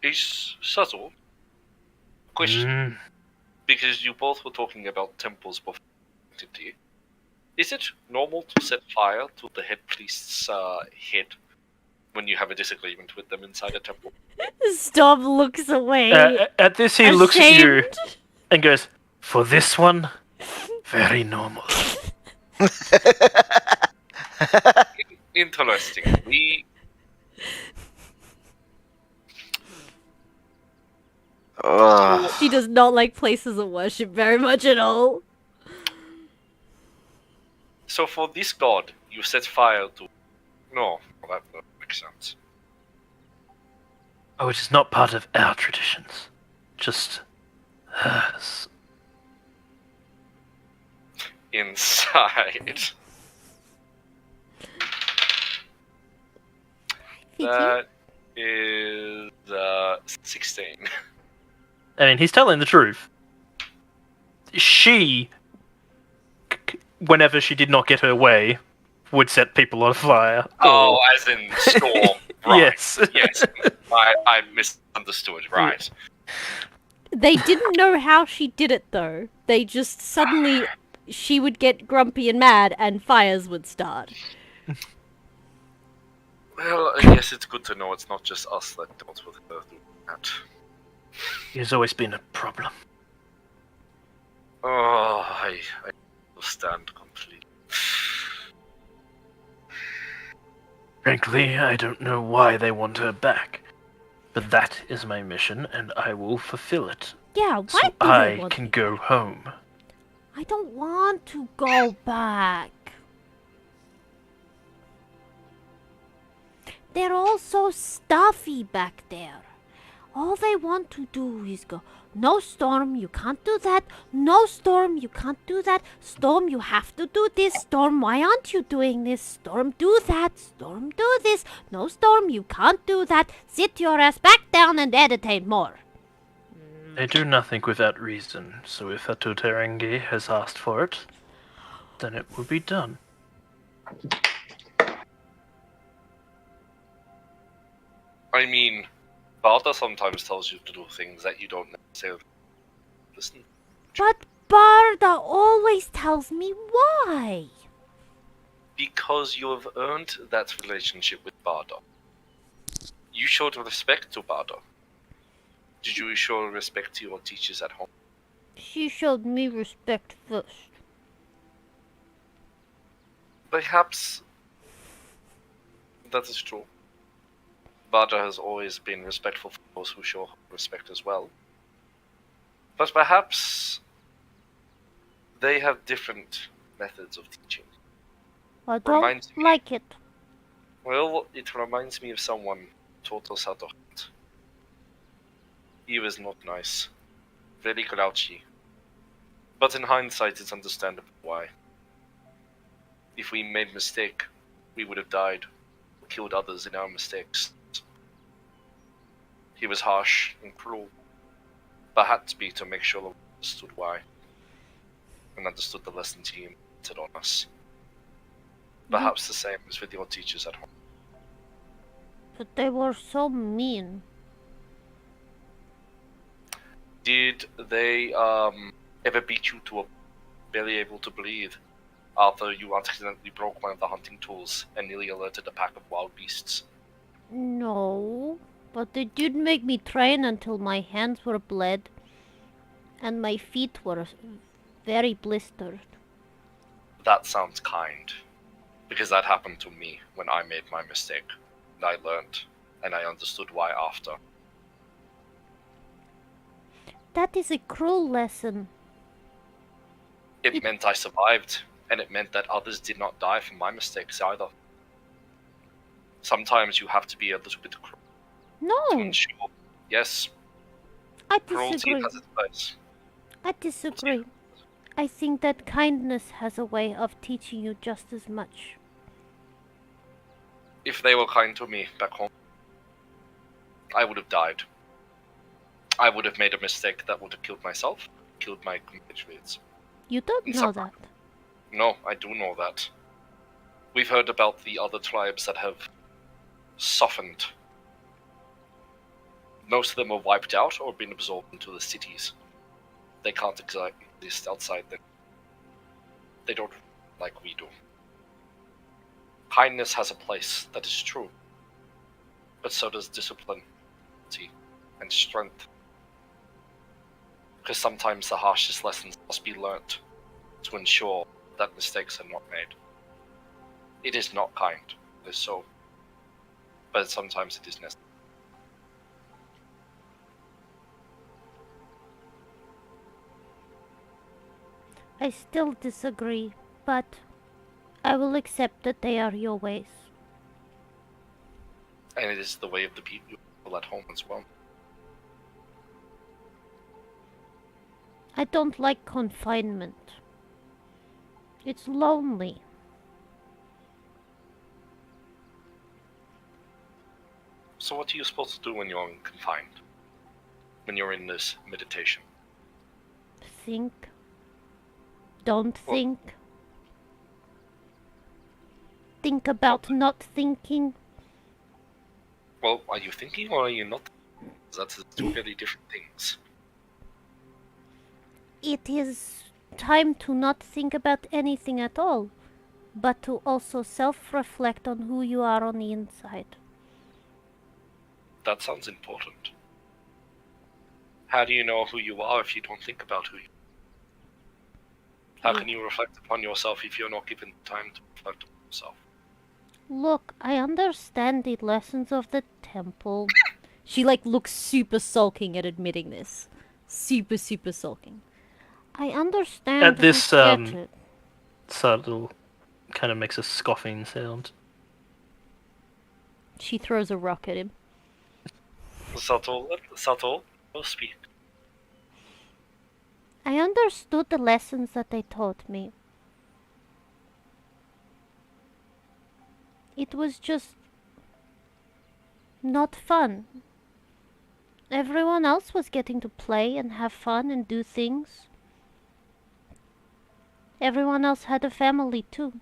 Is subtle. Question. Because you both were talking about temples before. Is it normal to set fire to the head priest's head when you have a disagreement with them inside a temple? Storm looks away. At this, he looks at you and goes, "For this one, very normal." Interesting. She does not like places of worship very much at all. So for this god, you set fire to... No, that doesn't make sense. Oh, it is not part of our traditions. Just hers. Inside. That is 16. I mean, he's telling the truth. She, whenever she did not get her way, would set people on fire. Oh, as in storm. Right. Yes. Yes. I misunderstood. Right. They didn't know how she did it, though. They just suddenly... She would get grumpy and mad, and fires would start. Well, I guess it's good to know it's not just us that dealt with her doing that. He has always been a problem. Oh, I understand completely. Frankly, I don't know why they want her back. But that is my mission, and I will fulfill it. Yeah, why so do they I want can me? go home. I don't want to go back. They're all so stuffy back there. All they want to do is go, "No, Storm, you can't do that. No, Storm, you can't do that. Storm, you have to do this. Storm, why aren't you doing this? Storm, do that. Storm, do this. No, Storm, you can't do that. Sit your ass back down and meditate more." They do nothing without reason, so if Atuterengi has asked for it, then it will be done. I mean, Barda sometimes tells you to do things that you don't necessarily listen to. But Barda always tells me why. Because you have earned that relationship with Barda. You showed respect to Barda. Did you show respect to your teachers at home? She showed me respect first. Perhaps that is true. Barda has always been respectful for those who show respect as well. But perhaps they have different methods of teaching. I don't like it. Well, it reminds me of someone who taught us how to hunt. He was not nice. Very grouchy. But in hindsight, it's understandable why. If we made a mistake, we would have died. Or killed others in our mistakes. He was harsh and cruel. But had to be to make sure we understood why. And understood the lessons he imparted on us. Perhaps the same as with your teachers at home. But they were so mean. Did they ever beat you to a barely able to breathe after you accidentally broke one of the hunting tools and nearly alerted a pack of wild beasts? No, but they did make me train until my hands were bled and my feet were very blistered. That sounds kind, because that happened to me when I made my mistake. And I learned, and I understood why after. That is a cruel lesson. It meant I survived, and it meant that others did not die from my mistakes either. Sometimes you have to be a little bit cruel to No, ensure. Yes, I cruelty disagree. has its place. I disagree. I think that kindness has a way of teaching you just as much. If they were kind to me back home, I would have died. I would have made a mistake that would have killed myself, killed my compatriots. You don't know that. No, I do know that. We've heard about the other tribes that have softened. Most of them were wiped out or been absorbed into the cities. They can't exist outside them. They don't like we do. Kindness has a place, that is true. But so does discipline, and strength. Because sometimes the harshest lessons must be learnt to ensure that mistakes are not made. It is not kind, it is so. But sometimes it is necessary. I still disagree, but I will accept that they are your ways. And it is the way of the people at home as well. I don't like confinement. It's lonely. So what are you supposed to do when you're confined? When you're in this meditation? Think. Don't think. Think about not thinking. Well, are you thinking or are you not? That's two very different things. It is time to not think about anything at all, but to also self-reflect on who you are on the inside. That sounds important. How do you know who you are if you don't think about who you are? How can you reflect upon yourself if you're not given time to reflect upon yourself? Look, I understand the lessons of the temple. She looks super sulking at admitting this. Super sulking. I understand At this, and get it. Subtle kind of makes a scoffing sound. She throws a rock at him. Subtle, no speak. I understood the lessons that they taught me. It was just not fun. Everyone else was getting to play and have fun and do things. Everyone else had a family too.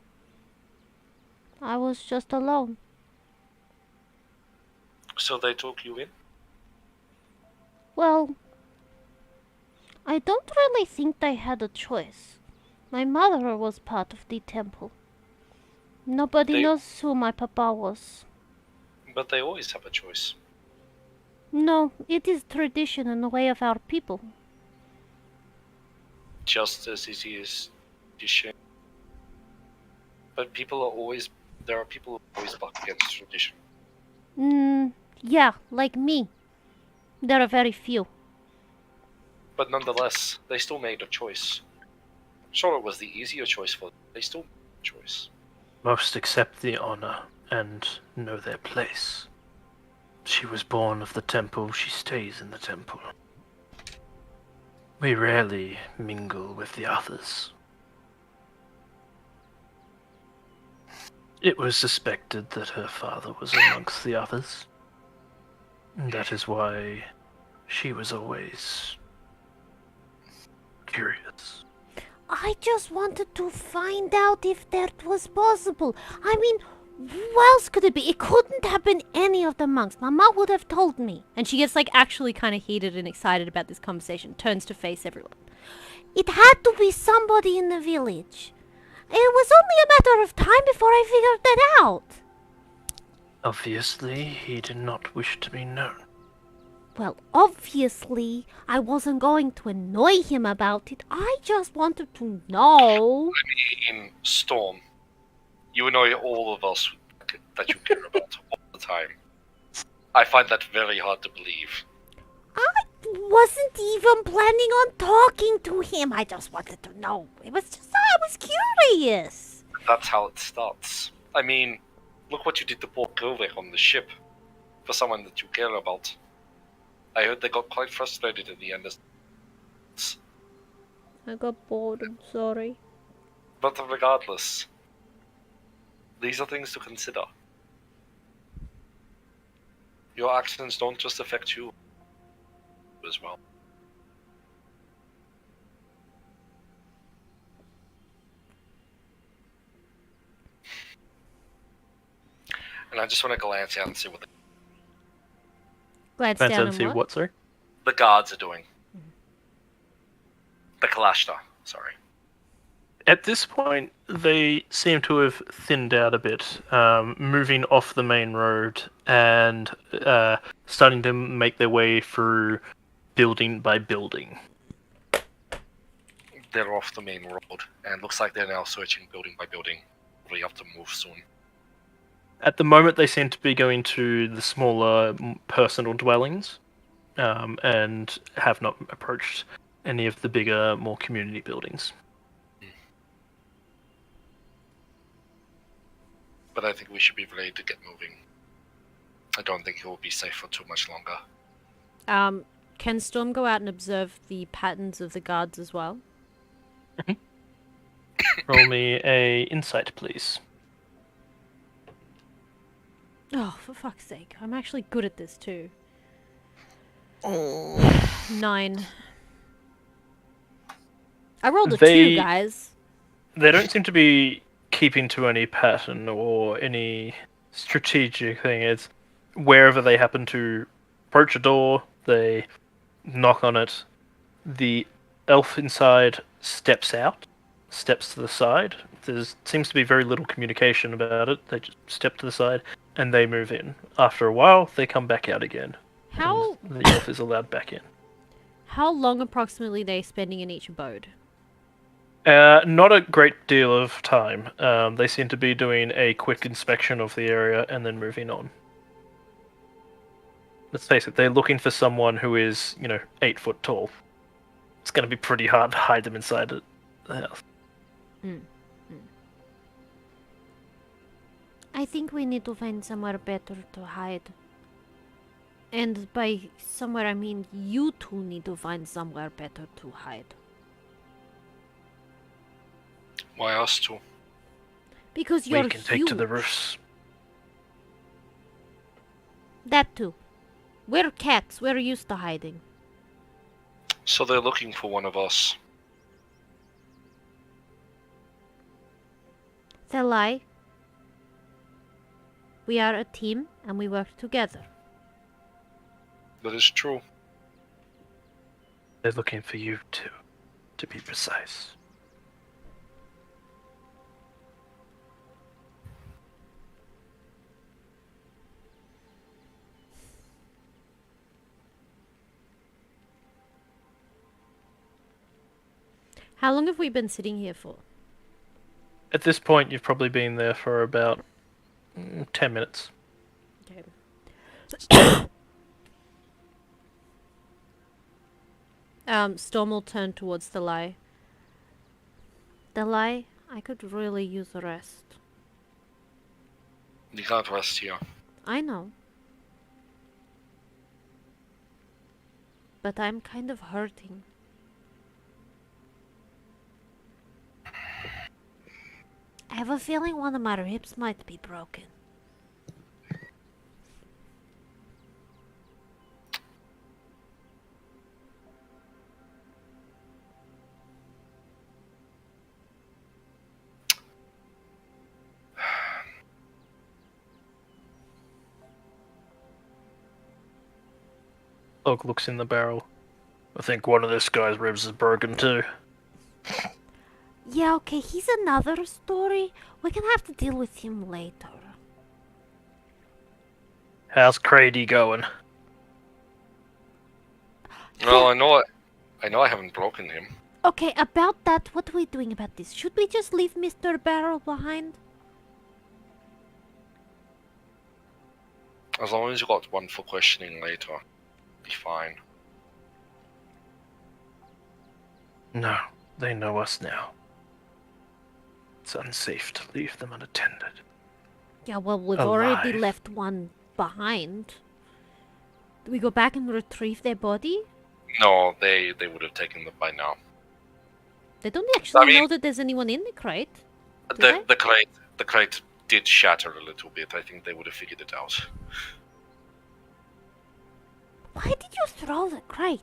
I was just alone. So they took you in? Well, I don't really think they had a choice. My mother was part of the temple. Nobody knows who my papa was. But they always have a choice. No, it is tradition and the way of our people. Just as it is tradition. But there are people who always buck against tradition. Yeah, like me. There are very few. But nonetheless, they still made a choice. Sure, it was the easier choice for them. They still made a choice. Most accept the honor and know their place. She was born of the temple, she stays in the temple. We rarely mingle with the others. It was suspected that her father was amongst the others. That is why she was always curious. I just wanted to find out if that was possible. I mean, Who else could it be? It couldn't have been any of the monks. Mama would have told me. And she gets, like, actually kind of heated and excited about this conversation. Turns to face everyone. It had to be somebody in the village. It was only a matter of time before I figured that out. Obviously, he did not wish to be known. Well, obviously, I wasn't going to annoy him about it. I just wanted to know. I mean, Storm, you annoy all of us that you care about all the time. I find that very hard to believe. I wasn't even planning on talking to him. I just wanted to know. It was just, I was curious. That's how it starts. I mean, look what you did to poor Kilvik on the ship. For someone that you care about. I heard they got quite frustrated at the end. I got bored, I'm sorry. But regardless, these are things to consider. Your actions don't just affect you as well. And I just want to glance out and see what Glance down and and see what, sorry? the guards are doing. The Kalashtar, sorry. At this point, they seem to have thinned out a bit, moving off the main road and starting to make their way through building by building. They're off the main road, and looks like they're now searching building by building. Probably have to move soon. At the moment, they seem to be going to the smaller personal dwellings, and have not approached any of the bigger, more community buildings. But I think we should be ready to get moving. I don't think it will be safe for too much longer. Can Storm go out and observe the patterns of the guards as well? Roll me a insight, please. Oh, for fuck's sake. I'm actually good at this too. 9. I rolled a 2, guys. They don't seem to be keeping to any pattern or any strategic thing. It's wherever they happen to approach a door, they knock on it. The elf inside steps to the side. There seems to be very little communication about it. They just step to the side and they move in. After a while, they come back out again. How The elf is allowed back in. How long approximately are they spending in each abode? Not a great deal of time. They seem to be doing a quick inspection of the area and then moving on. Let's face it, they're looking for someone who is, 8 foot tall. It's going to be pretty hard to hide them inside the house. I think we need to find somewhere better to hide. And by somewhere I mean you two need to find somewhere better to hide. Why us two? Because you're We can take to the huge. roofs. That too. We're cats. We're used to hiding. So they're looking for one of us. It's a lie. We are a team and we work together. That is true. They're looking for you too, to be precise. How long have we been sitting here for? At this point, you've probably been there for about 10 minutes. Okay. Storm will turn towards the lie. The lie, I could really use a rest. You can't rest here. I know. But I'm kind of hurting. I have a feeling one of my ribs might be broken. Thog looks in the barrel. I think one of this guy's ribs is broken too. Yeah, okay, he's another story. We're gonna have to deal with him later. How's Crady going? Well, I know I haven't broken him. Okay, about that, what are we doing about this? Should we just leave Mr. Barrel behind? As long as you got one for questioning later, be fine. No, they know us now. It's unsafe to leave them unattended. Yeah, well, we've Alive. already left one behind. Do we go back and retrieve their body? No, they would have taken them by now. They don't actually I mean- know that there's anyone in the crate. Do they? The crate did shatter a little bit. I think they would have figured it out. Why did you throw the crate?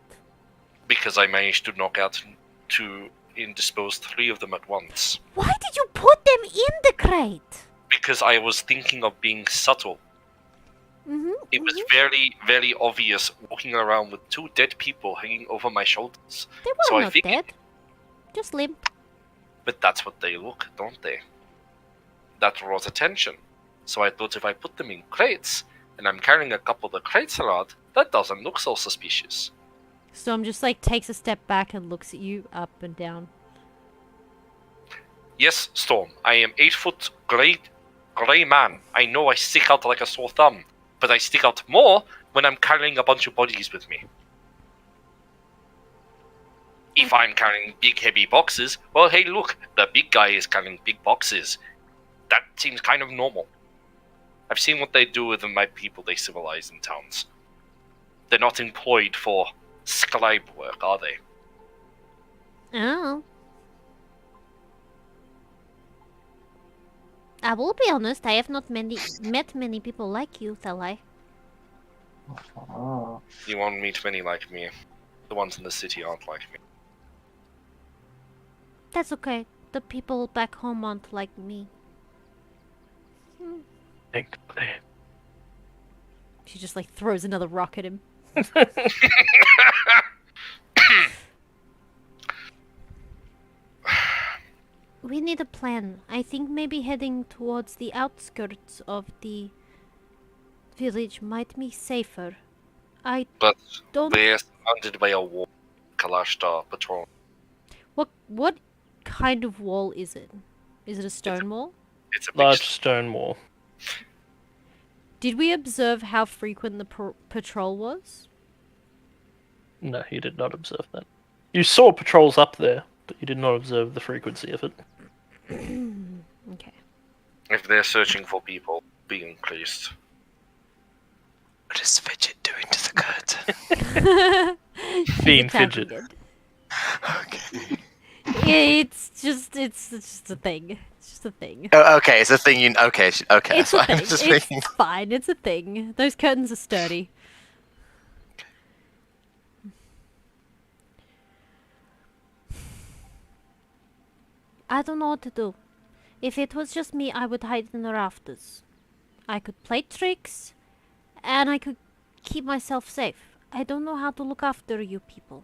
Because I managed to knock out and dispose 3 of them at once. Why did you put them in the crate? Because I was thinking of being subtle. It was very, very obvious walking around with 2 dead people hanging over my shoulders. They were So I not think- dead. Just limp. But that's what they look, don't they? That draws attention. So I thought if I put them in crates, and I'm carrying a couple of the crates around, that doesn't look so suspicious. Storm just like takes a step back and looks at you up and down. Yes, Storm, I am 8-foot grey man. I know I stick out like a sore thumb, but I stick out more when I'm carrying a bunch of bodies with me. If I'm carrying big heavy boxes, well hey look, the big guy is carrying big boxes. That seems kind of normal. I've seen what they do with my people they civilize in towns. They're not employed for scribe work, are they? Oh. I will be honest, I have not met many people like you, shall I? Oh. You won't meet many like me. The ones in the city aren't like me. That's okay. The people back home aren't like me. Thankfully. She just like throws another rock at him. We need a plan. I think maybe heading towards the outskirts of the village might be safer. I But don't... we're surrounded by a wall. Kalashtar patrol. What kind of wall is it? Is it a stone wall? It's a big Large stone wall. Did we observe how frequent the patrol was? No, you did not observe that. You saw patrols up there, but you did not observe the frequency of it. Okay. If they're searching for people, be increased. What is Fidget doing to the curtain? Being tapping fidget. it. Okay. It's just a thing. It's just a thing. Oh, okay, it's a thing you. Okay, okay. It's a that's fine. thing. Just It's thinking. fine. It's a thing. Those curtains are sturdy. I don't know what to do. If it was just me, I would hide in the rafters. I could play tricks, and I could keep myself safe. I don't know how to look after you people.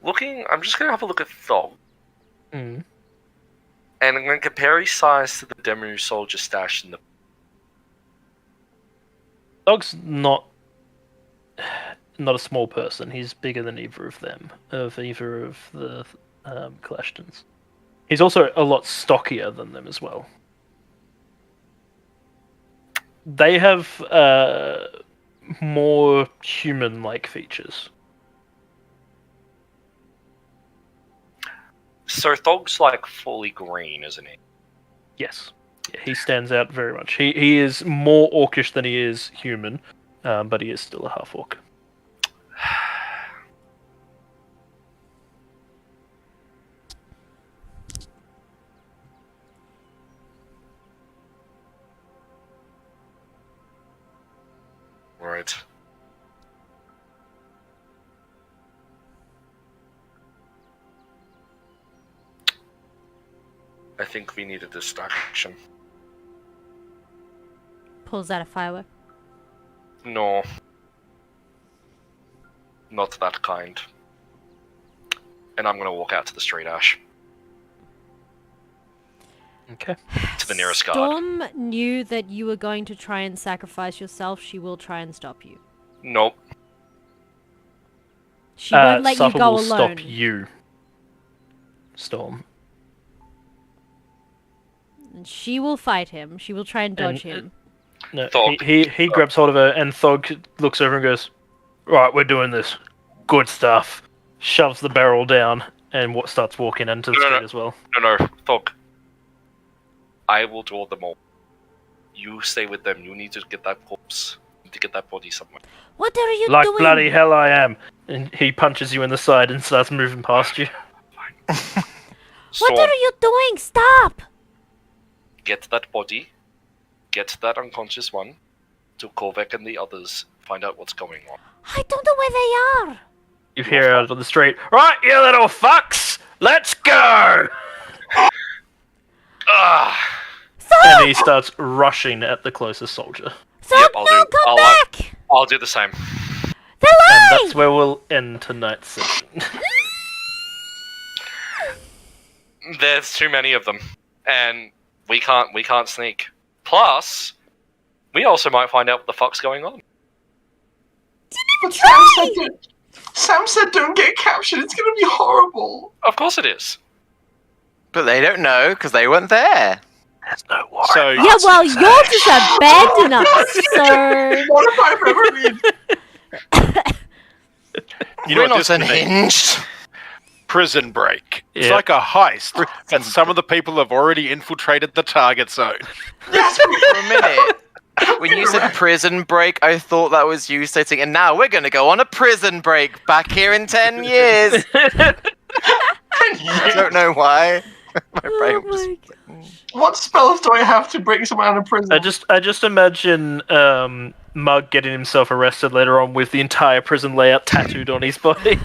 I'm just gonna have a look at Thog, Mm. and I'm gonna compare his size to the Demu soldier stash in the. Dog's not a small person. He's bigger than either of them, of either of the Clashton's. He's also a lot stockier than them as well. They have more human-like features. So Thog's like fully green, isn't he? Yes. Yeah, he stands out very much. He is more orcish than he is human, but he is still a half-orc. Right. I think we need a distraction. Pulls out a firework. No. Not that kind. And I'm gonna walk out to the street, Ash. Okay. To the nearest guard. Storm knew that you were going to try and sacrifice yourself. She will try and stop you. Nope. She won't let you Suffer go will alone. stop you, Storm. And she will fight him. She will try and dodge him. No, Thog. he grabs hold of her, and Thog looks over and goes, "Right, we're doing this. Good stuff." Shoves the barrel down and starts walking into the street as well. No, Thog. I will draw them all. You stay with them. You need to get that corpse. You need to get that body somewhere. What are you Like doing? bloody hell I am. And he punches you in the side and starts moving past you. Storm, What are you doing? Stop! get that body. Get that unconscious one. To Korvek and the others. Find out what's going on. I don't know where they are. You hear out on the street, "Right, you little fucks! Let's go!" Ah! And he starts rushing at the closest soldier. Stop! Yep, I'll No, do- come I'll, back! I'll do the same. They're And lying! that's where we'll end tonight's session. There's too many of them. And we can't sneak. Plus, we also might find out what the fuck's going on. But Sam said don't get captured. It's going to be horrible. Of course it is. But they don't know because they weren't there. There's no war. So Yeah, well, you're just abandoned us, so... What if I've ever been? you know We're what not this means? unhinged. Prison break. It's Yeah. like a heist, and some of the people have already infiltrated the target zone. Yes, For a minute, when you said prison break, I thought that was you stating, and now we're going to go on a prison break back here in 10 years. I don't know why. My brain Oh was... my God. What spells do I have to break someone out of prison? I just imagine Mug getting himself arrested later on with the entire prison layout tattooed on his body.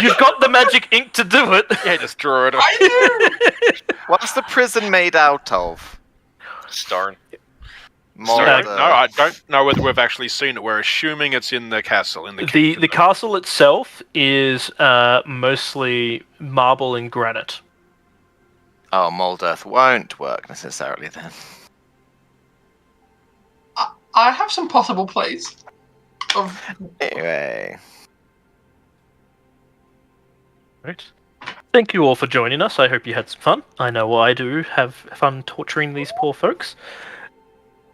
You've got the magic ink to do it. Yeah, just draw it. I do. What's the prison made out of? Starn. Mold, No, I don't know whether we've actually seen it. We're assuming it's in the castle. In the The castle itself is mostly marble and granite. Oh, mold earth won't work necessarily then. I have some possible plays. Anyway. Right. Thank you all for joining us. I hope you had some fun. I know I do have fun torturing these poor folks.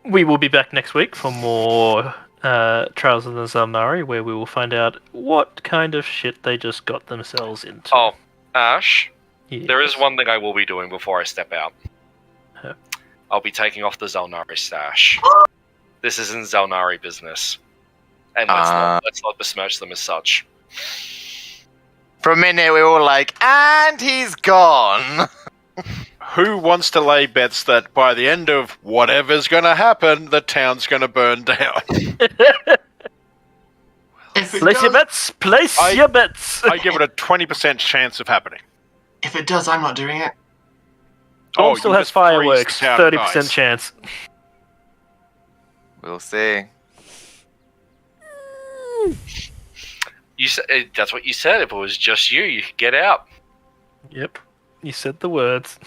We will be back next week for more Trials of the Xel'nari, where we will find out what kind of shit they just got themselves into. Oh, Ash, Yes. there is one thing I will be doing before I step out. Huh. I'll be taking off the Xel'nari stash. This isn't Xel'nari business. And let's not besmirch them as such. For a minute, we were like, and he's gone. Who wants to lay bets that by the end of whatever's going to happen, the town's going to burn down? If it Place your does, bets! Place I- your bets! I give it a 20% chance of happening. if it does, I'm not doing it. Tom still you has just freeze the fireworks, town 30% of ice. chance. We'll see. You said that's what you said. If it was just you, you could get out. Yep, you said the words.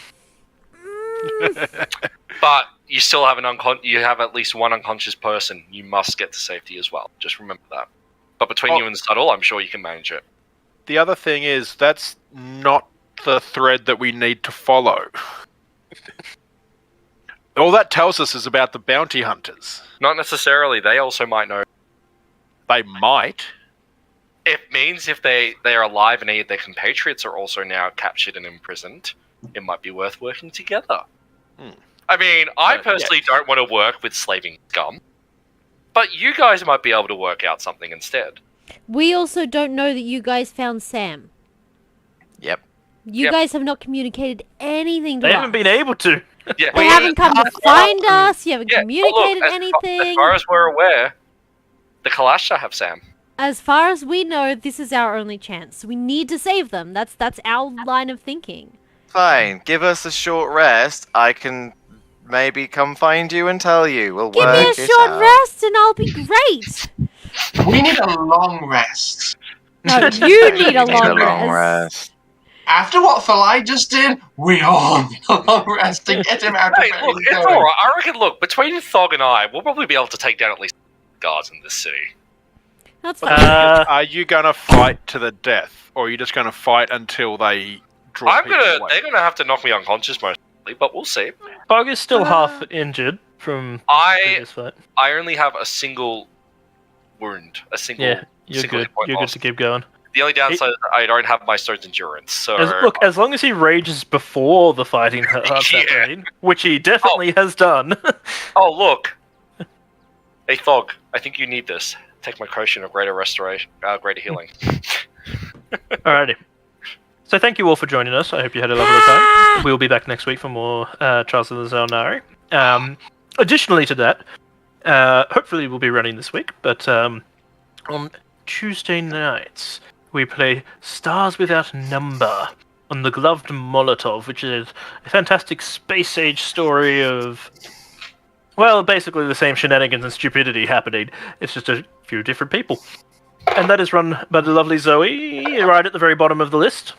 But you still have you have at least one unconscious person. You must get to safety as well. Just remember that. But between you and Subtle, I'm sure you can manage it. The other thing is, that's not the thread that we need to follow. All that tells us is about the bounty hunters. Not necessarily. They also might know. They might. It means if they're alive and any of their compatriots are also now captured and imprisoned, it might be worth working together. I mean, I personally don't want to work with slaving scum, but you guys might be able to work out something instead. We also don't know that you guys found Sam. Yep. You Yep. guys have not communicated anything to They us. haven't been able to. Yeah, They haven't come to find us. You haven't Yeah, communicated look, anything. As far as we're aware, the Kalasha have Sam. As far as we know, this is our only chance. We need to save them. That's our line of thinking. Fine. Give us a short rest. I can maybe come find you and tell you. We'll Give work me a it short out. rest and I'll be great. We need a long rest. No, you need a Need long a long rest. rest. After what Thalai just did, we all need a long rest to get him out of Hey, bed. look, it's alright. I reckon, between Thog and I, we'll probably be able to take down at least guards in this city. That's fine. Are you going to fight to the death, or are you just going to fight until they draw people away? They're gonna have to knock me unconscious mostly, but we'll see. Bug is still half injured from the previous fight. I only have a single wound. Yeah, you're good. You're good to keep going. The only downside is I don't have my stone's endurance, so... As long as he rages before the fighting happening, which he definitely has done. Oh, look! Hey, Thog, I think you need this. Take my potion of greater restoration, greater healing. Alrighty. So thank you all for joining us. I hope you had a lovely time. We'll be back next week for more Trials of the Xel'nari. Additionally to that, hopefully we'll be running this week, but on Tuesday nights, we play Stars Without Number on the Gloved Molotov, which is a fantastic space-age story of, well, basically the same shenanigans and stupidity happening. It's just a few different people. And that is run by the lovely Zoe, right at the very bottom of the list.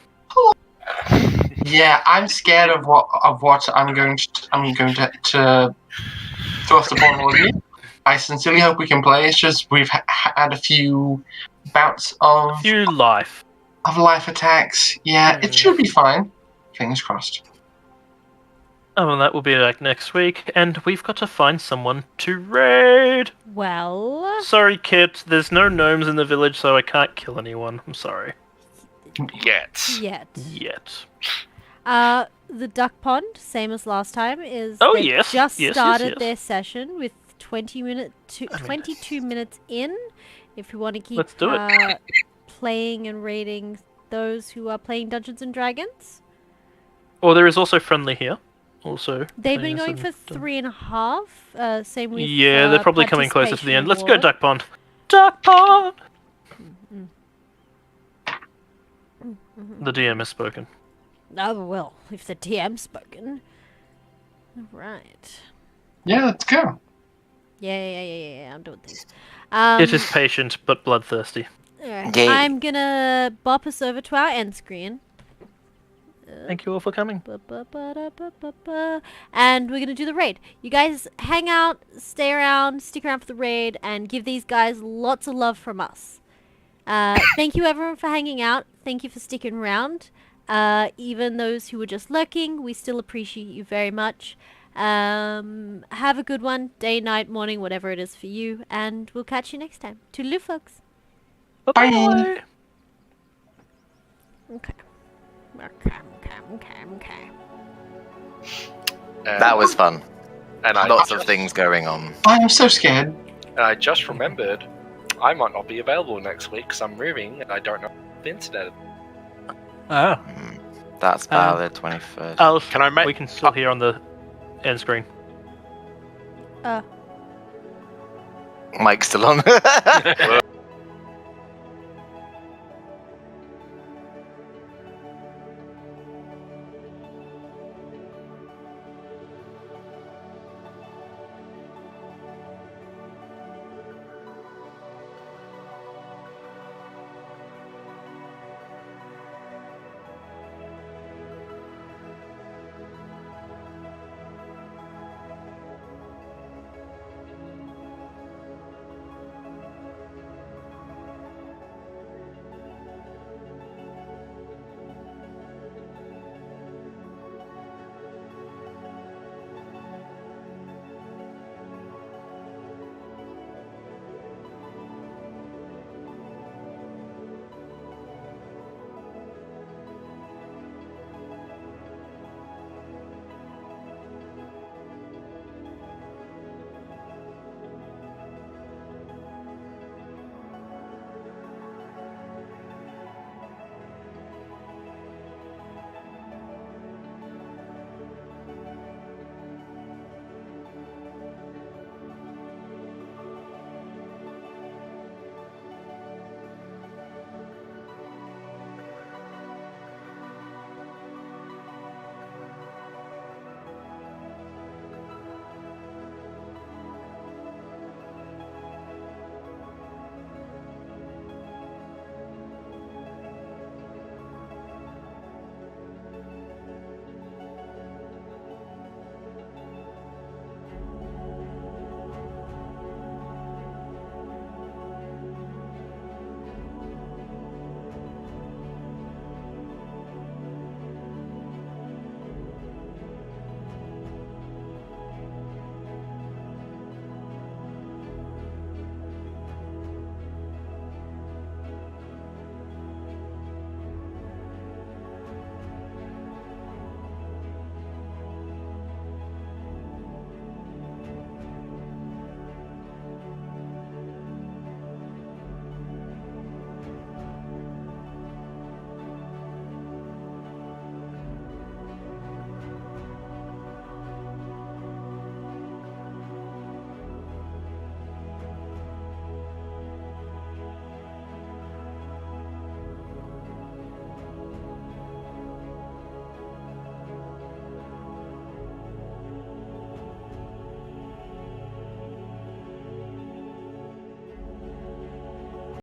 Yeah, I'm scared of what I'm going to thrust upon all of you. I sincerely hope we can play. It's just we've had a few bouts of life attacks. Yeah, it should be fine. Fingers crossed. Oh, well, that will be like next week, and we've got to find someone to raid. Well... Sorry, Kit, there's no gnomes in the village, so I can't kill anyone. I'm sorry. Yet. The duck pond, same as last time, is just started their session with 22 minutes in. If you want to keep playing and raiding those who are playing Dungeons and Dragons. Or there is also Friendly here. Also, they've been going for 3.5. Same with they're probably coming closer to the end. Let's go, Duck Pond. Duck Pond. The DM has spoken. Oh well, if the DM's spoken. All right. Yeah, let's go. Yeah. I'm doing things. It is patient but bloodthirsty. Alright. I'm gonna bop us over to our end screen. Thank you all for coming. And we're gonna do the raid. You guys hang out, stay around, stick around for the raid, and give these guys lots of love from us. Thank you everyone for hanging out. Thank you for sticking around. Even those who were just lurking, we still appreciate you very much. Have a good one, day, night, morning, whatever it is for you, and we'll catch you next time. Toodaloo, folks. Bye. Okay. That was fun. And lots of things going on. I'm so scared. And I just remembered, I might not be available next week because I'm moving and I don't know the internet. Oh. That's valid, 21st. Can I make? We can still hear on the end screen. Mike's still on.